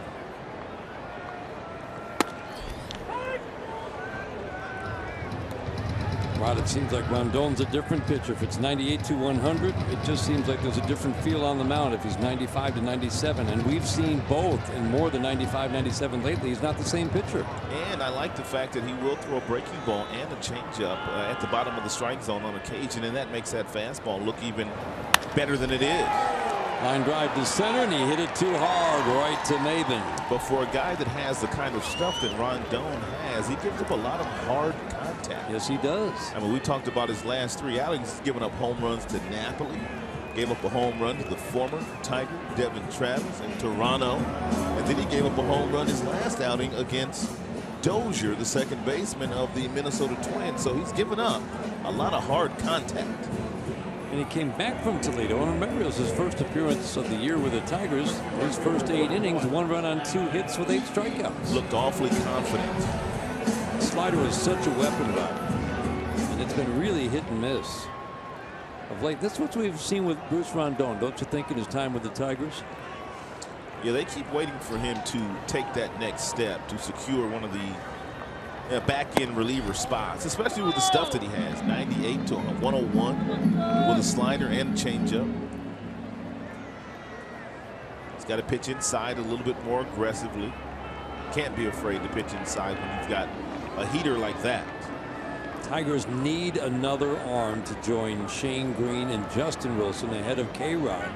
Rod, it seems like Rondon's a different pitcher. If it's 98 to 100, it just seems like there's a different feel on the mound if he's 95 to 97. And we've seen both and more than 95, 97 lately. He's not the same pitcher. And I like the fact that he will throw a breaking ball and a changeup at the bottom of the strike zone on occasion, and that makes that fastball look even better than it is. Line drive to center, and he hit it too hard right to Maben. But for a guy that has the kind of stuff that Rondon has, he gives up a lot of hard contact. Yes, he does. I mean, we talked about his last 3 outings. He's given up home runs to Napoli, gave up a home run to the former Tiger, Devin Travis, in Toronto, and then he gave up a home run his last outing against Dozier, the second baseman of the Minnesota Twins. So he's given up a lot of hard contact. And he came back from Toledo, and remember, it was his first appearance of the year with the Tigers. His first 8 innings, 1 run on 2 hits with 8 strikeouts. Looked awfully confident. Slider is such a weapon, Rod, and it's been really hit and miss of late. That's what we've seen with Bruce Rondon, don't you think, in his time with the Tigers? Yeah, they keep waiting for him to take that next step to secure one of the back-end reliever spots, especially with the stuff that he has. 98 to 101 with a slider and a changeup. He's got to pitch inside a little bit more aggressively. Can't be afraid to pitch inside when you've got a heater like that. Tigers need another arm to join Shane Green and Justin Wilson ahead of K-Rod.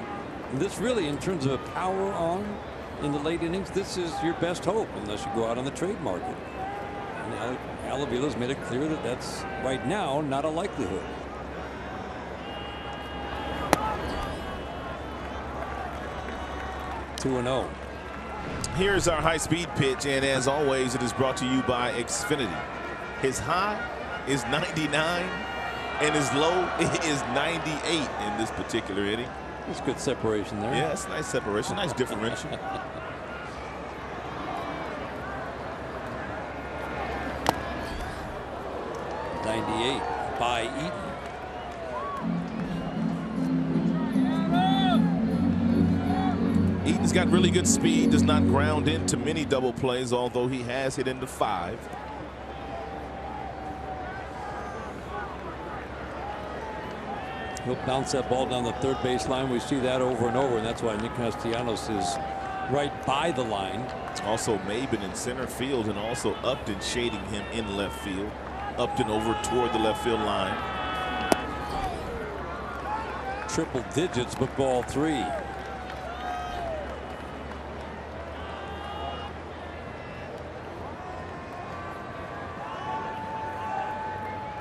And this really, in terms of a power arm, in the late innings, this is your best hope unless you go out on the trade market. And Al Avila's made it clear that that's right now not a likelihood. Two and 0. Here's our high-speed pitch, and as always, it is brought to you by Xfinity. His high is 99, and his low is 98 in this particular inning. That's good separation there. Yeah, it's nice separation, nice differential. By Eaton. Eaton's got really good speed, does not ground into many double plays, although he has hit into 5. He'll bounce that ball down the third base line. We see that over and over, and that's why Nick Castellanos is right by the line. Also Maben in center field, and also Upton shading him in left field. Upton over toward the left field line. Triple digits, but ball 3.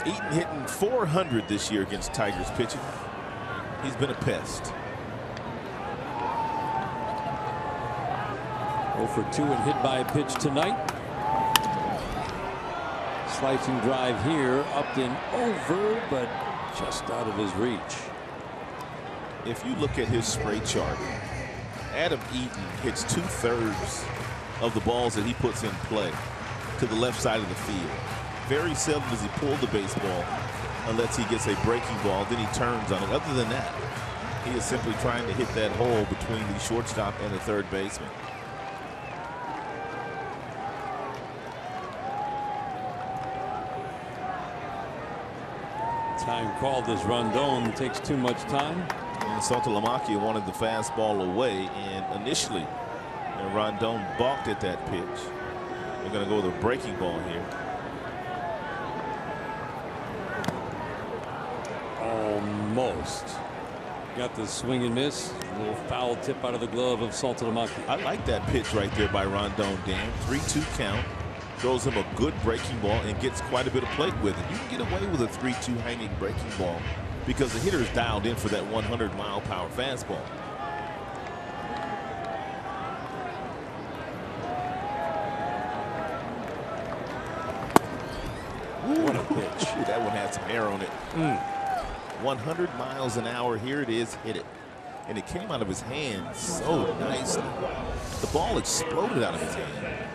Eaton hitting .400 this year against Tigers pitching. He's been a pest. 0 for 2 and hit by a pitch tonight. Slicing drive here, Upton over, but just out of his reach. If you look at his spray chart, Adam Eaton hits 2/3 of the balls that he puts in play to the left side of the field. Very seldom does he pull the baseball unless he gets a breaking ball, then he turns on it. Other than that, he is simply trying to hit that hole between the shortstop and the third baseman. Time called as Rondon takes too much time. And Saltalamacchia wanted the fastball away, and initially Rondon balked at that pitch. They're going to go with a breaking ball here. Almost. Got the swing and miss. A little foul tip out of the glove of Saltalamacchia. I like that pitch right there by Rondon, Dan. 3-2 count. Throws him a good breaking ball and gets quite a bit of plate with it. You can get away with a 3-2 hanging breaking ball because the hitter is dialed in for that 100-mile-per-hour fastball. What a pitch. That one had some air on it. 100 miles an hour. Here it is. Hit it. And it came out of his hand so nicely. The ball exploded out of his hand.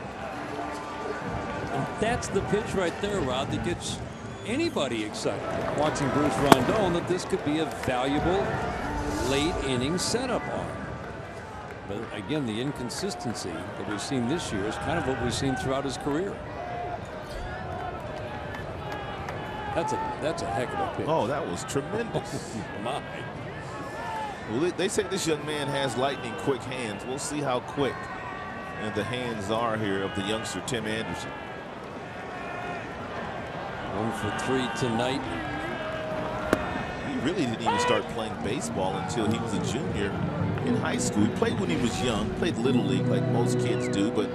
And that's the pitch right there, Rod, that gets anybody excited. Watching Bruce Rondon, that this could be a valuable late inning setup on. But again, the inconsistency that we've seen this year is kind of what we've seen throughout his career. That's a heck of a pitch. Oh, that was tremendous. My. Well, they say this young man has lightning quick hands. We'll see how quick and the hands are here of the youngster Tim Anderson. 1 for 3 tonight. He really didn't even start playing baseball until he was a junior in high school. He played when he was young, played Little League like most kids do, but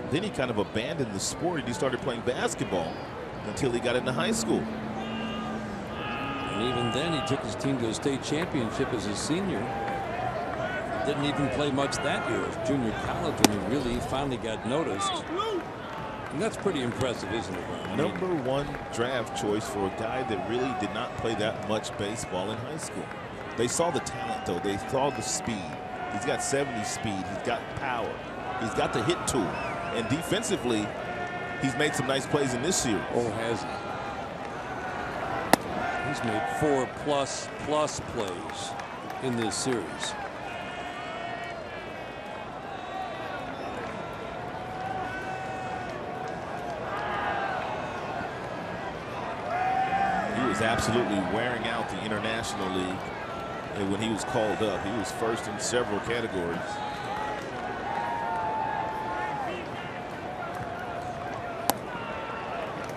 then he kind of abandoned the sport and he started playing basketball until he got into high school. And even then, he took his team to a state championship as a senior. Didn't even play much that year as junior college when he really finally got noticed. And that's pretty impressive, isn't it, Ron? Number 1 draft choice for a guy that really did not play that much baseball in high school. They saw the talent, though. They saw the speed. He's got 70 speed. He's got power. He's got the hit tool. And defensively, he's made some nice plays in this series. Oh, has he? He's made 4+ plays in this series. He was absolutely wearing out the International League. And when he was called up, he was first in several categories.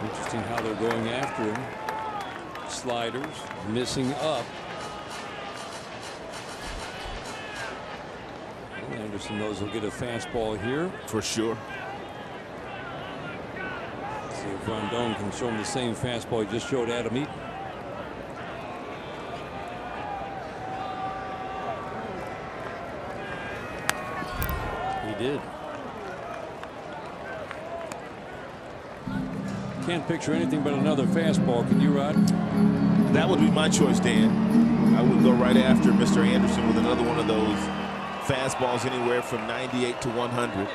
Interesting how they're going after him. Sliders missing up. And Anderson knows he'll get a fastball here. For sure. See if Rondon can show him the same fastball he just showed Adam Eaton. He did. Can't picture anything but another fastball. Can you, Rod? That would be my choice, Dan. I would go right after Mr. Anderson with another one of those fastballs anywhere from 98 to 100.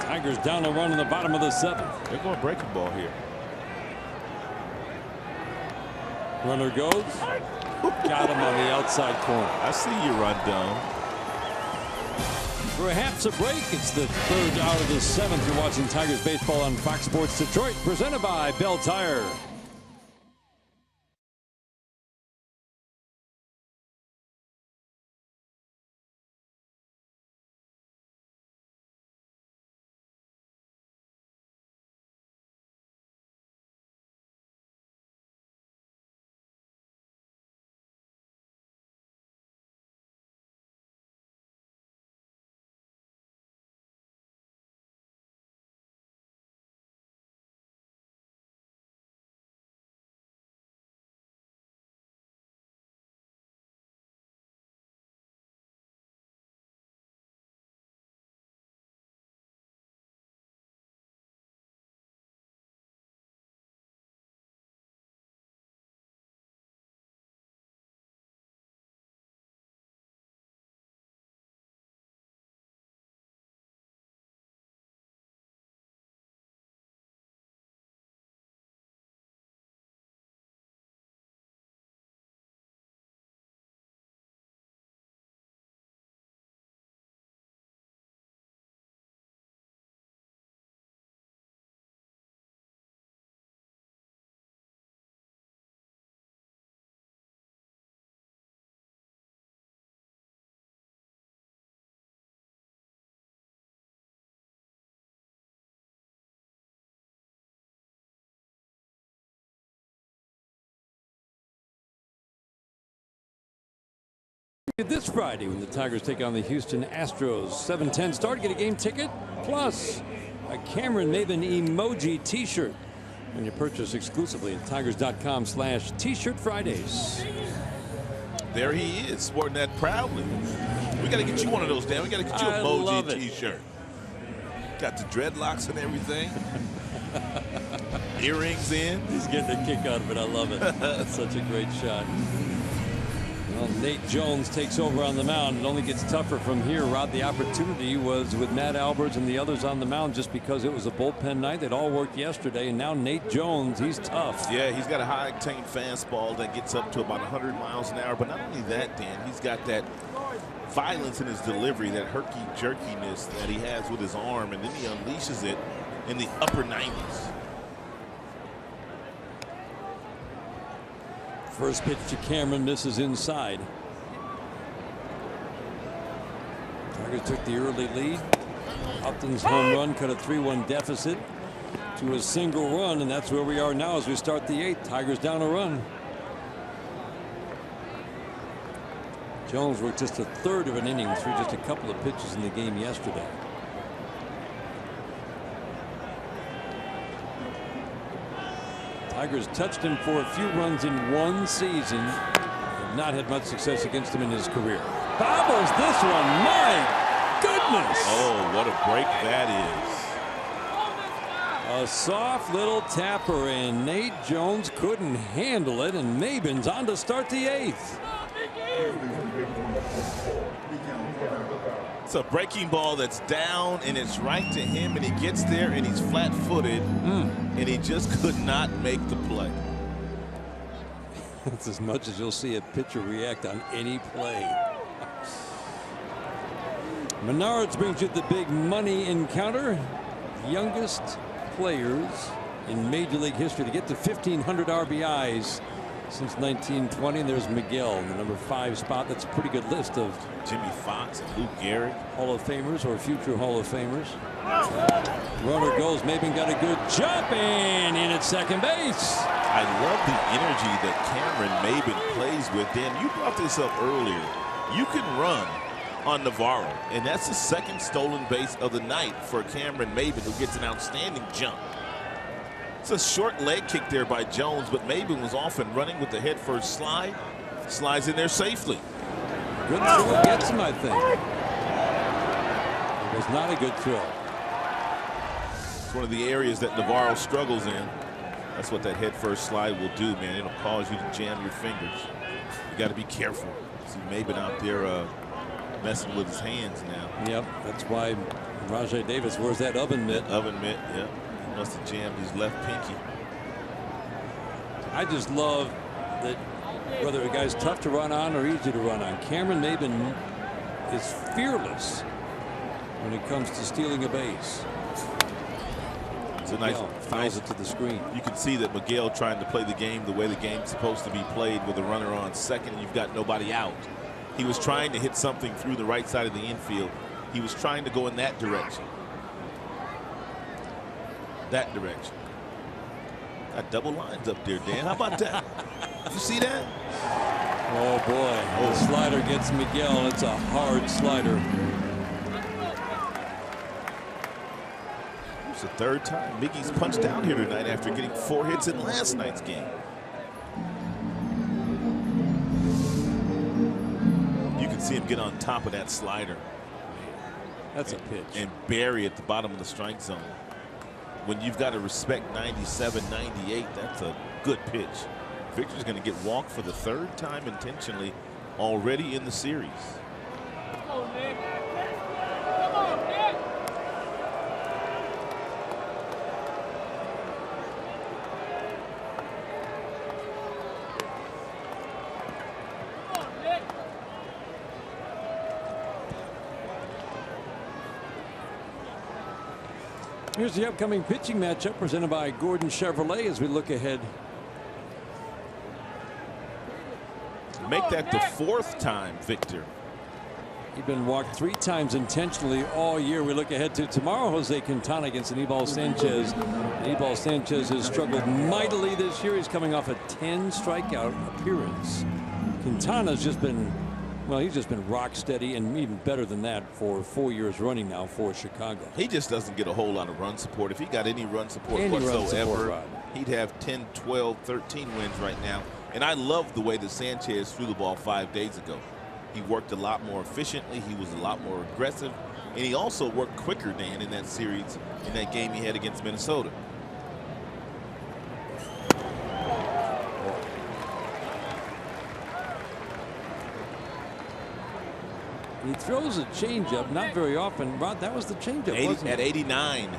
Tigers down a run in the bottom of the 7th. They're going breaking ball here. Runner goes. Got him on the outside corner. I see you, Rondon. Perhaps a break. It's the 3rd out of the 7th. You're watching Tigers baseball on Fox Sports Detroit, presented by Bell Tire. This Friday when the Tigers take on the Houston Astros. 7:10 start. Get a game ticket plus a Cameron Maven emoji t-shirt when you purchase exclusively at tigers.com/t-shirt Fridays. There he is, sporting that proudly. We got to get you one of those, Dan. We got to get you an emoji t-shirt. Got the dreadlocks and everything. Earrings in. He's getting a kick out of it. I love it. That's such a great shot. Well, Nate Jones takes over on the mound. It only gets tougher from here. Rod, the opportunity was with Matt Alberts and the others on the mound just because it was a bullpen night. They'd all worked yesterday, and now Nate Jones, he's tough. Yeah, he's got a high-octane fastball that gets up to about 100 miles an hour. But not only that, Dan, he's got that violence in his delivery, that herky-jerkiness that he has with his arm, and then he unleashes it in the upper 90s. First pitch to Cameron, misses inside. Tigers took the early lead. Upton's home run cut a 3-1 deficit to a single run, and that's where we are now as we start the 8th. Tigers down a run. Jones worked just a third of an inning through just a couple of pitches in the game yesterday. Tigers touched him for a few runs in one season. Have not had much success against him in his career. Bobbles this one. My goodness. Oh, what a break that is. A soft little tapper, and Nate Jones couldn't handle it, and Maben's on to start the 8th. It's a breaking ball that's down, and it's right to him, and he gets there, and he's flat-footed, and he just could not make the play. That's as much as you'll see a pitcher react on any play. Menards brings you the big money encounter. Youngest players in Major League history to get to 1,500 RBIs since 1920. And there's Miguel in the number 5 spot. That's a pretty good list of Jimmy Fox and Lou Gehrig, Hall of Famers or future Hall of Famers. Runner goes. Maben got a good jump and in at second base. I love the energy that Cameron Maybin plays with. Dan, you brought this up earlier. You can run on Navarro, and that's the second stolen base of the night for Cameron Maybin, who gets an outstanding jump. It's a short leg kick there by Jones, but Maybin was off and running with the head first slide. Slides in there safely. Good throw gets him, I think. It was not a good throw. It's one of the areas that Navarro struggles in. That's what that head first slide will do, man. It'll cause you to jam your fingers. You got to be careful. See Maybin out there messing with his hands now. Yep, that's why Rajai Davis wears that oven mitt. Oven mitt, yeah. He must have jammed his left pinky. I just love that whether a guy's tough to run on or easy to run on, Cameron Maybin is fearless when it comes to stealing a base. It's a nice fouls it to the screen. You can see that Miguel trying to play the game the way the game's supposed to be played, with a runner on second and you've got nobody out. He was trying to hit something through the right side of the infield. He was trying to go in that direction. That direction. Got double lines up there, Dan. How about that? You see that? Oh boy. The slider gets Miguel. It's a hard slider. It's the third time Miggy's punched down here tonight after getting 4 hits in last night's game. You can see him get on top of that slider. That's a pitch. And bury at the bottom of the strike zone. When you've got to respect 97, 98, that's a good pitch. Victor's going to get walked for the third time intentionally already in the series. Come on, Nick. Come on, Nick. Come on, Nick. Here's the upcoming pitching matchup presented by Gordon Chevrolet as we look ahead. Make that the 4th time, Victor. He's been walked 3 times intentionally all year. We look ahead to tomorrow. Jose Quintana against Anibal Sanchez. Anibal Sanchez has struggled mightily this year. He's coming off a 10 strikeout appearance. Quintana's just been, well, he's just been rock steady and even better than that for 4 years running now for Chicago. He just doesn't get a whole lot of run support. If he got any run support he'd have 10, 12, 13 wins right now. And I love the way that Sanchez threw the ball 5 days ago. He worked a lot more efficiently. He was a lot more aggressive. And he also worked quicker, Dan, in that series, in that game he had against Minnesota. He throws a changeup, not very often. Rod, that was the changeup, wasn't it? At 89.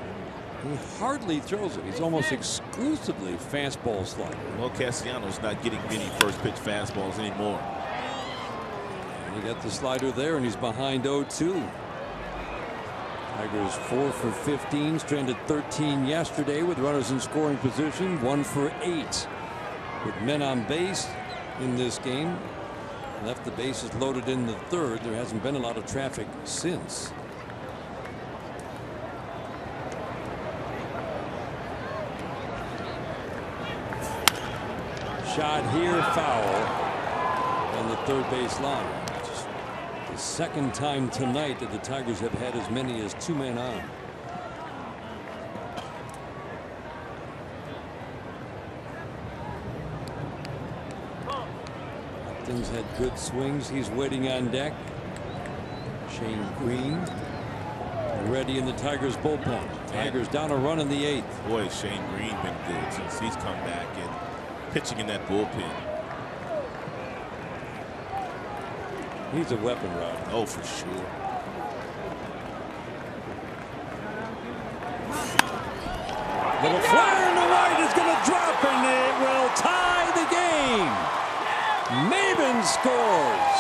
He hardly throws it. He's almost exclusively fastball slider. Well, Castellanos not getting many first pitch fastballs anymore. And he got the slider there, and he's behind 0-2. Tigers 4 for 15, stranded 13 yesterday with runners in scoring position, 1 for 8 with men on base in this game. Left the bases loaded in the 3rd. There hasn't been a lot of traffic since. Shot here, foul on the 3rd base line. Just the 2nd time tonight that the Tigers have had as many as 2 men on. Upton's had good swings. He's waiting on deck. Shane Green ready in the Tigers bullpen. Tigers down a run in the 8th. Boy, Shane Green been good since he's come back and pitching in that bullpen. He's a weapon, Rod. Oh, for sure. Little flyer in the right is going to drop, and it will tie the game. Maybin scores.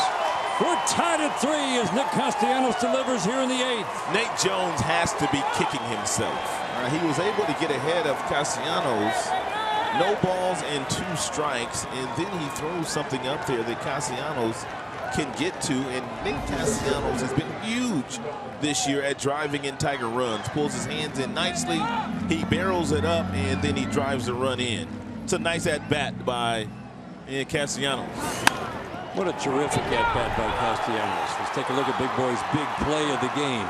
We're tied at 3 as Nick Castellanos delivers here in the 8th. Nate Jones has to be kicking himself. He was able to get ahead of Castellanos. No balls and 2 strikes, and then he throws something up there that Castellanos can get to, and Nick Castellanos has been huge this year at driving in Tiger runs. Pulls his hands in nicely, he barrels it up, and then he drives the run in. It's a nice at-bat by Castellanos. What a terrific at-bat by Castellanos. Let's take a look at Big Boy's big play of the game.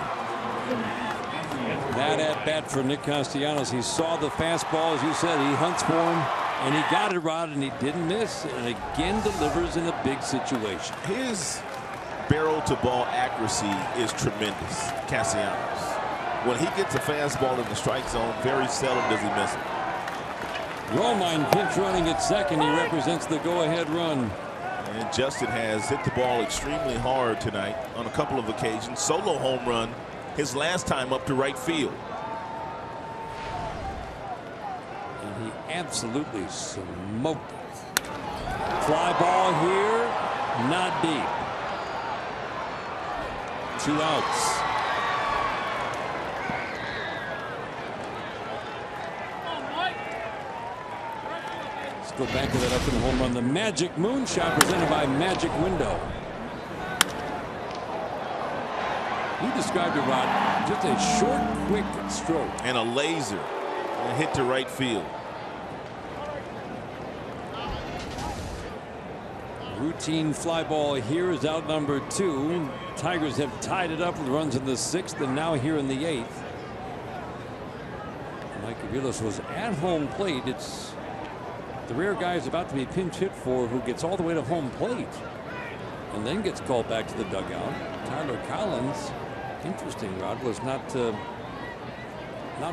That at-bat for Nick Castellanos. He saw the fastball, as you said. He hunts for him, and he got it, Rod, and he didn't miss. And again delivers in a big situation. His barrel-to-ball accuracy is tremendous, Castellanos. When he gets a fastball in the strike zone, very seldom does he miss it. Romine pinch running at second. He represents the go-ahead run. And Justin has hit the ball extremely hard tonight on a couple of occasions. Solo home run his last time up to right field. And he absolutely smoked it. Fly ball here, not deep. 2 outs. Go back to that up in the home run. The magic moonshot presented by Magic Window. You described it, Rod. Just a short, quick stroke. And a laser. And hit to right field. Routine fly ball here is out number 2. Tigers have tied it up with runs in the 6th and now here in the 8th. Mike Aviles was at home plate. It's the rare guy is about to be pinch hit for who gets all the way to home plate and then gets called back to the dugout. Tyler Collins, interesting, Rod, was not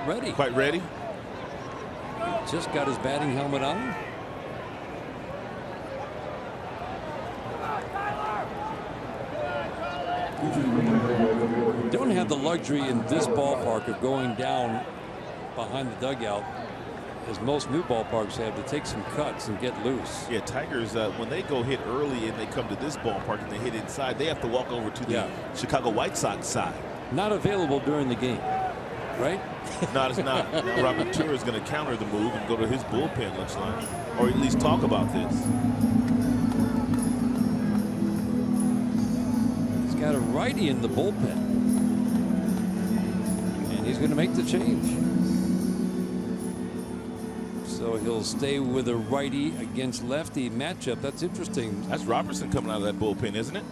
ready. Quite ready. He just got his batting helmet on. Don't have the luxury in this ballpark of going down behind the dugout, as most new ballparks have, to take some cuts and get loose. Yeah, Tigers, when they go hit early and they come to this ballpark and they hit inside, they have to walk over to the Chicago White Sox side. Not available during the game, right? No, it's not. Robert Tour is going to counter the move and go to his bullpen, looks like, or at least talk about this. He's got a righty in the bullpen, and he's going to make the change. So he'll stay with a righty against lefty matchup. That's interesting. That's Robertson coming out of that bullpen, isn't it?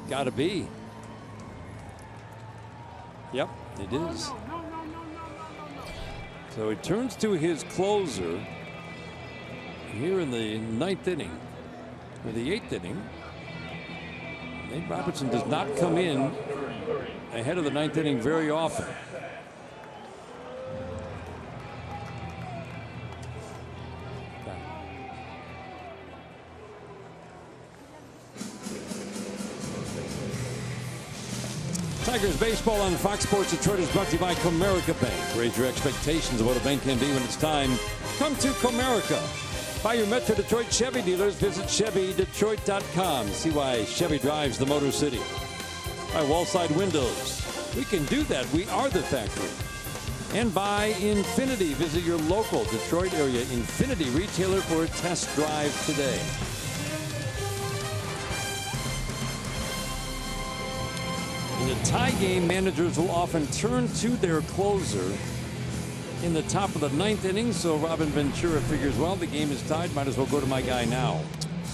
Gotta be. Yep, it is. So he turns to his closer here in the 9th inning, or the 8th inning. Nate Robertson does not come in ahead of the 9th inning very often. Tigers baseball on Fox Sports Detroit is brought to you by Comerica Bank. Raise your expectations of what a bank can be when it's time. Come to Comerica. By your Metro Detroit Chevy dealers, visit ChevyDetroit.com. See why Chevy drives the Motor City. By Wallside Windows. We can do that. We are the factory. And by Infinity. Visit your local Detroit area Infinity retailer for a test drive today. In a tie game, managers will often turn to their closer in the top of the 9th inning. So Robin Ventura figures, well, the game is tied. Might as well go to my guy now.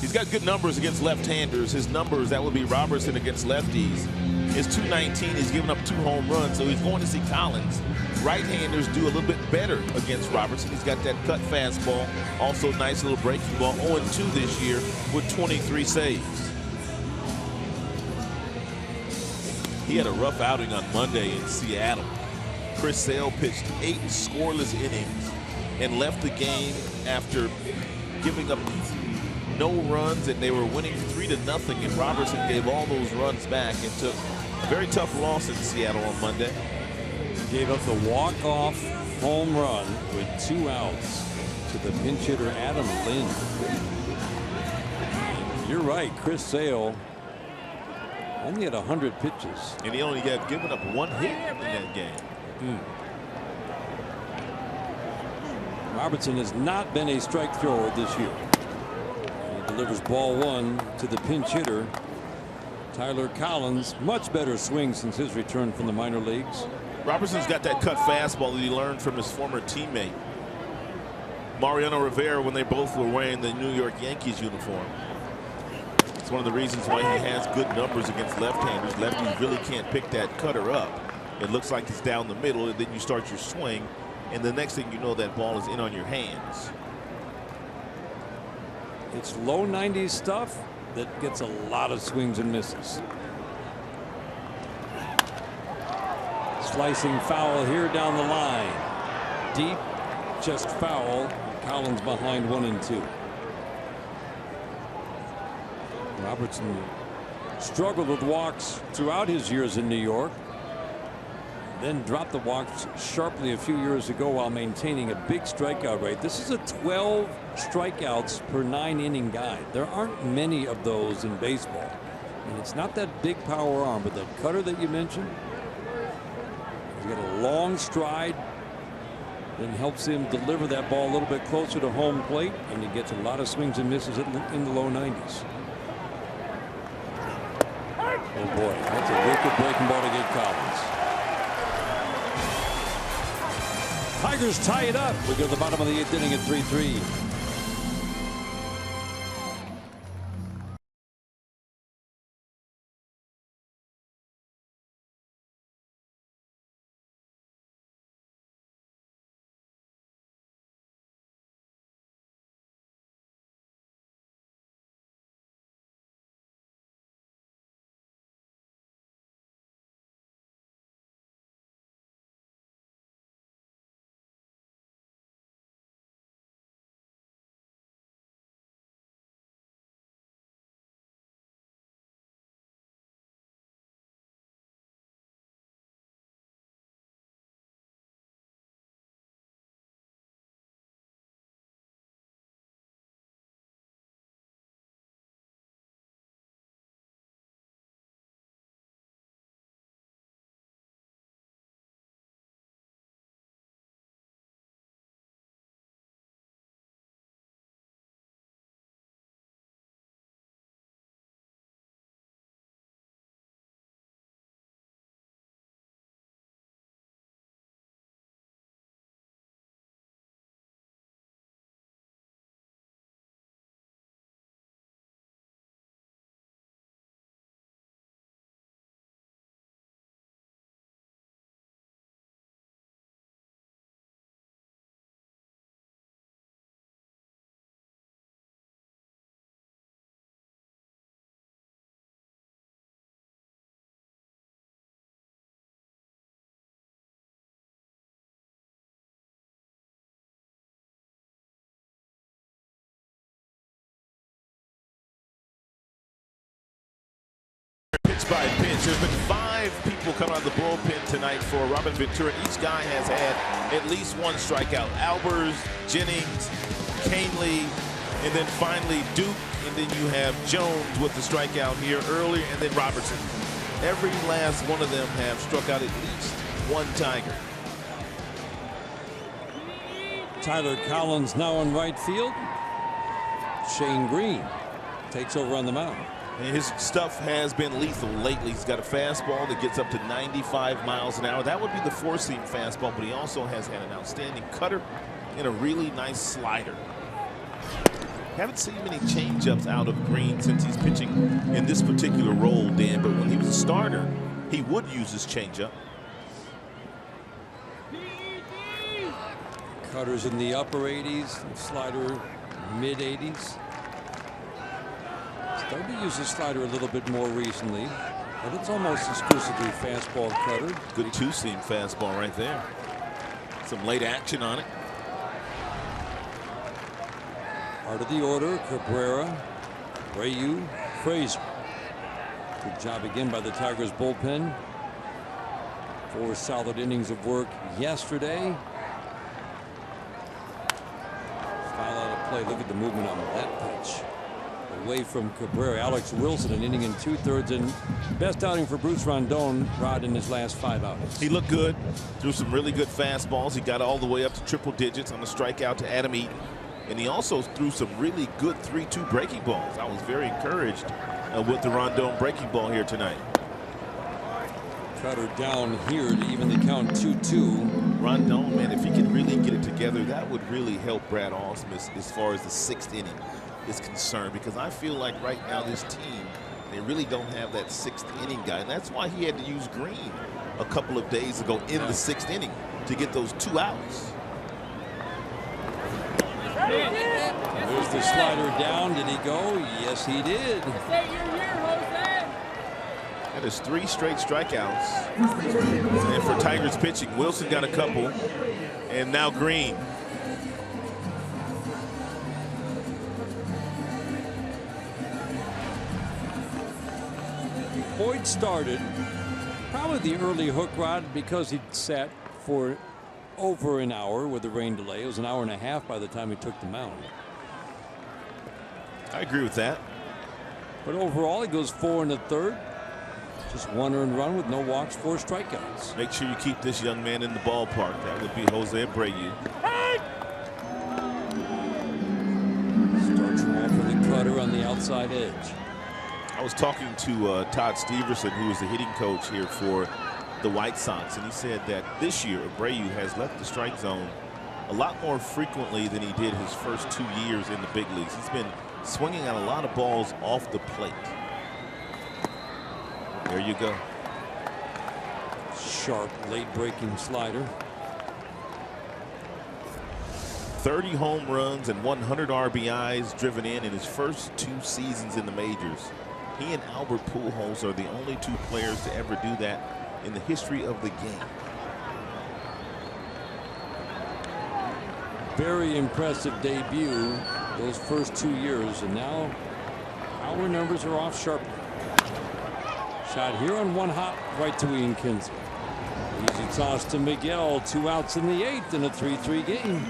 He's got good numbers against left-handers. His numbers, that would be Robertson against lefties, is .219. He's given up 2 home runs, so he's going to see Collins. Right-handers do a little bit better against Robertson. He's got that cut fastball. Also nice little breaking ball. 0-2 this year with 23 saves. He had a rough outing on Monday in Seattle. Chris Sale pitched 8 scoreless innings and left the game after giving up no runs, and they were winning 3-0, and Robertson gave all those runs back and took a very tough loss in Seattle on Monday. Gave up the walk-off home run with 2 outs to the pinch hitter Adam Lind. You're right, Chris Sale only had 100 pitches. And he only got given up 1 hit in that game. Robertson has not been a strike thrower this year. He delivers ball 1 to the pinch hitter Tyler Collins. Much better swing since his return from the minor leagues. Robertson's got that cut fastball that he learned from his former teammate. Mariano Rivera when they both were wearing the New York Yankees uniform. It's one of the reasons why he has good numbers against left-handers. Lefties really can't pick that cutter up. It looks like it's down the middle, and then you start your swing, and the next thing you know, that ball is in on your hands. It's low 90s stuff that gets a lot of swings and misses. Slicing foul here down the line. Deep, just foul. Collins behind 1-2. Robertson struggled with walks throughout his years in New York, then dropped the walks sharply a few years ago while maintaining a big strikeout rate. This is a 12 strikeouts per 9-inning guy. There aren't many of those in baseball, and it's not that big power arm, but that cutter that you mentioned, he's got a long stride, then helps him deliver that ball a little bit closer to home plate, and he gets a lot of swings and misses in the low 90s. Oh boy, that's a wicked breaking ball to get Collins. Tigers tie it up. We go to the bottom of the 8th inning at 3-3. Pitch by pitch. There's been 5 people come out of the bullpen tonight for Robin Ventura. Each guy has had at least one strikeout. Albers, Jennings, Canely, and then finally Duke, and then you have Jones with the strikeout here earlier, and then Robertson. Every last one of them have struck out at least one Tiger. Tyler Collins now in right field. Shane Green takes over on the mound. And his stuff has been lethal lately. He's got a fastball that gets up to 95 miles an hour. That would be the 4-seam fastball, but he also has had an outstanding cutter and a really nice slider. Haven't seen many changeups out of Green since he's pitching in this particular role, Dan, but when he was a starter, he would use his changeup. Cutters in the upper 80s, slider mid 80s. Started to use his slider a little bit more recently, but it's almost exclusively fastball cutter. Good 2-seam fastball right there. Some late action on it. Part of the order, Cabrera, Rayu, Frazier. Good job again by the Tigers bullpen. 4 solid innings of work yesterday. Foul out of play. Look at the movement on that pitch. Away from Cabrera. Alex Wilson, an inning and 2/3, and best outing for Bruce Rondon, Rod, in his last 5 outings. He looked good. Threw some really good fastballs. He got all the way up to triple digits on the strikeout to Adam Eaton. And he also threw some really good 3-2 breaking balls. I was very encouraged with the Rondon breaking ball here tonight. Cutter down here to even the count 2-2. Rondon, man, if he could really get it together, that would really help Brad Ausmus as far as the 6th inning is concerned, because I feel like right now this team, they really don't have that 6th inning guy, and that's why he had to use Green a couple of days ago in the 6th inning to get those 2 outs. There's the slider down. Did he go? Yes, he did. That is 3 straight strikeouts. And for Tigers pitching, Wilson got a couple, and now Green. Boyd started probably the early hook rod because he sat for over an hour with the rain delay. It was an hour and a half by the time he took the mound. I agree with that. But overall, he goes 4 1/3. Just 1 earned run with no walks, 4 strikeouts. Make sure you keep this young man in the ballpark. That would be Jose Abreu. Starts him off with a cutter on the outside edge. I was talking to Todd Steverson, who is the hitting coach here for the White Sox, and he said that this year Abreu has left the strike zone a lot more frequently than he did his first 2 years in the big leagues. He's been swinging at a lot of balls off the plate. There you go. Sharp late breaking slider. 30 home runs and 100 RBIs driven in his first 2 seasons in the majors. He and Albert Pujols are the only 2 players to ever do that in the history of the game. Very impressive debut those first 2 years, and now our numbers are off sharply. Shot here on 1 hop right to Ian Kinsler. Easy toss to Miguel. 2 outs in the 8th in a 3-3 game.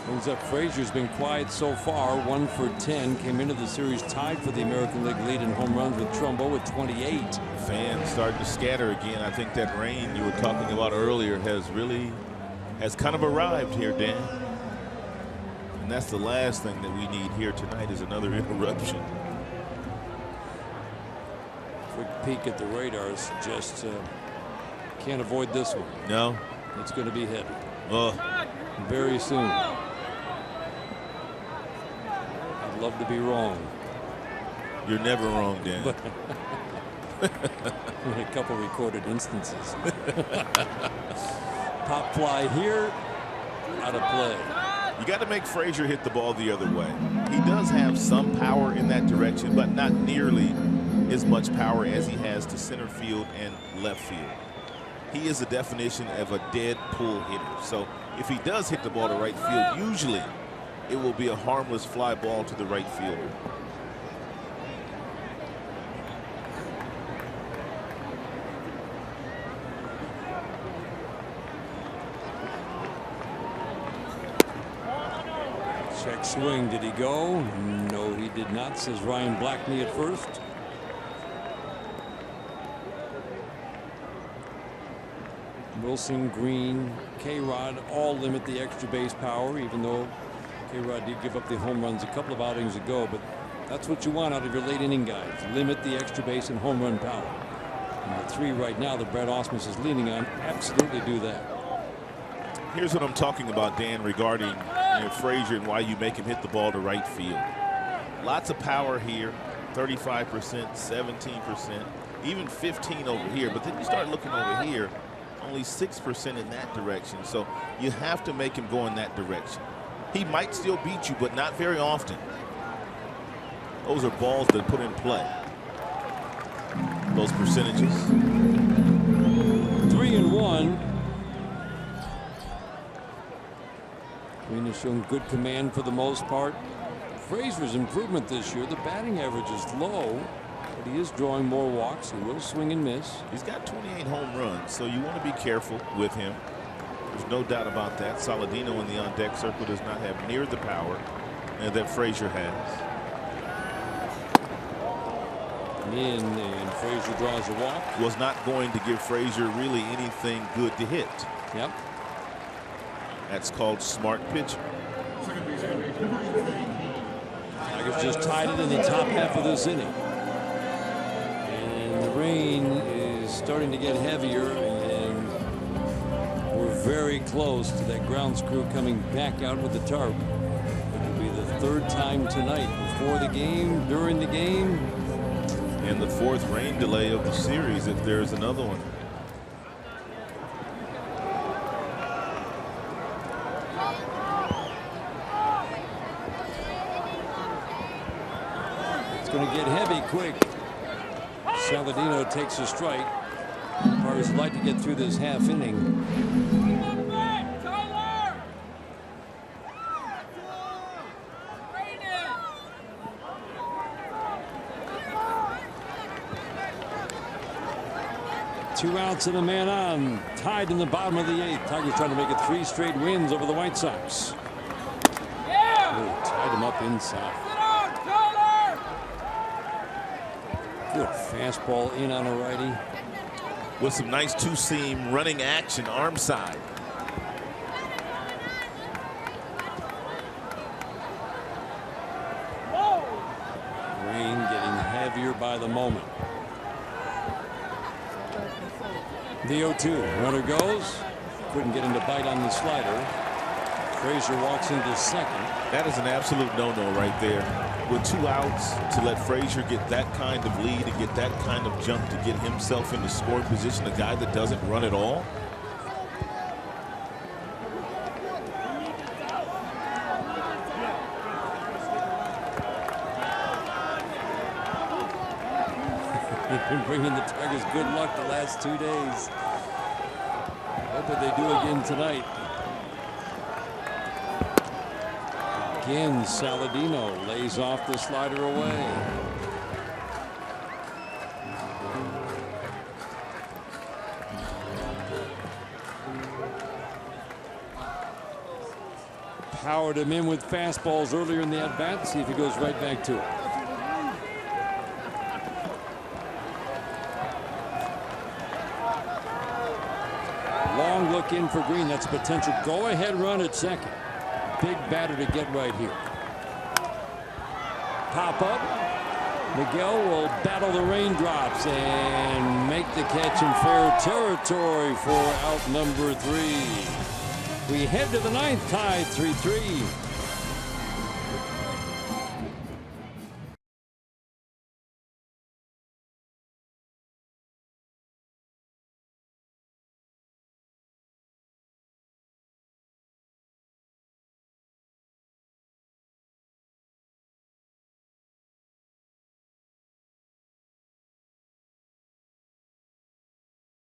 Brings up Frazier's been quiet so far. 1 for 10. Came into the series tied for the American League lead in home runs with Trumbo at 28. Fans starting to scatter again. I think that rain you were talking about earlier has kind of arrived here, Dan. And that's the last thing that we need here tonight is another interruption. Quick peek at the radars. Just can't avoid this one. No. It's going to be heavy. Oh. Very soon. I'd love to be wrong. You're never wrong, Dan. But a couple recorded instances. Pop fly here. Out of play. You got to make Frazier hit the ball the other way. He does have some power in that direction, but not nearly as much power as he has to center field and left field. He is the definition of a dead pull hitter. So if he does hit the ball to right field, usually it will be a harmless fly ball to the right fielder. Check swing. Did he go? No, he did not, says Ryan Blackney at first. Wilson, Green, K-Rod all limit the extra base power, even though K-Rod did give up the home runs a couple of outings ago. But that's what you want out of your late inning guys. Limit the extra base and home run power. And the 3 right now that Brad Ausmus is leaning on absolutely do that. Here's what I'm talking about, Dan, regarding Frazier and why you make him hit the ball to right field. Lots of power here, 35%, 17%, even 15 over here. But then you start looking over here, only 6% in that direction. So you have to make him go in that direction. He might still beat you, but not very often. Those are balls that put in play. Those percentages. 3-1. Green has shown good command for the most part. Frazier's improvement this year, the batting average is low, but he is drawing more walks. He will swing and miss. He's got 28 home runs, so you want to be careful with him. There's no doubt about that. Saladino in the on-deck circle does not have near the power that Frazier has. And Frazier draws a walk. Was not going to give Frazier really anything good to hit. Yep. That's called smart pitching. Tigers just tied it in the top half of this inning. rain is starting to get heavier, and we're very close to that ground screw coming back out with the tarp. It will be the third time tonight, before the game, during the game. And the fourth rain delay of the series if there's another one. It's going to get heavy quick. Saladino takes a strike. Pirates would like to get through this half inning. Two outs and a man on. Tied in the bottom of the eighth. Tigers trying to make it 3 straight wins over the White Sox. Oh, tied him up inside. Good fastball in on a righty. With some nice two-seam running action, arm side. Rain getting heavier by the moment. The 0-2. Runner goes. Couldn't get him to bite on the slider. Frazier walks into second. That is an absolute no-no right there. With 2 outs, to let Frazier get that kind of lead and get that kind of jump to get himself into scoring position, a guy that doesn't run at all. They've been bringing the Tigers good luck the last 2 days. Hope that they do again tonight. Again, Saladino lays off the slider away. Powered him in with fastballs earlier in the at-bat. See if he goes right back to it. Long look in for Green. That's a potential go-ahead run at second. Big batter to get right here. Pop up. Miguel will battle the raindrops and make the catch in fair territory for out number 3. We head to the ninth, tied 3-3.